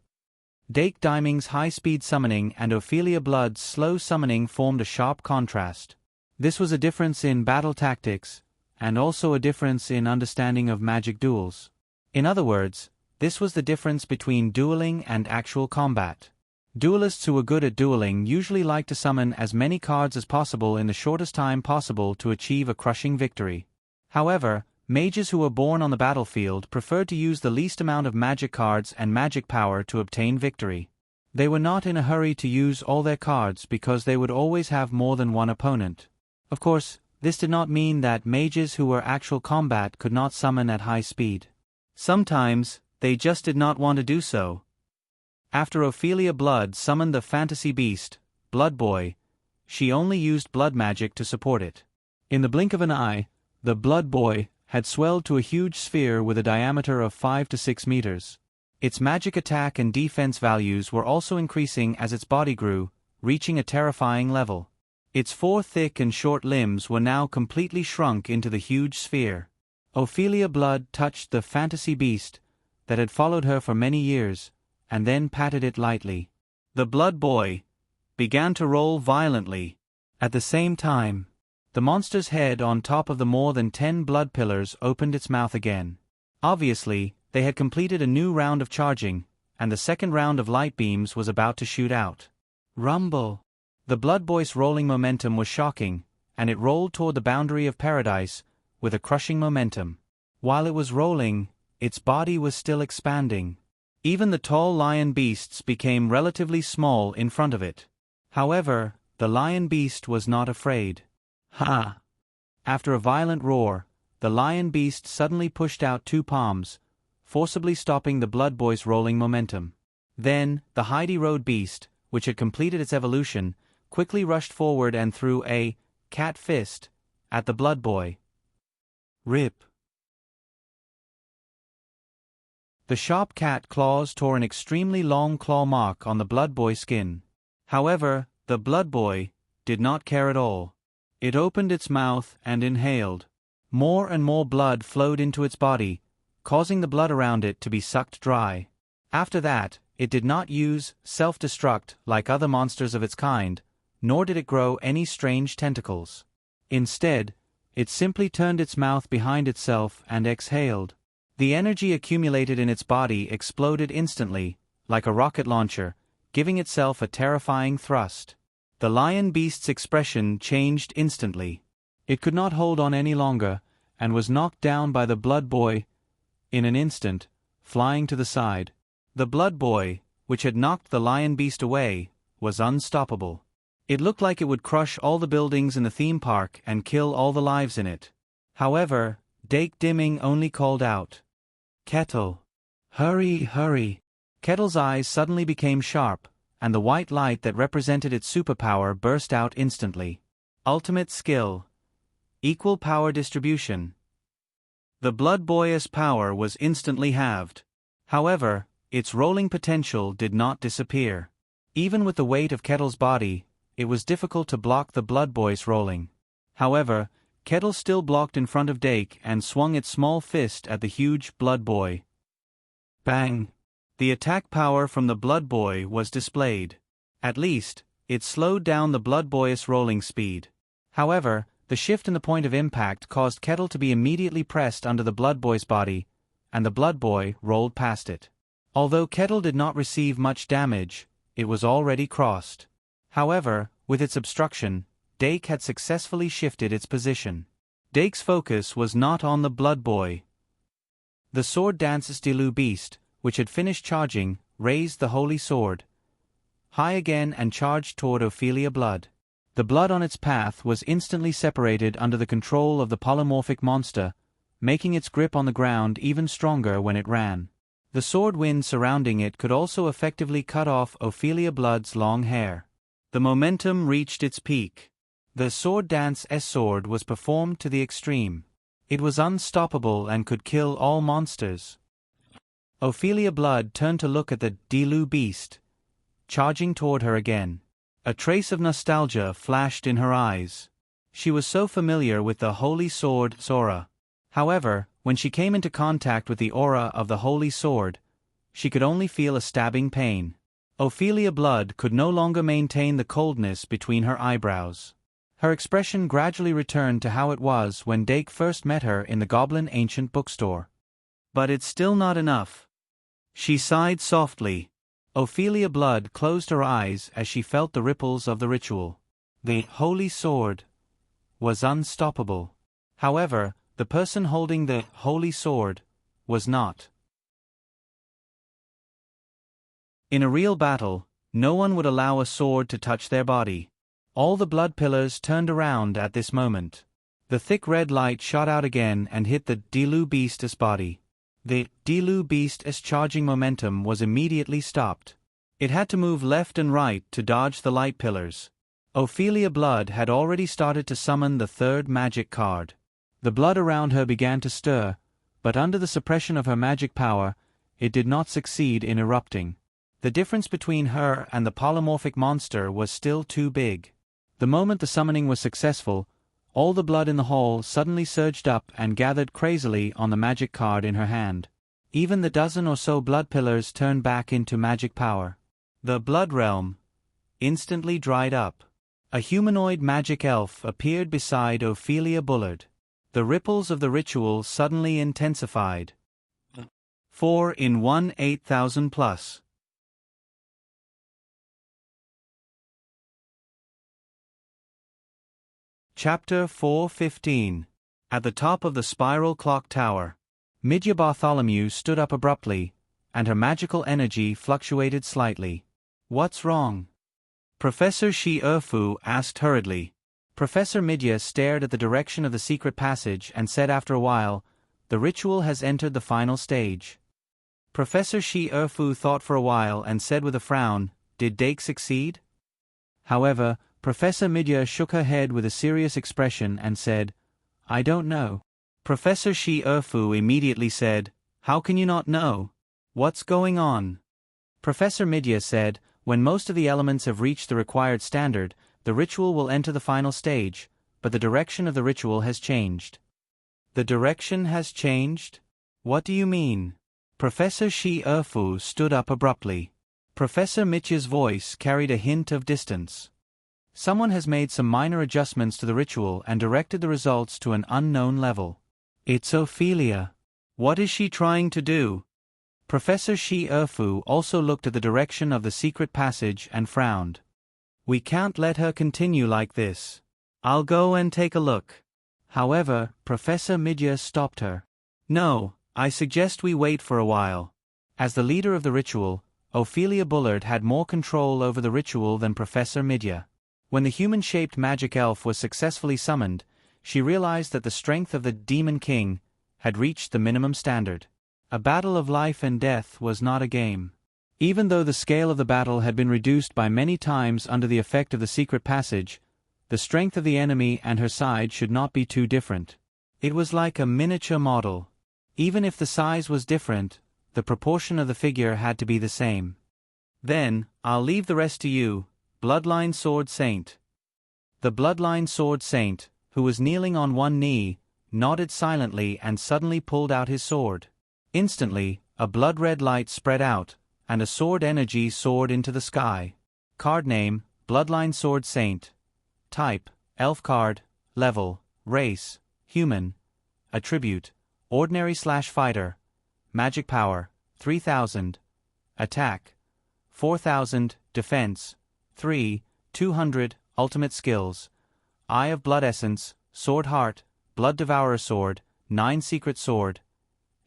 Dake Diming's high-speed summoning and Ophelia Blood's slow summoning formed a sharp contrast. This was a difference in battle tactics, and also a difference in understanding of magic duels. In other words, this was the difference between dueling and actual combat. Duelists who were good at dueling usually like to summon as many cards as possible in the shortest time possible to achieve a crushing victory. However, mages who were born on the battlefield preferred to use the least amount of magic cards and magic power to obtain victory. They were not in a hurry to use all their cards because they would always have more than one opponent. Of course, this did not mean that mages who were actual combat could not summon at high speed. Sometimes, they just did not want to do so. After Ophelia Blood summoned the fantasy beast, Blood Boy, she only used blood magic to support it. In the blink of an eye, the Blood Boy had swelled to a huge sphere with a diameter of 5 to 6 meters. Its magic attack and defense values were also increasing as its body grew, reaching a terrifying level. Its 4 thick and short limbs were now completely shrunk into the huge sphere. Ophelia Blood touched the fantasy beast that had followed her for many years, and then patted it lightly. The Blood Boy began to roll violently. At the same time, the monster's head on top of the more than 10 blood pillars opened its mouth again. Obviously, they had completed a new round of charging, and the second round of light beams was about to shoot out. Rumble! The Blood Boy's rolling momentum was shocking, and it rolled toward the boundary of paradise with a crushing momentum. While it was rolling, its body was still expanding. Even the tall lion beasts became relatively small in front of it. However, the lion beast was not afraid. Ha! After a violent roar, the lion beast suddenly pushed out 2 palms, forcibly stopping the Blood Boy's rolling momentum. Then, the Heidi Road Beast, which had completed its evolution, quickly rushed forward and threw a cat fist at the Blood Boy. Rip! The sharp cat claws tore an extremely long claw mark on the Blood Boy's skin. However, the Blood Boy did not care at all. It opened its mouth and inhaled. More and more blood flowed into its body, causing the blood around it to be sucked dry. After that, it did not use self-destruct like other monsters of its kind, nor did it grow any strange tentacles. Instead, it simply turned its mouth behind itself and exhaled. The energy accumulated in its body exploded instantly, like a rocket launcher, giving itself a terrifying thrust. The lion beast's expression changed instantly. It could not hold on any longer, and was knocked down by the Blood Boy in an instant, flying to the side. The Blood Boy, which had knocked the lion beast away, was unstoppable. It looked like it would crush all the buildings in the theme park and kill all the lives in it. However, Dake Dimming only called out, "Kettle! Hurry, hurry!" Kettle's eyes suddenly became sharp, and the white light that represented its superpower burst out instantly. Ultimate skill. Equal power distribution. The Blood Boy's power was instantly halved. However, its rolling potential did not disappear. Even with the weight of Kettle's body, it was difficult to block the Blood Boy's rolling. However, Kettle still blocked in front of Dake and swung its small fist at the huge Blood Boy. Bang! The attack power from the Blood Boy was displayed. At least, it slowed down the Blood Boy's rolling speed. However, the shift in the point of impact caused Kettle to be immediately pressed under the Blood Boy's body, and the Blood Boy rolled past it. Although Kettle did not receive much damage, it was already crossed. However, with its obstruction, Dake had successfully shifted its position. Dake's focus was not on the Blood Boy. The Sword Dance's Dilu Beast, which had finished charging, raised the holy sword high again and charged toward Ophelia Blood. The blood on its path was instantly separated under the control of the polymorphic monster, making its grip on the ground even stronger when it ran. The sword wind surrounding it could also effectively cut off Ophelia Blood's long hair. The momentum reached its peak. The sword dance's sword was performed to the extreme. It was unstoppable and could kill all monsters. Ophelia Blood turned to look at the Delu beast, charging toward her again. A trace of nostalgia flashed in her eyes. She was so familiar with the Holy Sword's aura. However, when she came into contact with the aura of the Holy Sword, she could only feel a stabbing pain. Ophelia Blood could no longer maintain the coldness between her eyebrows. Her expression gradually returned to how it was when Dake first met her in the Goblin Ancient Bookstore. But it's still not enough. She sighed softly. Ophelia Blood closed her eyes as she felt the ripples of the ritual. The Holy Sword was unstoppable. However, the person holding the Holy Sword was not. In a real battle, no one would allow a sword to touch their body. All the blood pillars turned around at this moment. The thick red light shot out again and hit the Delu beast's body. The Delu beast's charging momentum was immediately stopped. It had to move left and right to dodge the light pillars. Ophelia Blood had already started to summon the third magic card. The blood around her began to stir, but under the suppression of her magic power, it did not succeed in erupting. The difference between her and the polymorphic monster was still too big. The moment the summoning was successful, all the blood in the hall suddenly surged up and gathered crazily on the magic card in her hand. Even the dozen or so blood pillars turned back into magic power. The blood realm instantly dried up. A humanoid magic elf appeared beside Ophelia Bullard. The ripples of the ritual suddenly intensified. 4 in 1 8,000 plus. Chapter 4:15. At the top of the spiral clock tower, Midya Bartholomew stood up abruptly, and her magical energy fluctuated slightly. "What's wrong?" Professor Shi-Erfu asked hurriedly. Professor Midya stared at the direction of the secret passage and said after a while, "The ritual has entered the final stage." Professor Shi-Erfu thought for a while and said with a frown, "Did Dake succeed?" However, Professor Midya shook her head with a serious expression and said, "I don't know." Professor Shi-Erfu immediately said, "How can you not know? What's going on?" Professor Midya said, "When most of the elements have reached the required standard, the ritual will enter the final stage, but the direction of the ritual has changed." "The direction has changed? What do you mean?" Professor Shi-Erfu stood up abruptly. Professor Midya's voice carried a hint of distance. "Someone has made some minor adjustments to the ritual and directed the results to an unknown level. It's Ophelia. What is she trying to do?" Professor Shi-Erfu also looked at the direction of the secret passage and frowned. "We can't let her continue like this. I'll go and take a look." However, Professor Midya stopped her. "No, I suggest we wait for a while." As the leader of the ritual, Ophelia Bullard had more control over the ritual than Professor Midya. When the human-shaped magic elf was successfully summoned, she realized that the strength of the Demon King had reached the minimum standard. A battle of life and death was not a game. Even though the scale of the battle had been reduced by many times under the effect of the secret passage, the strength of the enemy and her side should not be too different. It was like a miniature model. Even if the size was different, the proportion of the figure had to be the same. "Then, I'll leave the rest to you, Bloodline Sword Saint." The Bloodline Sword Saint, who was kneeling on one knee, nodded silently and suddenly pulled out his sword. Instantly, a blood-red light spread out, and a sword energy soared into the sky. Card name, Bloodline Sword Saint. Type, Elf card. Level, Race, Human. Attribute, Ordinary/Fighter. Magic power, 3000. Attack, 4000. Defense, 3, 200. Ultimate skills, Eye of Blood Essence, Sword Heart, Blood Devourer Sword, 9 Secret Sword.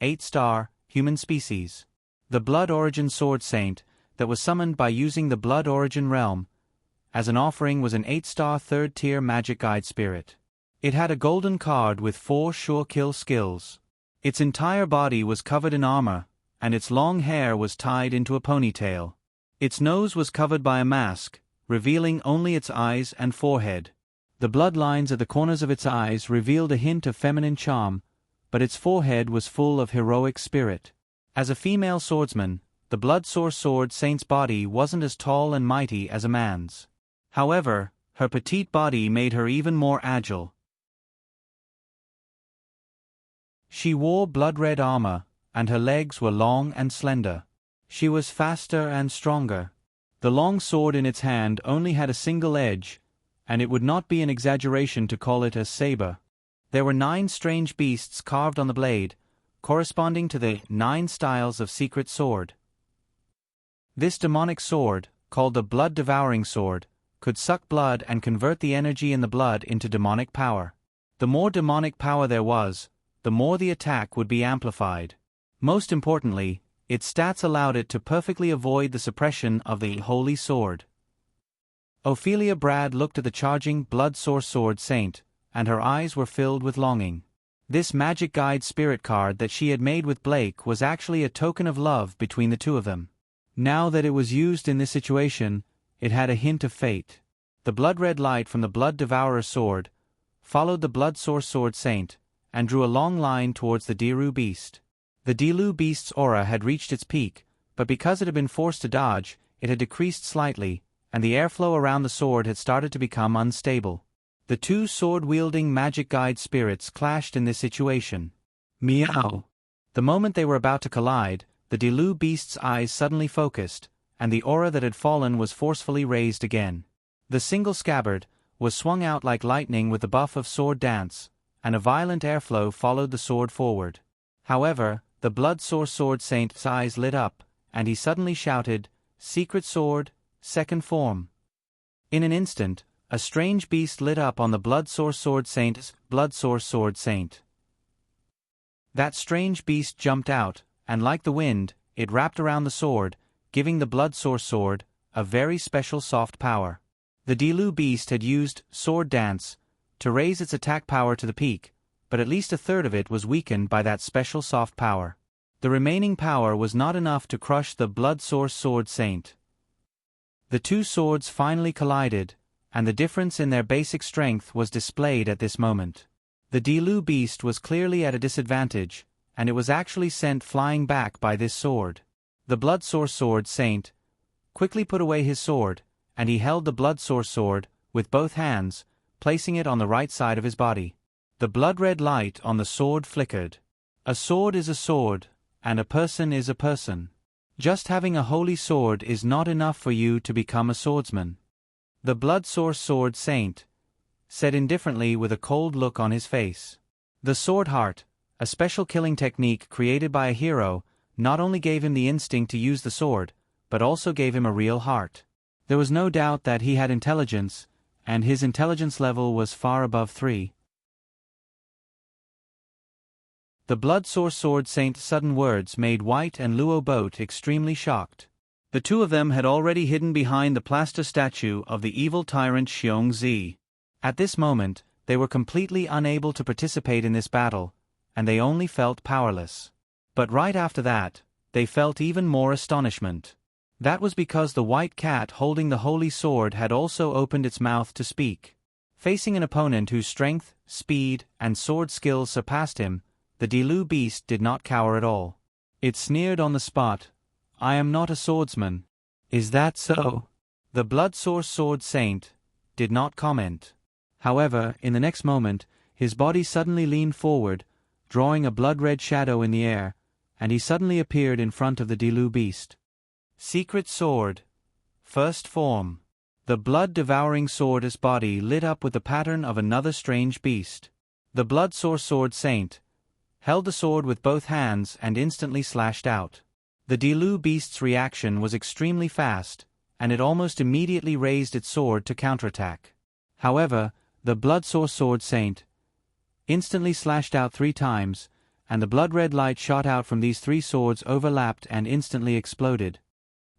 8-star, Human Species. The Blood Origin Sword Saint, that was summoned by using the Blood Origin Realm, As an offering was an 8-star 3rd-tier magic guide spirit. It had a golden card with 4 sure kill skills. Its entire body was covered in armor, and its long hair was tied into a ponytail. Its nose was covered by a mask, revealing only its eyes and forehead. The bloodlines at the corners of its eyes revealed a hint of feminine charm, but its forehead was full of heroic spirit. As a female swordsman, the Blood-Source Sword Saint's body wasn't as tall and mighty as a man's. However, her petite body made her even more agile. She wore blood-red armor, and her legs were long and slender. She was faster and stronger. The long sword in its hand only had a single edge, and it would not be an exaggeration to call it a saber. There were 9 strange beasts carved on the blade, corresponding to the 9 styles of secret sword. This demonic sword, called the blood-devouring sword, could suck blood and convert the energy in the blood into demonic power. The more demonic power there was, the more the attack would be amplified. Most importantly, its stats allowed it to perfectly avoid the suppression of the Holy Sword. Ophelia Brad looked at the charging Blood-Source Sword Saint, and her eyes were filled with longing. This magic guide spirit card that she had made with Blake was actually a token of love between the two of them. Now that it was used in this situation, it had a hint of fate. The blood-red light from the Blood Devourer sword followed the Blood-Source Sword Saint, and drew a long line towards the Diru beast. The Dilu beast's aura had reached its peak, but because it had been forced to dodge, it had decreased slightly, and the airflow around the sword had started to become unstable. The 2 sword-wielding magic guide spirits clashed in this situation. Meow! The moment they were about to collide, the Dilu beast's eyes suddenly focused, and the aura that had fallen was forcefully raised again. The single scabbard was swung out like lightning with the buff of Sword Dance, and a violent airflow followed the sword forward. However, the Blood-Source Sword Saint's eyes lit up, and he suddenly shouted, "Secret Sword, Second Form." In an instant, a strange beast lit up on the Blood-Source Sword Saint's Blood-Source Sword Saint. That strange beast jumped out, and like the wind, it wrapped around the sword, giving the Blood-Source Sword a very special soft power. The Dilu beast had used Sword Dance to raise its attack power to the peak, but at least a third of it was weakened by that special soft power. The remaining power was not enough to crush the Blood-Source Sword Saint. The 2 swords finally collided, and the difference in their basic strength was displayed at this moment. The Dilu beast was clearly at a disadvantage, and it was actually sent flying back by this sword. The Blood-Source Sword Saint quickly put away his sword, and he held the Blood-Source Sword with both hands, placing it on the right side of his body. The blood-red light on the sword flickered. A sword is a sword, and a person is a person. Just having a holy sword is not enough for you to become a swordsman. The Blood-Source Sword Saint said indifferently with a cold look on his face. The Sword Heart, a special killing technique created by a hero, not only gave him the instinct to use the sword, but also gave him a real heart. There was no doubt that he had intelligence, and his intelligence level was far above 3. The Blood-Source Sword Saint's sudden words made White and Luo Boat extremely shocked. The 2 of them had already hidden behind the plaster statue of the evil tyrant Xiong Zi. At this moment, they were completely unable to participate in this battle, and they only felt powerless. But right after that, they felt even more astonishment. That was because the white cat holding the holy sword had also opened its mouth to speak. Facing an opponent whose strength, speed, and sword skills surpassed him, the Dilu beast did not cower at all. It sneered on the spot, "I am not a swordsman." "Is that so?" The Blood-Source Sword Saint did not comment. However, in the next moment, his body suddenly leaned forward, drawing a blood-red shadow in the air, and he suddenly appeared in front of the Dilu beast. Secret Sword, First Form. The blood-devouring sword's body lit up with the pattern of another strange beast. The Blood-Source Sword Saint held the sword with both hands and instantly slashed out. The Dilu beast's reaction was extremely fast, and it almost immediately raised its sword to counterattack. However, the Blood-Source Sword Saint instantly slashed out 3 times, and the blood-red light shot out from these 3 swords overlapped and instantly exploded.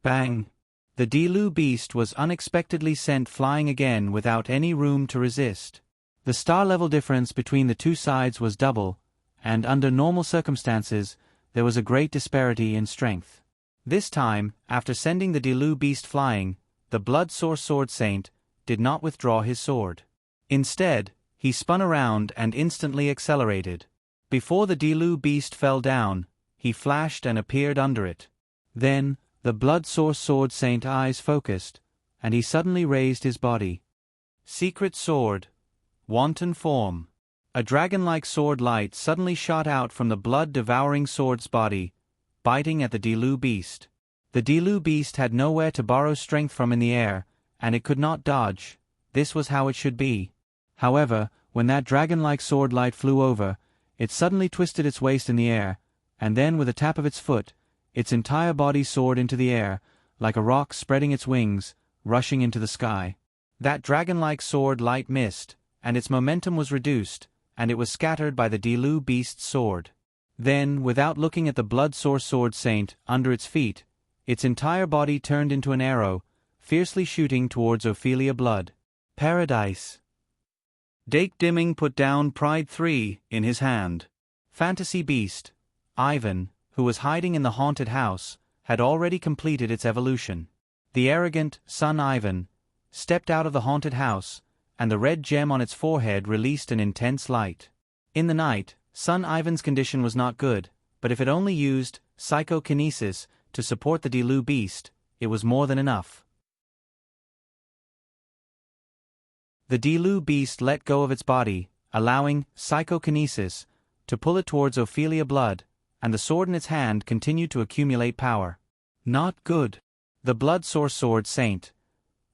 Bang! The Dilu beast was unexpectedly sent flying again without any room to resist. The star-level difference between the two sides was double, and under normal circumstances, there was a great disparity in strength. This time, after sending the Dilu beast flying, the blood-source sword saint did not withdraw his sword. Instead, he spun around and instantly accelerated. Before the Dilu beast fell down, he flashed and appeared under it. Then, the blood-source sword saint eyes focused, and he suddenly raised his body. Secret sword. Wanton form. A dragon-like sword light suddenly shot out from the blood-devouring sword's body, biting at the Dilu beast. The Dilu beast had nowhere to borrow strength from in the air, and it could not dodge. This was how it should be. However, when that dragon-like sword light flew over, it suddenly twisted its waist in the air, and then with a tap of its foot, its entire body soared into the air, like a rock spreading its wings, rushing into the sky. That dragon-like sword light missed, and its momentum was reduced, and it was scattered by the Dilu beast's sword. Then, without looking at the blood-source sword saint under its feet, its entire body turned into an arrow, fiercely shooting towards Ophelia Blood. Paradise. Dake Dimming put down Pride 3 in his hand. Fantasy beast, Ivan, who was hiding in the haunted house, had already completed its evolution. The arrogant son Ivan stepped out of the haunted house, and the red gem on its forehead released an intense light. In the night, son Ivan's condition was not good, but if it only used psychokinesis to support the Dilu beast, it was more than enough. The Dilu beast let go of its body, allowing psychokinesis to pull it towards Ophelia Blood, and the sword in its hand continued to accumulate power. Not good. The blood-source sword saint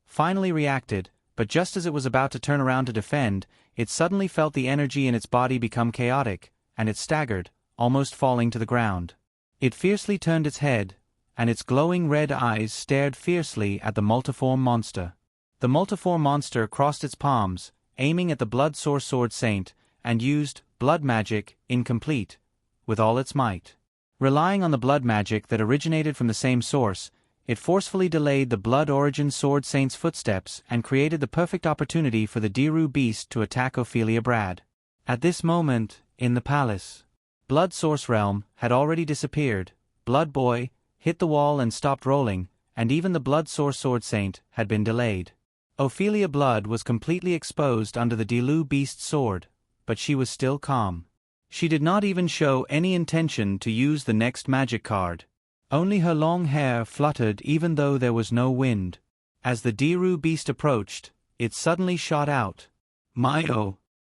finally reacted, but just as it was about to turn around to defend, it suddenly felt the energy in its body become chaotic, and it staggered, almost falling to the ground. It fiercely turned its head, and its glowing red eyes stared fiercely at the multiform monster. The multiform monster crossed its palms, aiming at the blood-source sword saint, and used blood magic incomplete with all its might. Relying on the blood magic that originated from the same source, it forcefully delayed the blood-origin sword saint's footsteps and created the perfect opportunity for the Dilu beast to attack Ophelia Brad. At this moment, in the palace, Blood Source Realm had already disappeared. Blood Boy hit the wall and stopped rolling, and even the Blood Source Sword Saint had been delayed. Ophelia Blood was completely exposed under the Dilu beast's sword, but she was still calm. She did not even show any intention to use the next magic card. Only her long hair fluttered even though there was no wind. As the Dilu beast approached, it suddenly shot out. Mayo!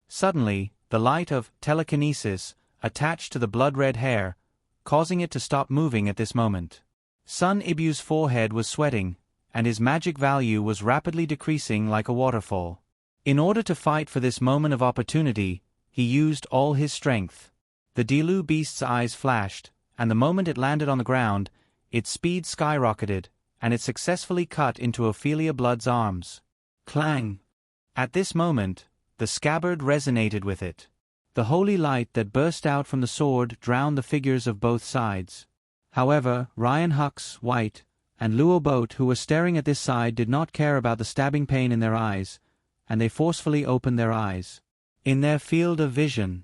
Suddenly, the light of telekinesis attached to the blood-red hair, causing it to stop moving at this moment. Sun Ibu's forehead was sweating, and his magic value was rapidly decreasing like a waterfall. In order to fight for this moment of opportunity, he used all his strength. The Dilu beast's eyes flashed, and the moment it landed on the ground, its speed skyrocketed, and it successfully cut into Ophelia Blood's arms. Clang! At this moment, the scabbard resonated with it. The holy light that burst out from the sword drowned the figures of both sides. However, Ryan Hux, White, and Luo Boat, who were staring at this side, did not care about the stabbing pain in their eyes, and they forcefully opened their eyes. In their field of vision,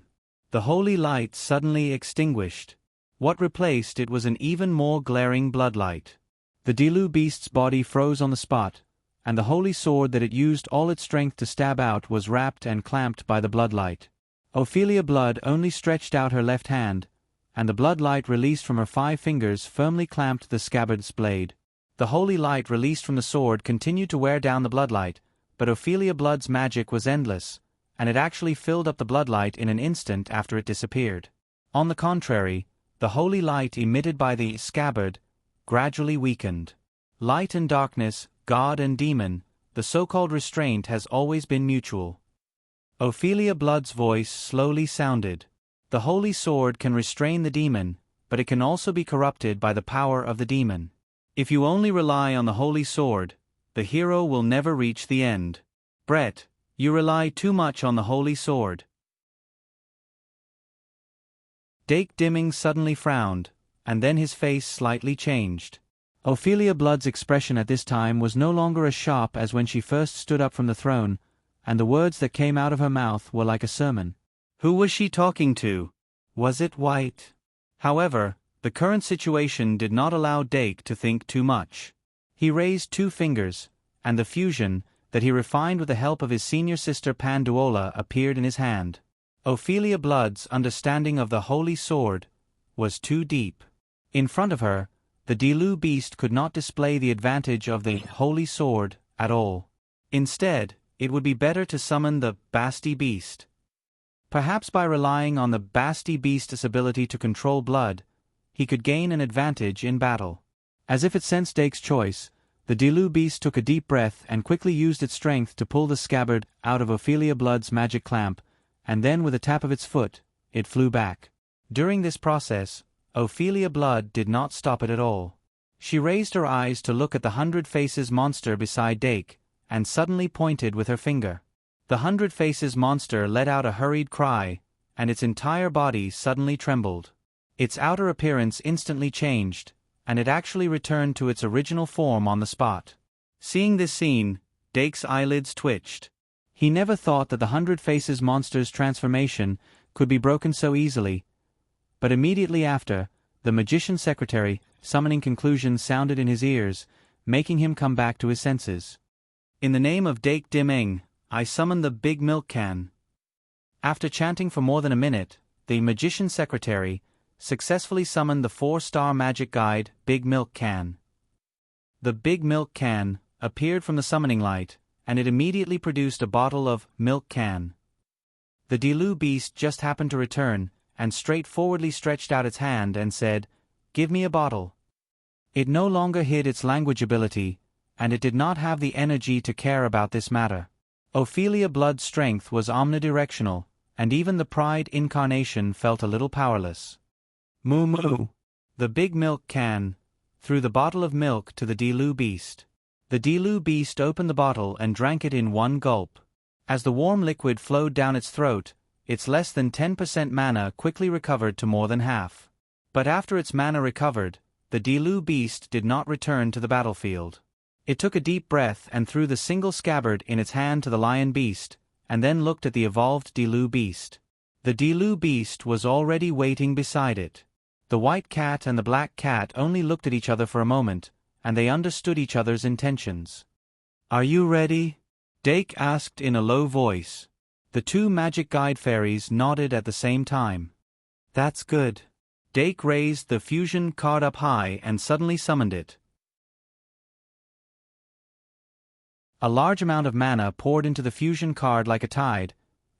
the holy light suddenly extinguished. What replaced it was an even more glaring bloodlight. The Dilu beast's body froze on the spot, and the holy sword that it used all its strength to stab out was wrapped and clamped by the bloodlight. Ophelia Blood only stretched out her left hand, and the bloodlight released from her 5 fingers firmly clamped the scabbard's blade. The holy light released from the sword continued to wear down the bloodlight, but Ophelia Blood's magic was endless, and it actually filled up the bloodlight in an instant after it disappeared. On the contrary, the holy light emitted by the scabbard gradually weakened. Light and darkness, God and demon, the so-called restraint has always been mutual. Ophelia Blood's voice slowly sounded. The holy sword can restrain the demon, but it can also be corrupted by the power of the demon. If you only rely on the holy sword, the hero will never reach the end. Brett, you rely too much on the holy sword. Dake Dimming suddenly frowned, and then his face slightly changed. Ophelia Blood's expression at this time was no longer as sharp as when she first stood up from the throne, and the words that came out of her mouth were like a sermon. Who was she talking to? Was it White? However, the current situation did not allow Dake to think too much. He raised 2 fingers, and the fusion, that he refined with the help of his senior sister Panduola, appeared in his hand. Ophelia Blood's understanding of the holy sword was too deep. In front of her, the Dilu beast could not display the advantage of the holy sword at all. Instead, it would be better to summon the Basti beast. Perhaps by relying on the Basti beast's ability to control blood, he could gain an advantage in battle. As if it sensed Dake's choice, the Dilu beast took a deep breath and quickly used its strength to pull the scabbard out of Ophelia Blood's magic clamp, and then with a tap of its foot, it flew back. During this process, Ophelia Blood did not stop it at all. She raised her eyes to look at the 100 Faces monster beside Dake, and suddenly pointed with her finger. The 100 Faces monster let out a hurried cry, and its entire body suddenly trembled. Its outer appearance instantly changed, and it actually returned to its original form on the spot. Seeing this scene, Dake's eyelids twitched. He never thought that the 100 Faces monster's transformation could be broken so easily, but immediately after, the magician's secretary, summoning conclusions sounded in his ears, making him come back to his senses. In the name of Dake Dimeng, I summon the big milk can. After chanting for more than a minute, the magician's secretary successfully summoned the 4-star magic guide, Big Milk Can. The Big Milk Can appeared from the summoning light, and it immediately produced a bottle of milk can. The Dilu beast just happened to return, and straightforwardly stretched out its hand and said, "Give me a bottle." It no longer hid its language ability, and it did not have the energy to care about this matter. Ophelia Blood's strength was omnidirectional, and even the Pride incarnation felt a little powerless. Moo moo. The big milk can threw the bottle of milk to the Dilu beast. The Dilu beast opened the bottle and drank it in one gulp. As the warm liquid flowed down its throat, its less than 10% mana quickly recovered to more than half. But after its mana recovered, the Dilu beast did not return to the battlefield. It took a deep breath and threw the single scabbard in its hand to the lion beast, and then looked at the evolved Dilu beast. The Dilu beast was already waiting beside it. The white cat and the black cat only looked at each other for a moment, and they understood each other's intentions. "Are you ready?" Dake asked in a low voice. The 2 magic guide fairies nodded at the same time. "That's good." Dake raised the fusion card up high and suddenly summoned it. A large amount of mana poured into the fusion card like a tide,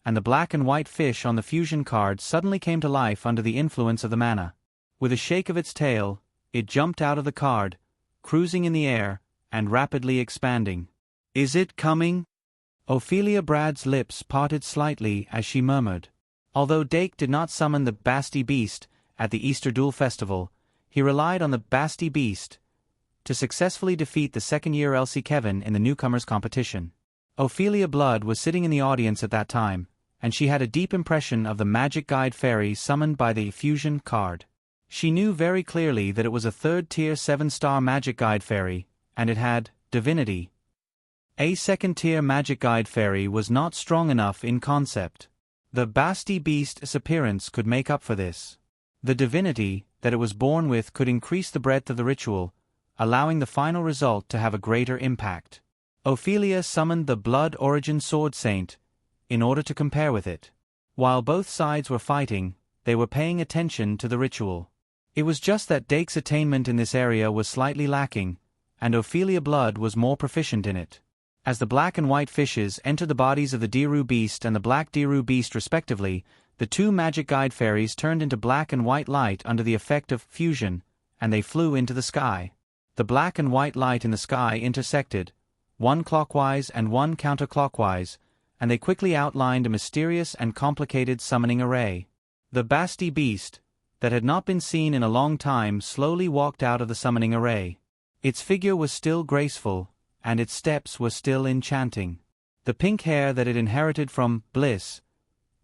and the black and white fish on the fusion card suddenly came to life under the influence of the mana. With a shake of its tail, it jumped out of the card, cruising in the air, and rapidly expanding. "Is it coming?" Ophelia Brad's lips parted slightly as she murmured. Although Dake did not summon the Basti beast at the Easter Duel Festival, he relied on the Basti beast to successfully defeat the second-year Elsie Kevin in the newcomers competition. Ophelia Blood was sitting in the audience at that time, and she had a deep impression of the magic guide fairy summoned by the fusion card. She knew very clearly that it was a 3rd-tier 7-star magic guide fairy, and it had divinity. A 2nd-tier magic guide fairy was not strong enough in concept. The Basti beast's appearance could make up for this. The divinity that it was born with could increase the breadth of the ritual, allowing the final result to have a greater impact. Ophelia summoned the Blood Origin Sword Saint in order to compare with it. While both sides were fighting, they were paying attention to the ritual. It was just that Dake's attainment in this area was slightly lacking, and Ophelia Blood was more proficient in it. As the black and white fishes entered the bodies of the Diru beast and the black Diru beast respectively, the 2 magic guide fairies turned into black and white light under the effect of fusion, and they flew into the sky. The black and white light in the sky intersected, one clockwise and one counterclockwise, and they quickly outlined a mysterious and complicated summoning array. The Basti beast, that had not been seen in a long time, slowly walked out of the summoning array. Its figure was still graceful, and its steps were still enchanting. The pink hair that it inherited from Bliss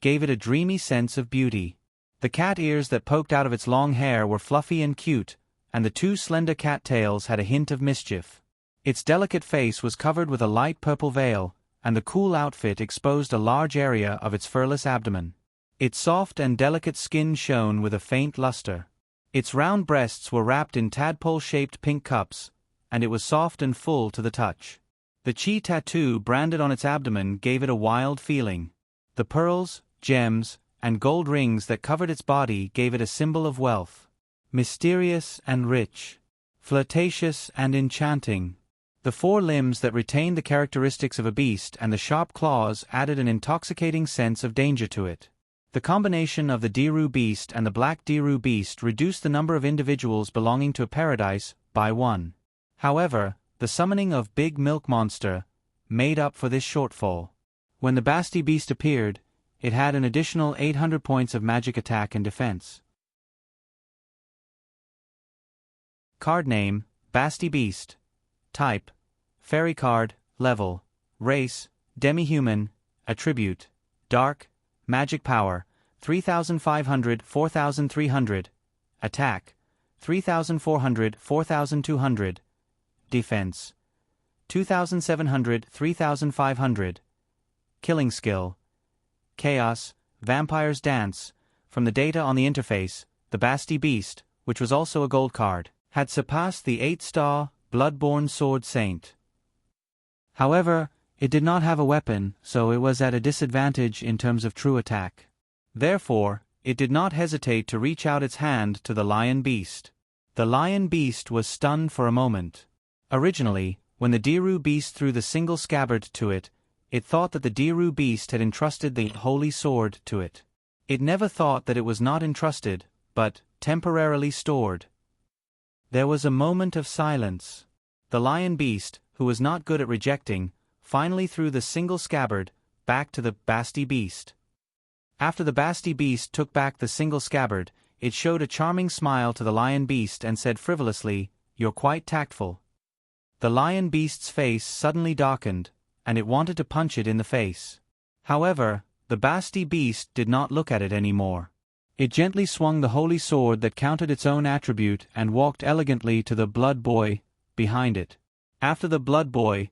gave it a dreamy sense of beauty. The cat ears that poked out of its long hair were fluffy and cute, and the two slender cattails had a hint of mischief. Its delicate face was covered with a light purple veil, and the cool outfit exposed a large area of its furless abdomen. Its soft and delicate skin shone with a faint luster. Its round breasts were wrapped in tadpole-shaped pink cups, and it was soft and full to the touch. The chi tattoo branded on its abdomen gave it a wild feeling. The pearls, gems, and gold rings that covered its body gave it a symbol of wealth. Mysterious and rich. Flirtatious and enchanting. The four limbs that retained the characteristics of a beast and the sharp claws added an intoxicating sense of danger to it. The combination of the Diru beast and the black Diru beast reduced the number of individuals belonging to a paradise by 1. However, the summoning of Big Milk Monster made up for this shortfall. When the Basti beast appeared, it had an additional 800 points of magic attack and defense. Card name, Basti Beast. Type, Fairy card, level, race, demi-human, attribute, dark, magic power, 3,500, 4,300, attack, 3,400, 4,200, defense, 2,700, 3,500, killing skill, chaos, vampire's dance. From the data on the interface, the Basti Beast, which was also a gold card, had surpassed the 8-star Bloodborne Sword Saint. However, it did not have a weapon, so it was at a disadvantage in terms of true attack. Therefore, it did not hesitate to reach out its hand to the Lion Beast. The Lion Beast was stunned for a moment. Originally, when the Diru Beast threw the single scabbard to it, it thought that the Diru Beast had entrusted the Holy Sword to it. It never thought that it was not entrusted, but temporarily stored. There was a moment of silence. The Lion Beast, who was not good at rejecting, finally threw the single scabbard back to the Basti Beast. After the Basti Beast took back the single scabbard, it showed a charming smile to the Lion Beast and said frivolously, "You're quite tactful." The Lion Beast's face suddenly darkened, and it wanted to punch it in the face. However, the Basti Beast did not look at it anymore. It gently swung the holy sword that counted its own attribute and walked elegantly to the Blood Boy behind it. After the Blood Boy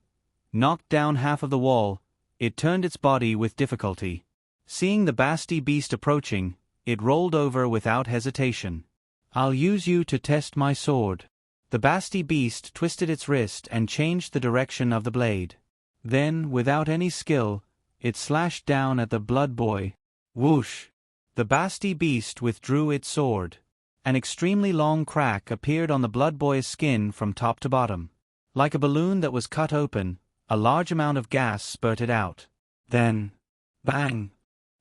knocked down half of the wall, it turned its body with difficulty. Seeing the Basti Beast approaching, it rolled over without hesitation. "I'll use you to test my sword." The Basti Beast twisted its wrist and changed the direction of the blade. Then, without any skill, it slashed down at the Blood Boy. Whoosh! The Basti Beast withdrew its sword. An extremely long crack appeared on the Blood Boy's skin from top to bottom. Like a balloon that was cut open, a large amount of gas spurted out. Then, bang!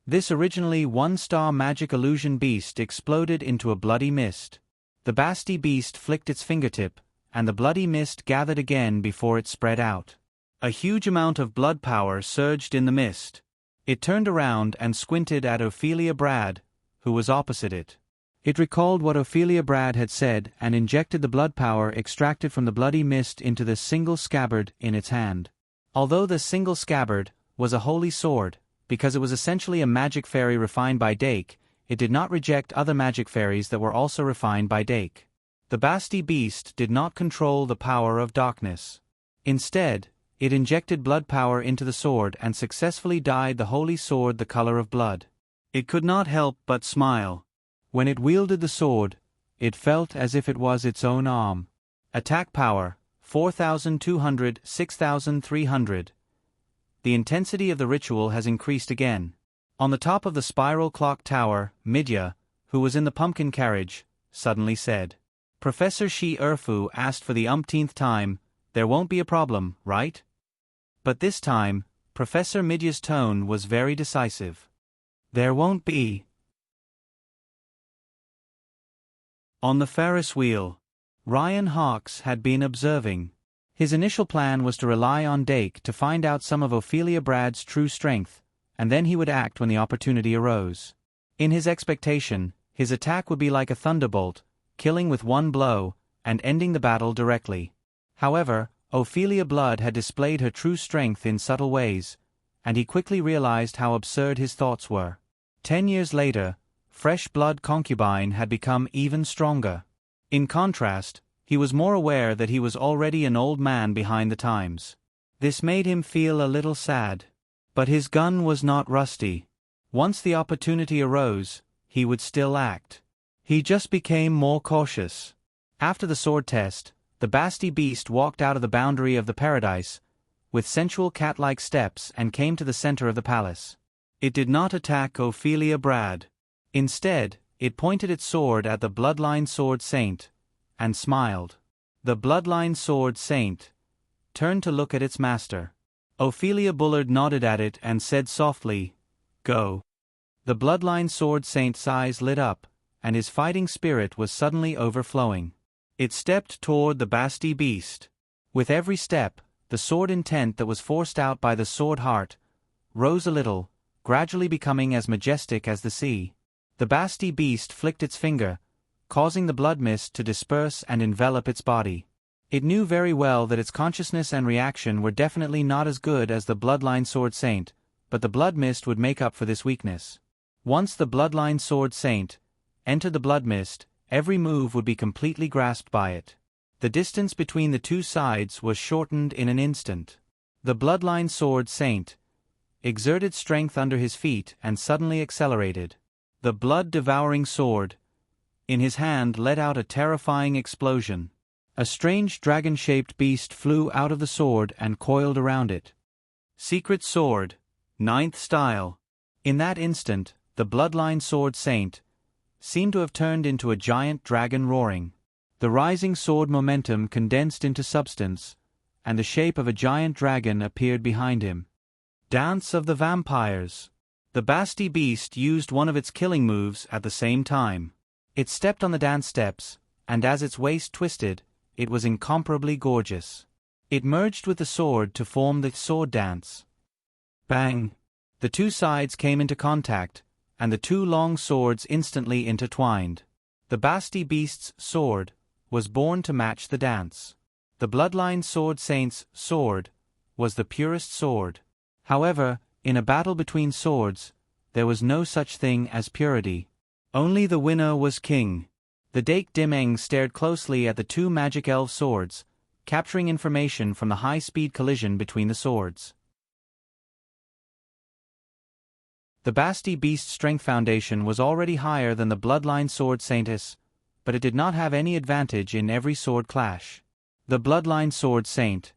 This originally 1-star magic illusion beast exploded into a bloody mist. The Basti Beast flicked its fingertip, and the bloody mist gathered again before it spread out. A huge amount of blood power surged in the mist. It turned around and squinted at Ophelia Brad, who was opposite it. It recalled what Ophelia Brad had said and injected the blood power extracted from the bloody mist into the single scabbard in its hand. Although the single scabbard was a holy sword, because it was essentially a magic fairy refined by Dake, it did not reject other magic fairies that were also refined by Dake. The Basti Beast did not control the power of darkness. Instead, it injected blood power into the sword and successfully dyed the holy sword the color of blood. It could not help but smile. When it wielded the sword, it felt as if it was its own arm. Attack power, 4,200, 6,300. The intensity of the ritual has increased again. On the top of the spiral clock tower, Midya, who was in the pumpkin carriage, suddenly said. Professor Shi Erfu asked for the umpteenth time, "There won't be a problem, right?" But this time, Professor Midya's tone was very decisive. "There won't be." On the Ferris wheel, Ryan Hawkes had been observing. His initial plan was to rely on Dake to find out some of Ophelia Brad's true strength, and then he would act when the opportunity arose. In his expectation, his attack would be like a thunderbolt, killing with one blow, and ending the battle directly. However, Ophelia Blood had displayed her true strength in subtle ways, and he quickly realized how absurd his thoughts were. 10 years later, Fresh Blood Concubine had become even stronger. In contrast, he was more aware that he was already an old man behind the times. This made him feel a little sad. But his gun was not rusty. Once the opportunity arose, he would still act. He just became more cautious. After the sword test, the Basti beast walked out of the boundary of the paradise, with sensual cat-like steps, and came to the center of the palace. It did not attack Ophelia Brad. Instead, it pointed its sword at the Bloodline Sword Saint, and smiled. The Bloodline Sword Saint turned to look at its master. Ophelia Bullard nodded at it and said softly, "Go." The Bloodline Sword Saint's eyes lit up, and his fighting spirit was suddenly overflowing. It stepped toward the Basti beast. With every step, the sword intent that was forced out by the sword heart rose a little, gradually becoming as majestic as the sea. The Basti beast flicked its finger, causing the blood mist to disperse and envelop its body. It knew very well that its consciousness and reaction were definitely not as good as the Bloodline Sword Saint, but the blood mist would make up for this weakness. Once the Bloodline Sword Saint entered the blood mist, every move would be completely grasped by it. The distance between the two sides was shortened in an instant. The Bloodline Sword Saint exerted strength under his feet and suddenly accelerated. The blood-devouring sword in his hand let out a terrifying explosion. A strange dragon-shaped beast flew out of the sword and coiled around it. Secret Sword, 9th Style. In that instant, the Bloodline Sword Saint seemed to have turned into a giant dragon roaring. The rising sword momentum condensed into substance, and the shape of a giant dragon appeared behind him. Dance of the Vampires. The Basti beast used one of its killing moves at the same time. It stepped on the dance steps, and as its waist twisted, it was incomparably gorgeous. It merged with the sword to form the sword dance. Bang! The two sides came into contact, and the two long swords instantly intertwined. The Basti beast's sword was born to match the dance. The Bloodline Sword Saint's sword was the purest sword. However, in a battle between swords, there was no such thing as purity. Only the winner was king. The Dake Dimeng stared closely at the two magic elf swords, capturing information from the high-speed collision between the swords. The Basti Beast's strength foundation was already higher than the Bloodline Sword Saintess, but it did not have any advantage in every sword clash. The Bloodline Sword Saint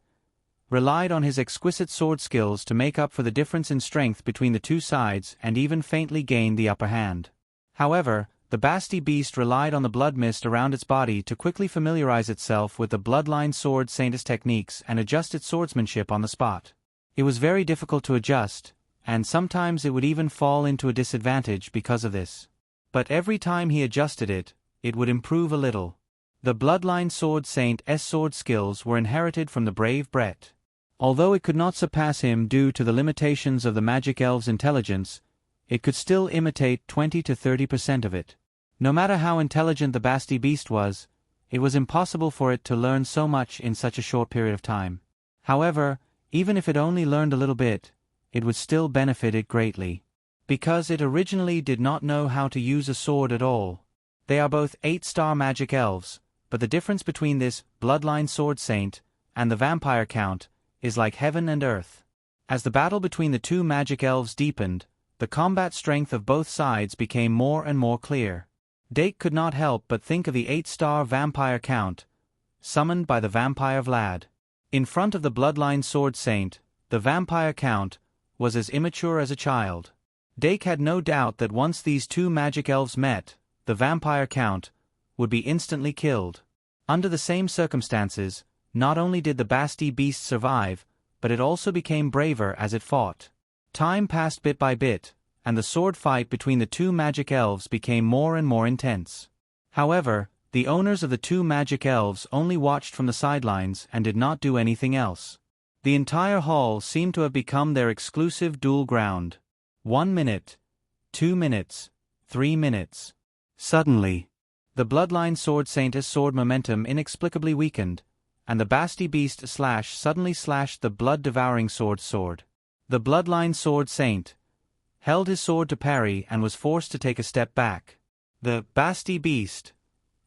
relied on his exquisite sword skills to make up for the difference in strength between the two sides and even faintly gained the upper hand. However, the Basti beast relied on the blood mist around its body to quickly familiarize itself with the Bloodline Sword Saintess techniques and adjust its swordsmanship on the spot. It was very difficult to adjust, and sometimes it would even fall into a disadvantage because of this. But every time he adjusted it, it would improve a little. The Bloodline Sword Saint's sword skills were inherited from the brave Brett. Although it could not surpass him due to the limitations of the magic elf's intelligence, it could still imitate 20 to 30% of it. No matter how intelligent the Basti beast was, it was impossible for it to learn so much in such a short period of time. However, even if it only learned a little bit, it would still benefit it greatly. Because it originally did not know how to use a sword at all. They are both 8-star magic elves, but the difference between this Bloodline Sword Saint and the Vampire Count is like heaven and earth. As the battle between the two magic elves deepened, the combat strength of both sides became more and more clear. Dake could not help but think of the 8-star Vampire Count, summoned by the Vampire Vlad. In front of the Bloodline Sword Saint, the Vampire Count was as immature as a child. Dake had no doubt that once these two magic elves met, the Vampire Count would be instantly killed. Under the same circumstances, not only did the Basti beast survive, but it also became braver as it fought. Time passed bit by bit, and the sword fight between the two magic elves became more and more intense. However, the owners of the two magic elves only watched from the sidelines and did not do anything else. The entire hall seemed to have become their exclusive duel ground. 1 minute, 2 minutes, 3 minutes. Suddenly, the Bloodline Sword Saint's sword momentum inexplicably weakened, and the Basti beast suddenly slashed the blood-devouring sword. The Bloodline Sword Saint held his sword to parry and was forced to take a step back. The Basti beast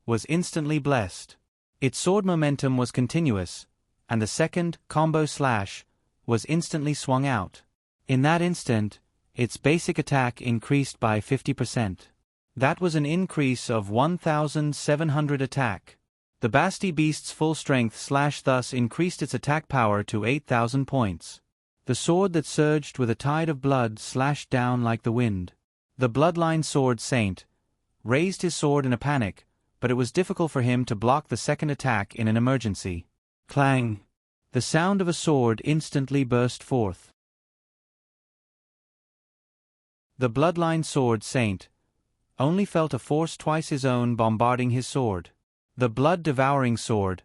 was instantly blessed. Its sword momentum was continuous, and the second, combo slash, was instantly swung out. In that instant, its basic attack increased by 50%. That was an increase of 1,700 attack. The Basti Beast's full strength slash thus increased its attack power to 8,000 points. The sword that surged with a tide of blood slashed down like the wind. The Bloodline Sword Saint raised his sword in a panic, but it was difficult for him to block the second attack in an emergency. Clang! The sound of a sword instantly burst forth. The Bloodline Sword Saint only felt a force twice his own bombarding his sword. The blood-devouring sword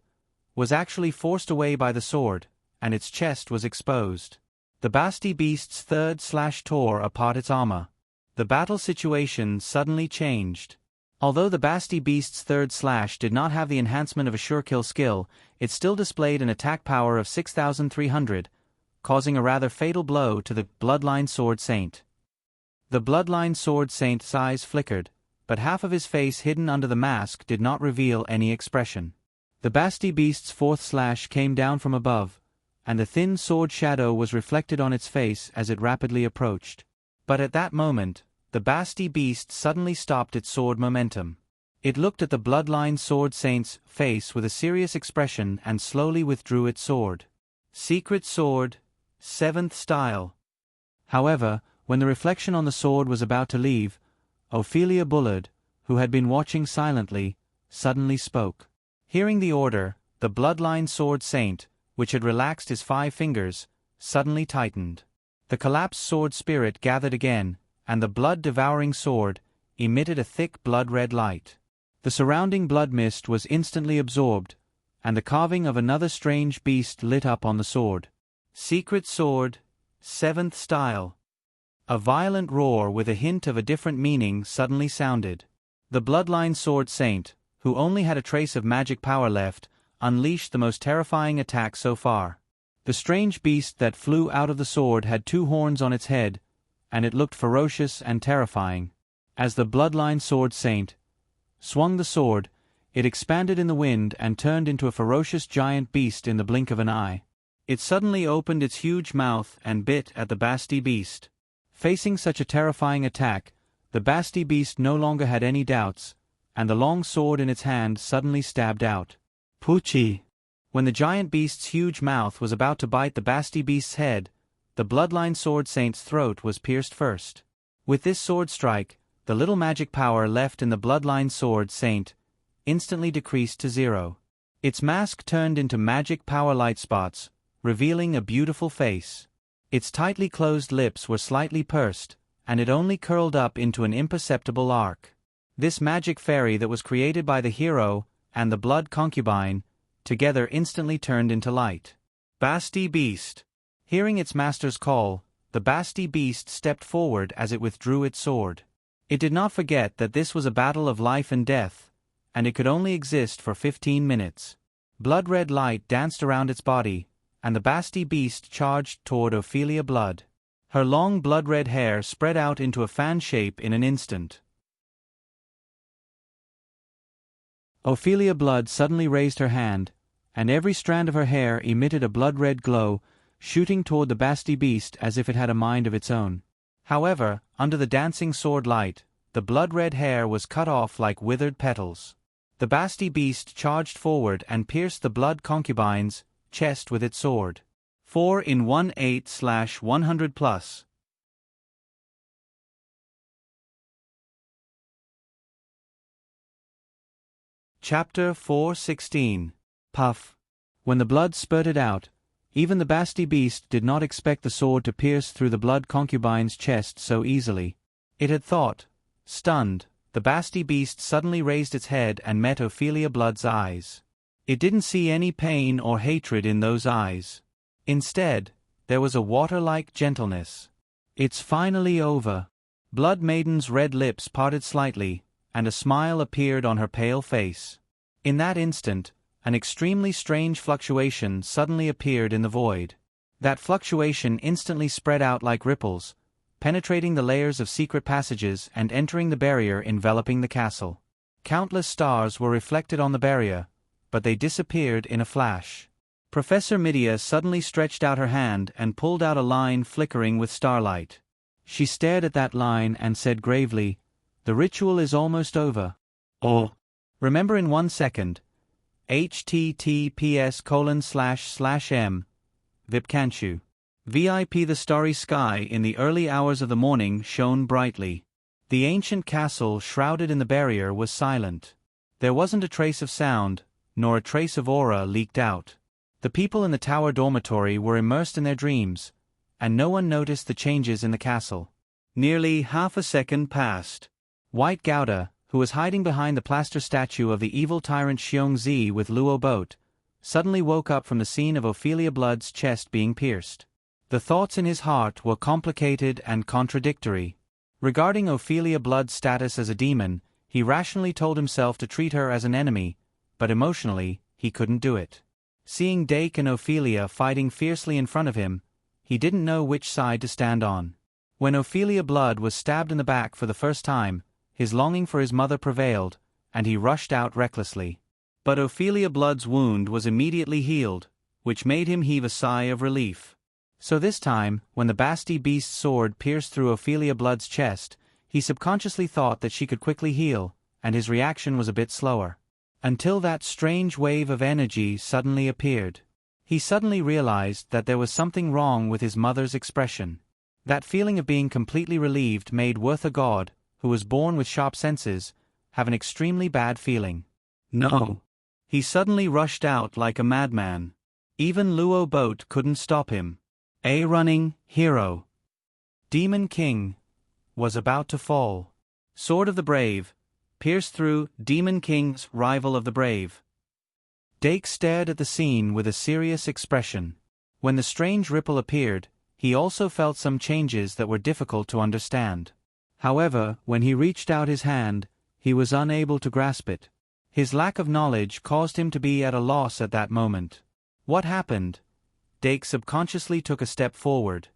was actually forced away by the sword, and its chest was exposed. The Basti Beast's third slash tore apart its armor. The battle situation suddenly changed. Although the Basti Beast's third slash did not have the enhancement of a sure kill skill, it still displayed an attack power of 6,300, causing a rather fatal blow to the Bloodline Sword Saint. The Bloodline Sword Saint's eyes flickered, but half of his face hidden under the mask did not reveal any expression. The Basti Beast's fourth slash came down from above, and the thin sword shadow was reflected on its face as it rapidly approached. But at that moment, the Basti Beast suddenly stopped its sword momentum. It looked at the Bloodline Sword Saint's face with a serious expression and slowly withdrew its sword. Secret Sword, 7th Style. However, when the reflection on the sword was about to leave, Ophelia Bullard, who had been watching silently, suddenly spoke. Hearing the order, the Bloodline Sword Saint, which had relaxed his 5 fingers, suddenly tightened. The collapsed sword spirit gathered again, and the blood-devouring sword emitted a thick blood-red light. The surrounding blood mist was instantly absorbed, and the carving of another strange beast lit up on the sword. Secret Sword, 7th Style. A violent roar with a hint of a different meaning suddenly sounded. The Bloodline Sword Saint, who only had a trace of magic power left, unleashed the most terrifying attack so far. The strange beast that flew out of the sword had 2 horns on its head, and it looked ferocious and terrifying. As the Bloodline Sword Saint swung the sword, it expanded in the wind and turned into a ferocious giant beast in the blink of an eye. It suddenly opened its huge mouth and bit at the Basti Beast. Facing such a terrifying attack, the Basti Beast no longer had any doubts, and the long sword in its hand suddenly stabbed out. Poochie! When the giant beast's huge mouth was about to bite the Basti Beast's head, the Bloodline Sword Saint's throat was pierced first. With this sword strike, the little magic power left in the Bloodline Sword Saint instantly decreased to 0. Its mask turned into magic power light spots, revealing a beautiful face. Its tightly closed lips were slightly pursed, and it only curled up into an imperceptible arc. This magic fairy that was created by the hero and the blood concubine together instantly turned into light. Basti Beast. Hearing its master's call, the Basti Beast stepped forward as it withdrew its sword. It did not forget that this was a battle of life and death, and it could only exist for 15 minutes. Blood-red light danced around its body, and the Basti Beast charged toward Ophelia Blood. Her long blood-red hair spread out into a fan shape in an instant. Ophelia Blood suddenly raised her hand, and every strand of her hair emitted a blood-red glow, shooting toward the Basti Beast as if it had a mind of its own. However, under the dancing sword light, the blood-red hair was cut off like withered petals. The Basti Beast charged forward and pierced the blood concubine's chest with its sword. 4 in 1/8/100+. Chapter 4:16. Puff. When the blood spurted out, even the Basti Beast did not expect the sword to pierce through the blood concubine's chest so easily. It had thought. Stunned, the Basti Beast suddenly raised its head and met Ophelia Blood's eyes. It didn't see any pain or hatred in those eyes. Instead, there was a water-like gentleness. It's finally over. Blood Maiden's red lips parted slightly, and a smile appeared on her pale face. In that instant, an extremely strange fluctuation suddenly appeared in the void. That fluctuation instantly spread out like ripples, penetrating the layers of secret passages and entering the barrier enveloping the castle. Countless stars were reflected on the barrier, but they disappeared in a flash. Professor Midia suddenly stretched out her hand and pulled out a line flickering with starlight. She stared at that line and said gravely, "The ritual is almost over." Oh. Remember in 1 second. https://m. Vipkanchu. VIP. The starry sky in the early hours of the morning shone brightly. The ancient castle shrouded in the barrier was silent. There wasn't a trace of sound, nor a trace of aura leaked out. The people in the tower dormitory were immersed in their dreams, and no one noticed the changes in the castle. Nearly half a second passed. White Gouda, who was hiding behind the plaster statue of the evil tyrant Xiongzi with Luo Boat, suddenly woke up from the scene of Ophelia Blood's chest being pierced. The thoughts in his heart were complicated and contradictory. Regarding Ophelia Blood's status as a demon, he rationally told himself to treat her as an enemy, but emotionally, he couldn't do it. Seeing Dake and Ophelia fighting fiercely in front of him, he didn't know which side to stand on. When Ophelia Blood was stabbed in the back for the first time, his longing for his mother prevailed, and he rushed out recklessly. But Ophelia Blood's wound was immediately healed, which made him heave a sigh of relief. So this time, when the Basti Beast's sword pierced through Ophelia Blood's chest, he subconsciously thought that she could quickly heal, and his reaction was a bit slower. Until that strange wave of energy suddenly appeared. He suddenly realized that there was something wrong with his mother's expression. That feeling of being completely relieved made worth a god, who was born with sharp senses, have an extremely bad feeling. No. He suddenly rushed out like a madman. Even Luo Boat couldn't stop him. A running hero. Demon King was about to fall. Sword of the Brave pierced through Demon King's rival of the brave. Dake stared at the scene with a serious expression. When the strange ripple appeared, he also felt some changes that were difficult to understand. However, when he reached out his hand, he was unable to grasp it. His lack of knowledge caused him to be at a loss at that moment. What happened? Dake subconsciously took a step forward.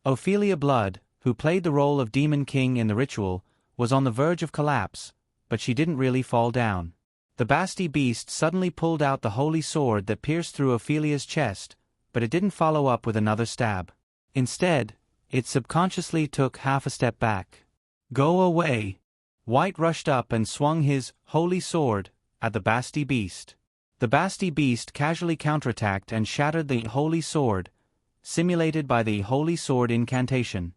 Ophelia Blood, who played the role of Demon King in the ritual, was on the verge of collapse, but she didn't really fall down. The Basti Beast suddenly pulled out the holy sword that pierced through Ophelia's chest, but it didn't follow up with another stab. Instead, it subconsciously took half a step back. Go away! White rushed up and swung his holy sword at the Basti Beast. The Basti Beast casually counterattacked and shattered the holy sword, simulated by the holy sword incantation.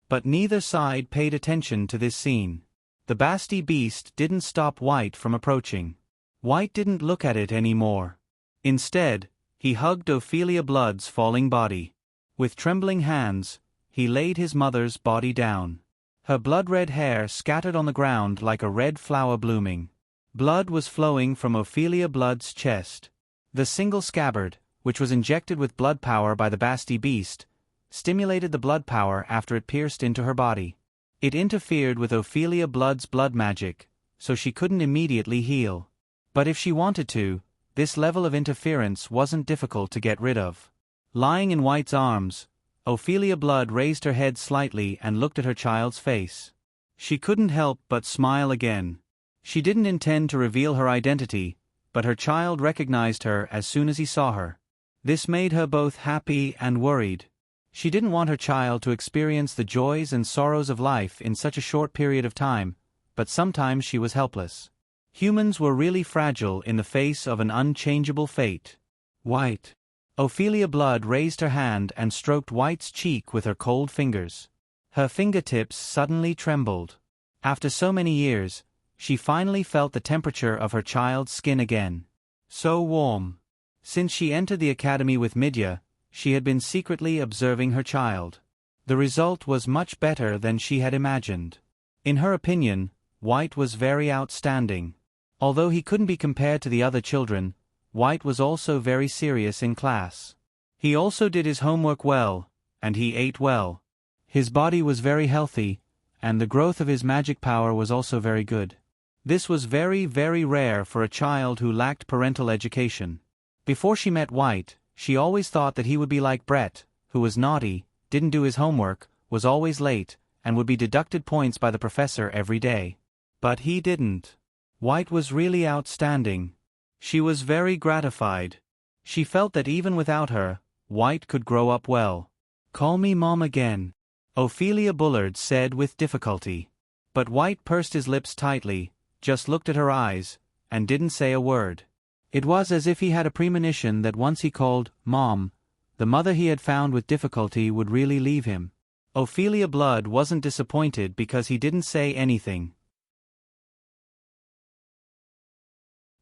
But neither side paid attention to this scene. The Basti Beast didn't stop White from approaching. White didn't look at it anymore. Instead, he hugged Ophelia Blood's falling body. With trembling hands, he laid his mother's body down. Her blood-red hair scattered on the ground like a red flower blooming. Blood was flowing from Ophelia Blood's chest. The single scabbard, which was injected with blood power by the Basti Beast, stimulated the blood power after it pierced into her body. It interfered with Ophelia Blood's blood magic, so she couldn't immediately heal. But if she wanted to, this level of interference wasn't difficult to get rid of. Lying in White's arms, Ophelia Blood raised her head slightly and looked at her child's face. She couldn't help but smile again. She didn't intend to reveal her identity, but her child recognized her as soon as he saw her. This made her both happy and worried. She didn't want her child to experience the joys and sorrows of life in such a short period of time, but sometimes she was helpless. Humans were really fragile in the face of an unchangeable fate. White. Ophelia Blood raised her hand and stroked White's cheek with her cold fingers. Her fingertips suddenly trembled. After so many years, she finally felt the temperature of her child's skin again. So warm. Since she entered the academy with Midya, she had been secretly observing her child. The result was much better than she had imagined. In her opinion, White was very outstanding. Although he couldn't be compared to the other children, White was also very serious in class. He also did his homework well, and he ate well. His body was very healthy, and the growth of his magic power was also very good. This was very, very rare for a child who lacked parental education. Before she met White, she always thought that he would be like Brett, who was naughty, didn't do his homework, was always late, and would be deducted points by the professor every day. But he didn't. White was really outstanding. She was very gratified. She felt that even without her, White could grow up well. "Call me Mom again," Ophelia Bullard said with difficulty. But White pursed his lips tightly, just looked at her eyes, and didn't say a word. It was as if he had a premonition that once he called Mom, the mother he had found with difficulty would really leave him. Ophelia Blood wasn't disappointed because he didn't say anything.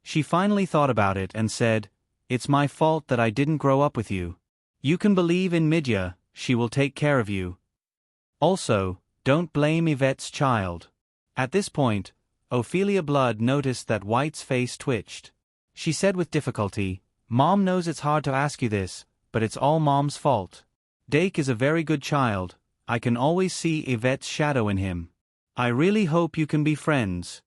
She finally thought about it and said, "It's my fault that I didn't grow up with you. You can believe in Midya, she will take care of you. Also, don't blame Yvette's child." At this point, Ophelia Blood noticed that White's face twitched. She said with difficulty, "Mom knows it's hard to ask you this, but it's all Mom's fault. Dake is a very good child. I can always see Yvette's shadow in him. I really hope you can be friends."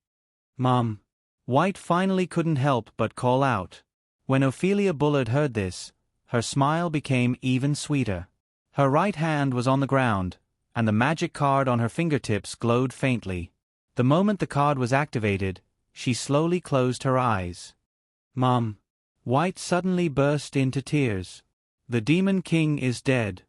"Mom." White finally couldn't help but call out. When Ophelia Bullard heard this, her smile became even sweeter. Her right hand was on the ground, and the magic card on her fingertips glowed faintly. The moment the card was activated, she slowly closed her eyes. "Mom." White suddenly burst into tears. "The Demon King is dead."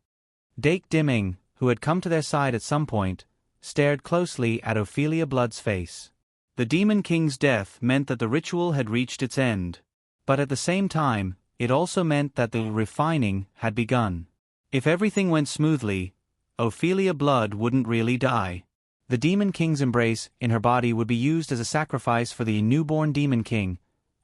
Dake Dimming, who had come to their side at some point, stared closely at Ophelia Blood's face. The Demon King's death meant that the ritual had reached its end. But at the same time, it also meant that the refining had begun. If everything went smoothly, Ophelia Blood wouldn't really die. The Demon King's embrace in her body would be used as a sacrifice for the newborn Demon King,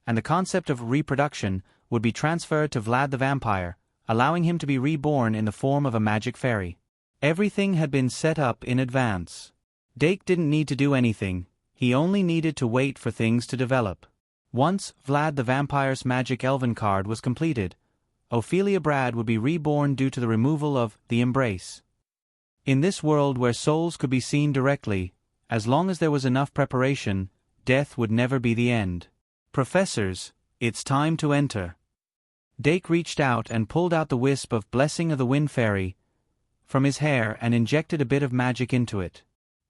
and the concept of reproduction would be transferred to Vlad the Vampire, allowing him to be reborn in the form of a magic fairy. Everything had been set up in advance. Dake didn't need to do anything, he only needed to wait for things to develop. Once Vlad the Vampire's magic elven card was completed, Ophelia Brad would be reborn due to the removal of the embrace. In this world where souls could be seen directly, as long as there was enough preparation, death would never be the end. "Professors, it's time to enter." Dake reached out and pulled out the wisp of Blessing of the Wind Fairy from his hair and injected a bit of magic into it.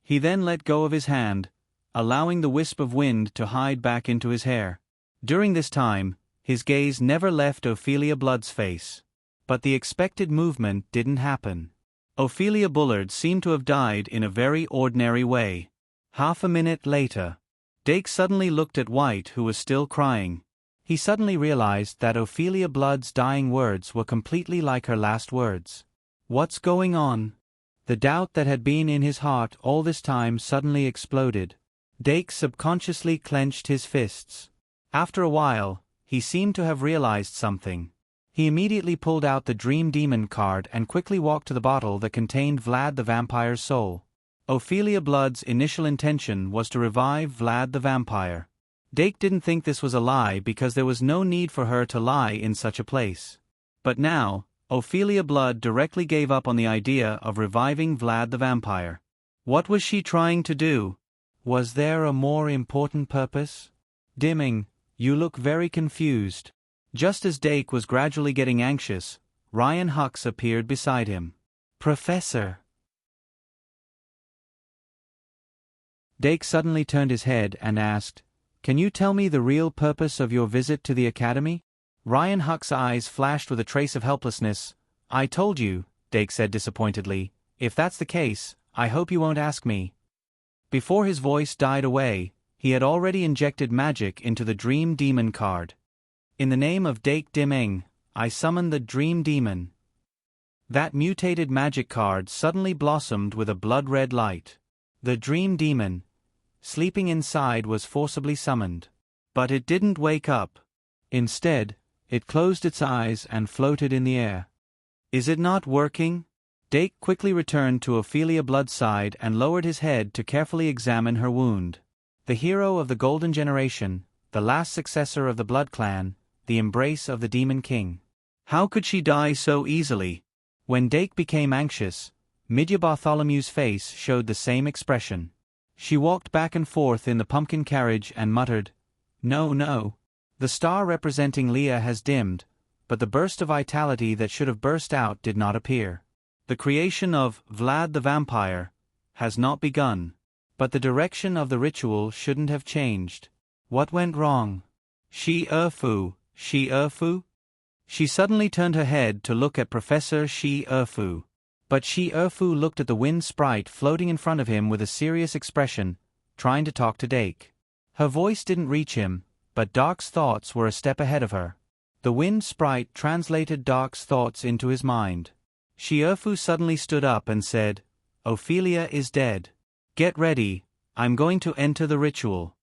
He then let go of his hand, allowing the wisp of wind to hide back into his hair. During this time, his gaze never left Ophelia Blood's face. But the expected movement didn't happen. Ophelia Bullard seemed to have died in a very ordinary way. Half a minute later, Dake suddenly looked at White, who was still crying. He suddenly realized that Ophelia Blood's dying words were completely like her last words. What's going on? The doubt that had been in his heart all this time suddenly exploded. Dake subconsciously clenched his fists. After a while, he seemed to have realized something. He immediately pulled out the Dream Demon card and quickly walked to the bottle that contained Vlad the Vampire's soul. Ophelia Blood's initial intention was to revive Vlad the Vampire. Dake didn't think this was a lie because there was no need for her to lie in such a place. But now, Ophelia Blood directly gave up on the idea of reviving Vlad the Vampire. What was she trying to do? Was there a more important purpose? Dimming, you look very confused. Just as Dake was gradually getting anxious, Ryan Hux appeared beside him. Professor. Dake suddenly turned his head and asked, "Can you tell me the real purpose of your visit to the academy?" Ryan Hux's eyes flashed with a trace of helplessness. "I told you," Dake said disappointedly. "If that's the case, I hope you won't ask me." Before his voice died away, he had already injected magic into the Dream Demon card. "In the name of Dake Dimming, I summon the Dream Demon." That mutated magic card suddenly blossomed with a blood-red light. The Dream Demon, sleeping inside, was forcibly summoned. But it didn't wake up. Instead, it closed its eyes and floated in the air. "Is it not working?" Dake quickly returned to Ophelia Blood's side and lowered his head to carefully examine her wound. The hero of the Golden Generation, the last successor of the Blood Clan, the embrace of the Demon King. How could she die so easily? When Dake became anxious, Midya Bartholomew's face showed the same expression. She walked back and forth in the pumpkin carriage and muttered, "No, no. The star representing Leah has dimmed, but the burst of vitality that should have burst out did not appear. The creation of Vlad the Vampire has not begun. But the direction of the ritual shouldn't have changed. What went wrong? Shi Erfu, Shi Erfu? She suddenly turned her head to look at Professor Shi Erfu. But Shi Erfu looked at the wind sprite floating in front of him with a serious expression, trying to talk to Dake. Her voice didn't reach him, but Dark's thoughts were a step ahead of her. The wind sprite translated Dark's thoughts into his mind. Shi Erfu suddenly stood up and said, "Ophelia is dead. Get ready, I'm going to enter the ritual."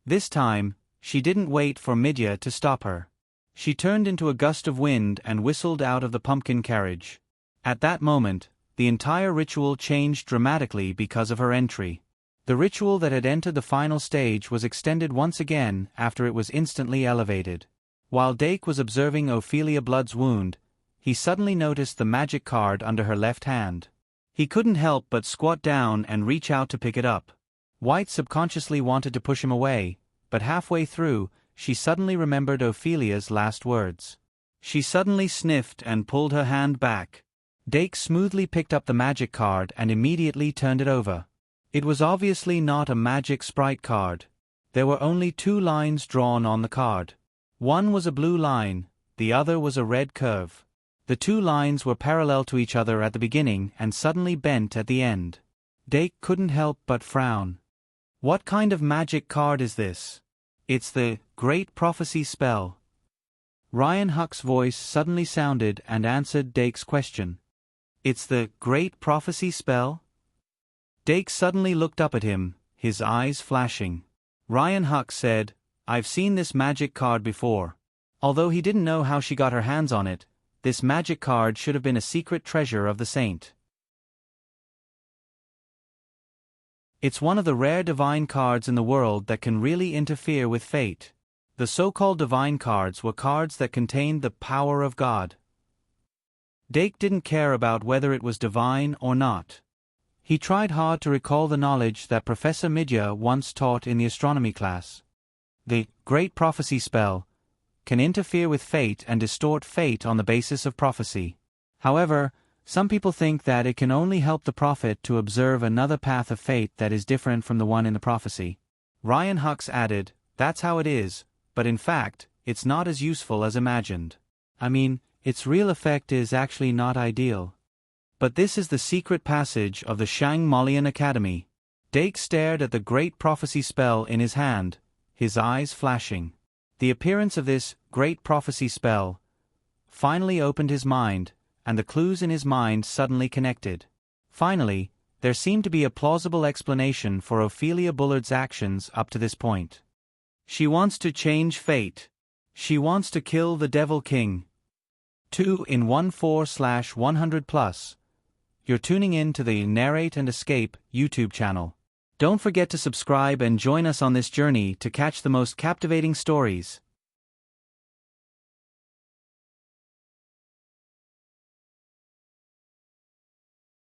This time, she didn't wait for Midya to stop her. She turned into a gust of wind and whistled out of the pumpkin carriage. At that moment, the entire ritual changed dramatically because of her entry. The ritual that had entered the final stage was extended once again after it was instantly elevated. While Dake was observing Ophelia Blood's wound, he suddenly noticed the magic card under her left hand. He couldn't help but squat down and reach out to pick it up. White subconsciously wanted to push him away, but halfway through, she suddenly remembered Ophelia's last words. She suddenly sniffed and pulled her hand back. Dake smoothly picked up the magic card and immediately turned it over. It was obviously not a magic sprite card. There were only 2 lines drawn on the card. One was a blue line, the other was a red curve. The 2 lines were parallel to each other at the beginning and suddenly bent at the end. Dake couldn't help but frown. What kind of magic card is this? It's the Great Prophecy spell. Ryan Huck's voice suddenly sounded and answered Dake's question. It's the Great Prophecy spell? Dake suddenly looked up at him, his eyes flashing. Ryan Huck said, "I've seen this magic card before." Although he didn't know how she got her hands on it, this magic card should have been a secret treasure of the saint. It's one of the rare divine cards in the world that can really interfere with fate. The so-called divine cards were cards that contained the power of God. Dake didn't care about whether it was divine or not. He tried hard to recall the knowledge that Professor Midya once taught in the astronomy class. The Great Prophecy spell can interfere with fate and distort fate on the basis of prophecy. However, some people think that it can only help the prophet to observe another path of fate that is different from the one in the prophecy. Ryan Hucks added, "That's how it is, but in fact, it's not as useful as imagined. I mean, its real effect is actually not ideal. But this is the secret passage of the Shang Molian Academy." Dake stared at the Great Prophecy spell in his hand, his eyes flashing. The appearance of this Great Prophecy spell finally opened his mind, and the clues in his mind suddenly connected. Finally, there seemed to be a plausible explanation for Ophelia Bullard's actions up to this point. She wants to change fate. She wants to kill the Devil King. 2 in 14/100+. You're tuning in to the Narrate and Escape YouTube channel. Don't forget to subscribe and join us on this journey to catch the most captivating stories.